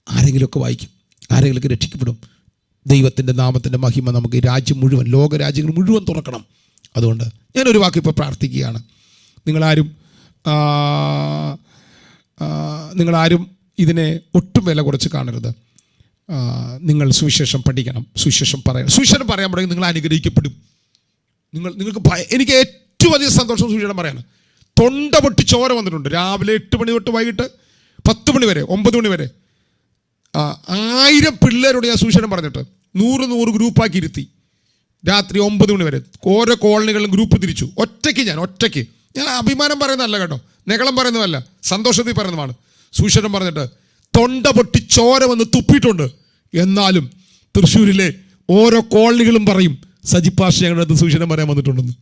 ആരെങ്കിലുമൊക്കെ വായിക്കും, ആരെങ്കിലുമൊക്കെ രക്ഷിക്കപ്പെടും. ദൈവത്തിൻ്റെ നാമത്തിൻ്റെ മഹിമ നമുക്ക് ഈ രാജ്യം മുഴുവൻ, ലോകരാജ്യങ്ങൾ മുഴുവൻ തുറക്കണം. അതുകൊണ്ട് ഞാനൊരു വാക്ക് ഇപ്പോൾ പ്രാർത്ഥിക്കുകയാണ്. നിങ്ങളാരും ഇതിനെ ഒട്ടും വില കുറച്ച് കാണരുത്. നിങ്ങൾ സുവിശേഷം പഠിക്കണം, സുവിശേഷം പറയണം. സുവിശേഷം പറയാൻ തുടങ്ങി നിങ്ങൾ അനുഗ്രഹിക്കപ്പെടും. നിങ്ങൾക്ക് എനിക്ക് ഏറ്റവും അധികം സന്തോഷം സുവിശേഷം പറയാനാണ്. തൊണ്ട പൊട്ടി ചോര വന്നിട്ടുണ്ട്. രാവിലെ 8 മണി തൊട്ട് വൈകിട്ട് 10 മണി വരെ, 9 മണി വരെ 1000 പിള്ളേരോട് ഞാൻ സുവിശേഷം പറഞ്ഞിട്ട് 100 ഗ്രൂപ്പാക്കി ഇരുത്തി. രാത്രി 9 മണി വരെ ഓരോ കോളനികളിലും ഗ്രൂപ്പ് തിരിച്ചു. ഒറ്റയ്ക്ക് ഞാൻ അഭിമാനം പറയുന്നതല്ല കേട്ടോ, നെകളം പറയുന്നതല്ല, സന്തോഷത്തിൽ പറയുന്നതാണ്. സുവിശേഷം പറഞ്ഞിട്ട് തൊണ്ട പൊട്ടി ചോര വന്ന് തുപ്പിയിട്ടുണ്ട്. എന്നാലും തൃശ്ശൂരിലെ ഓരോ കോളനികളും പറയും, സജിപ്പാഷ ഞങ്ങളുടെ അടുത്ത് സുവിശേഷം പറയാൻ വന്നിട്ടുണ്ടെന്ന്.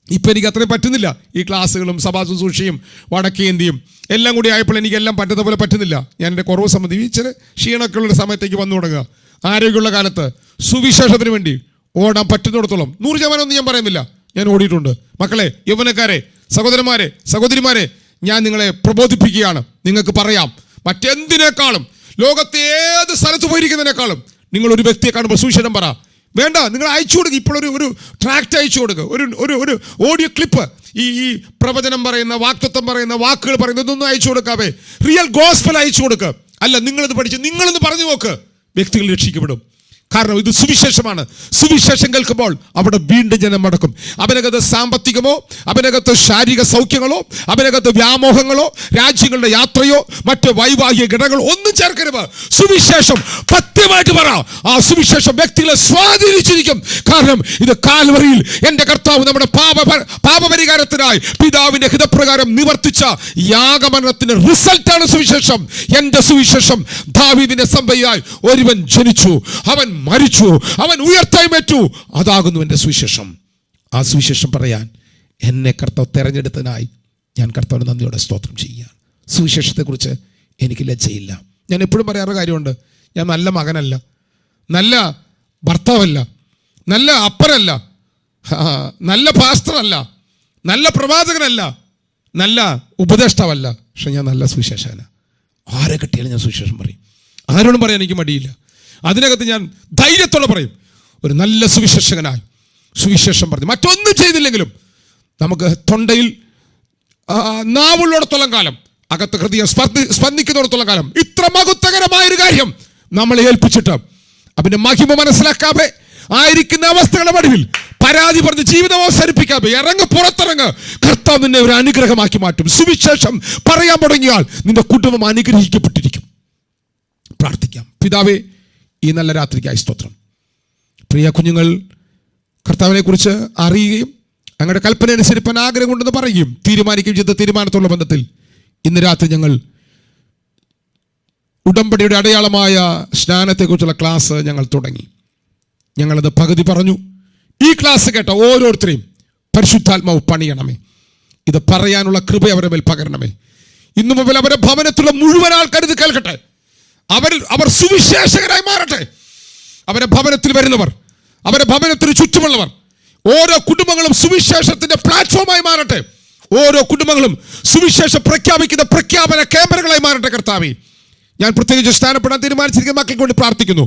ഇപ്പം എനിക്ക് അത്രയും പറ്റുന്നില്ല. ഈ ക്ലാസ്സുകളും സഭാ ശുശ്രൂഷയും വടക്കേന്ത്യയും എല്ലാം കൂടി ആയപ്പോൾ എനിക്കെല്ലാം പറ്റുന്ന പോലെ പറ്റുന്നില്ല. ഞാൻ എൻ്റെ കുറവ് സംബന്ധിച്ച് ഇച്ചിരി ക്ഷീണമൊക്കെയുള്ള സമയത്തേക്ക് വന്നു തുടങ്ങുക. ആരോഗ്യമുള്ള കാലത്ത് സുവിശേഷത്തിന് വേണ്ടി ഓടാൻ പറ്റുന്നിടത്തോളം 100% ഒന്നും ഞാൻ പറയുന്നില്ല, ഞാൻ ഓടിയിട്ടുണ്ട്. മക്കളെ, യൗവനക്കാരെ, സഹോദരന്മാരെ, സഹോദരിമാരെ, ഞാൻ നിങ്ങളെ പ്രബോധിപ്പിക്കുകയാണ്. നിങ്ങൾക്ക് പറയാം, മറ്റെന്തിനേക്കാളും ലോകത്തെ ഏത് സ്ഥലത്ത് പോയിരിക്കുന്നതിനേക്കാളും നിങ്ങൾ ഒരു വ്യക്തിയെ കാണുമ്പോൾ സുവിശേഷം പറ. വേണ്ട, നിങ്ങൾ അയച്ചു കൊടുക്കുക. ഇപ്പോൾ ഒരു ട്രാക്റ്റ് അയച്ചു കൊടുക്കുക, ഒരു ഓഡിയോ ക്ലിപ്പ്, ഈ പ്രവചനം പറയുന്ന, വാക്തത്വം പറയുന്ന, വാക്കുകൾ പറയുന്ന ഇതൊന്നും അയച്ചു കൊടുക്കാവേ. റിയൽ ഗോസ്പൽ അയച്ചു കൊടുക്കുക. അല്ല, നിങ്ങളിത് പഠിച്ച് നിങ്ങളൊന്ന് പറഞ്ഞു നോക്ക്, വ്യക്തികൾ രക്ഷിക്കപ്പെടും. കാരണം ഇത് സുവിശേഷമാണ്. സുവിശേഷം കേൾക്കുമ്പോൾ അവിടെ വീണ്ടും ജനം മടക്കും. അവനകത്ത് സാമ്പത്തികമോ, അവനകത്ത് ശാരീരിക സൗഖ്യങ്ങളോ, അവനകത്ത് വ്യാമോഹങ്ങളോ, രാജ്യങ്ങളുടെ യാത്രയോ, മറ്റ് വൈവാഹിക ഘടകങ്ങളോ ഒന്നും ചേർക്കരുത്. സുവിശേഷം പത്യമായിട്ട് പറ. ആ സുവിശേഷം വ്യക്തികളെ സ്വാധീനിച്ചിരിക്കും. കാരണം ഇത് കാൽവറിയിൽ എൻ്റെ കർത്താവ് നമ്മുടെ പാപപരിഹാരത്തിനായി പിതാവിന്റെ ഹിതപ്രകാരം നിവർത്തിച്ച യാഗമരണത്തിന്റെ റിസൾട്ടാണ് സുവിശേഷം. എൻ്റെ സുവിശേഷം ദാവീദിന്റെ സന്തതിയായി ഒരുവൻ ജനിച്ചു, അവൻ മരിച്ചു, അവൻ ഉയർത്തെഴുന്നേറ്റു, അതാകുന്നു എൻ്റെ സുവിശേഷം. ആ സുവിശേഷം പറയാൻ എന്നെ കർത്താവ് തെരഞ്ഞെടുത്തതിനായി ഞാൻ കർത്താവിന് നന്ദിയോടെ സ്തോത്രം ചെയ്യുകയാണ്. സുവിശേഷത്തെക്കുറിച്ച് എനിക്ക് ലജ്ജയില്ല. ഞാൻ എപ്പോഴും പറയാറ് കാര്യമുണ്ട്, ഞാൻ നല്ല മകനല്ല, നല്ല ഭർത്താവല്ല, നല്ല അപ്പനല്ല, നല്ല പാസ്റ്ററല്ല, നല്ല പ്രവാചകനല്ല, നല്ല ഉപദേഷ്ടാവല്ല, പക്ഷെ ഞാൻ നല്ല സുവിശേഷകനാണ്. ആരെ കിട്ടിയാലും ഞാൻ സുവിശേഷം പറയും. ആരോടും പറയാൻ എനിക്ക് മടിയില്ല. അതിനകത്ത് ഞാൻ ധൈര്യത്തോടെ പറയും, ഒരു നല്ല സുവിശേഷകനായി സുവിശേഷം പറഞ്ഞു. മറ്റൊന്നും ചെയ്തില്ലെങ്കിലും നമുക്ക് തൊണ്ടയിൽ നാവുള്ളിടത്തോളം കാലം, അകത്ത് ഹൃദയം സ്പന്ദിക്കുന്നിടത്തോളം കാലം ഇത്ര മഹത്വകരമായൊരു കാര്യം നമ്മളെ ഏൽപ്പിച്ചിട്ട് അതിന്റെ മഹിമ മനസ്സിലാക്കാതെ ആയിരിക്കുന്ന അവസ്ഥകളുടെ നടുവിൽ പരാതി പറഞ്ഞ് ജീവിതം അവസാനിപ്പിക്കാതെ പുറത്തിറങ്ങ്. കർത്താവ് നിന്നെ ഒരു അനുഗ്രഹമാക്കി മാറ്റും. സുവിശേഷം പറയാൻ തുടങ്ങിയാൽ നിന്റെ കുടുംബം അനുഗ്രഹിക്കപ്പെട്ടിരിക്കും. പ്രാർത്ഥിക്കാം. പിതാവേ, ഈ നല്ല രാത്രിക്കായി സ്തോത്രം. പ്രിയ കുഞ്ഞുങ്ങൾ കർത്താവിനെ കുറിച്ച് അറിയുകയും അങ്ങയുടെ കൽപ്പന അനുസരിപ്പാൻ ആഗ്രഹം ഉണ്ടെന്ന് പറയുകയും തീരുമാനിക്കുകയും ചെയ്ത തീരുമാനത്തോടുള്ള ബന്ധത്തിൽ ഇന്ന് രാത്രി ഞങ്ങൾ ഉടമ്പടിയുടെ അടയാളമായ സ്നാനത്തെക്കുറിച്ചുള്ള ക്ലാസ് ഞങ്ങൾ തുടങ്ങി. ഞങ്ങളത് പകുതി പറഞ്ഞു. ഈ ക്ലാസ് കേട്ട ഓരോരുത്തരെയും പരിശുദ്ധാത്മാവ് പണിയണമേ. ഇത് പറയാനുള്ള കൃപ അവരുടെ മേൽ പകരണമേ. ഇന്നു മുതൽ അവരുടെ ഭവനത്തിലുള്ള മുഴുവൻ ആൾക്കാർ ഇത് കേൾക്കട്ടെ. അവർ സുവിശേഷകരായി മാറട്ടെ. അവരുടെ ഭവനത്തിൽ വരുന്നവർ, അവരുടെ ഭവനത്തിന് ചുറ്റുമുള്ളവർ, ഓരോ കുടുംബങ്ങളും സുവിശേഷത്തിന്റെ പ്ലാറ്റ്ഫോമായി മാറട്ടെ. ഓരോ കുടുംബങ്ങളും സുവിശേഷം പ്രഖ്യാപിക്കുന്ന പ്രഖ്യാപന ക്യാമറകളായി മാറട്ടെ. കർത്താവേ, ഞാൻ പ്രത്യേകിച്ച് സ്ഥാനപ്പെടാൻ തീരുമാനിച്ചിരിക്കുന്ന മക്കൾക്ക് വേണ്ടി പ്രാർത്ഥിക്കുന്നു.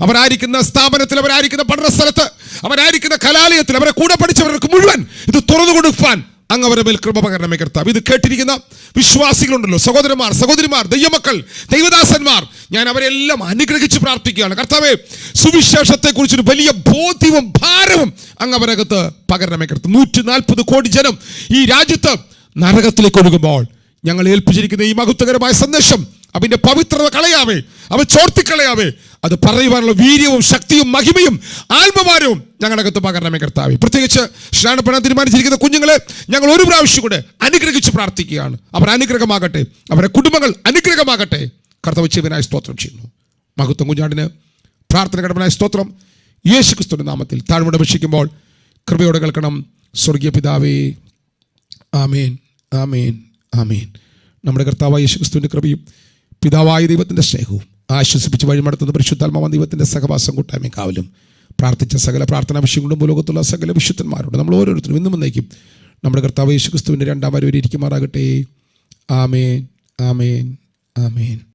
അവരായിരിക്കുന്ന സ്ഥാപനത്തിൽ, അവരായിരിക്കുന്ന പഠന സ്ഥലത്ത്, അവരായിരിക്കുന്ന കലാലയത്തിൽ, അവരെ കൂടെ പഠിച്ചവർക്ക് മുഴുവൻ ഇത് തുറന്നു കൊടുക്കാൻ അങ്ങ് അവരുടെ മേൽ കൃപ പകരണമേ കർത്താവ്. ഇത് കേട്ടിരിക്കുന്ന വിശ്വാസികളുണ്ടല്ലോ, സഹോദരന്മാർ, സഹോദരിമാർ, ദൈവമക്കൾ, ദൈവദാസന്മാർ, ഞാൻ അവരെല്ലാം അനുഗ്രഹിച്ച് പ്രാർത്ഥിക്കുകയാണ്. കർത്താവേ, സുവിശേഷത്തെക്കുറിച്ചൊരു വലിയ ബോധ്യവും ഭാരവും അങ്ങ് അവരകത്ത് പകരണമേ കർത്താവ്. 140 കോടി ജനം ഈ രാജ്യത്ത് നരകത്തിലേക്ക് ഒഴുകുമ്പോൾ ഞങ്ങൾ ഏൽപ്പിച്ചിരിക്കുന്ന ഈ മഹത്വകരമായ സന്ദേശം അവന്റെ പവിത്രത കളയാവേ, അവൻ ചോർത്തിക്കളയാവേ. അത് പറയുവാനുള്ള വീര്യവും ശക്തിയും മഹിമയും ആത്മഭാരവും ഞങ്ങളകത്ത് പകരണമേ കർത്താവേ. പ്രത്യേകിച്ച് സ്നാനപ്പെടാൻ തീരുമാനിച്ചിരിക്കുന്ന കുഞ്ഞുങ്ങളെ ഞങ്ങൾ ഒരു പ്രാവശ്യം കൂടെ അനുഗ്രഹിച്ച് പ്രാർത്ഥിക്കുകയാണ്. അവർ അനുഗ്രഹമാകട്ടെ, അവരുടെ കുടുംബങ്ങൾ അനുഗ്രഹമാകട്ടെ. കർത്താവ് ചെയ്തതിനായി സ്തോത്രം ചെയ്യുന്നു. മഹത്വം കുഞ്ഞാടിന് പ്രാർത്ഥന കടമനായ സ്തോത്രം. യേശു ക്രിസ്തുവിന്റെ നാമത്തിൽ താഴ്മയോടെ അപേക്ഷിക്കുമ്പോൾ കൃപയോടെ കേൾക്കണം. സ്വർഗീയ പിതാവേ, ആമേൻ, ആമേൻ, ആമേൻ. നമ്മുടെ കർത്താവായ യേശു ക്രിസ്തുവിന്റെ കൃപയും പിതാവായ ദൈവത്തിന്റെ സ്നേഹവും ആശ്വസിപ്പിച്ച് വഴിമടത്തുന്ന പരിശുദ്ധാത്മാവായ ദൈവത്തിന്റെ സഹവാസം കൂട്ടായ്മയും കാവലും പ്രാർത്ഥിച്ച സകല പ്രാർത്ഥനാ വിഷയങ്ങളും ഭൂലോകത്തുള്ള സകല വിശുദ്ധന്മാരോട് നമ്മൾ ഓരോരുത്തരും ഇന്നും വന്നേക്കും നമ്മുടെ കർത്താവ് യേശു ക്രിസ്തുവിന്റെ രണ്ടാം വരവിൽ ഇരിക്കുമാറാകട്ടെ. ആമേൻ, ആമേൻ, ആമേൻ.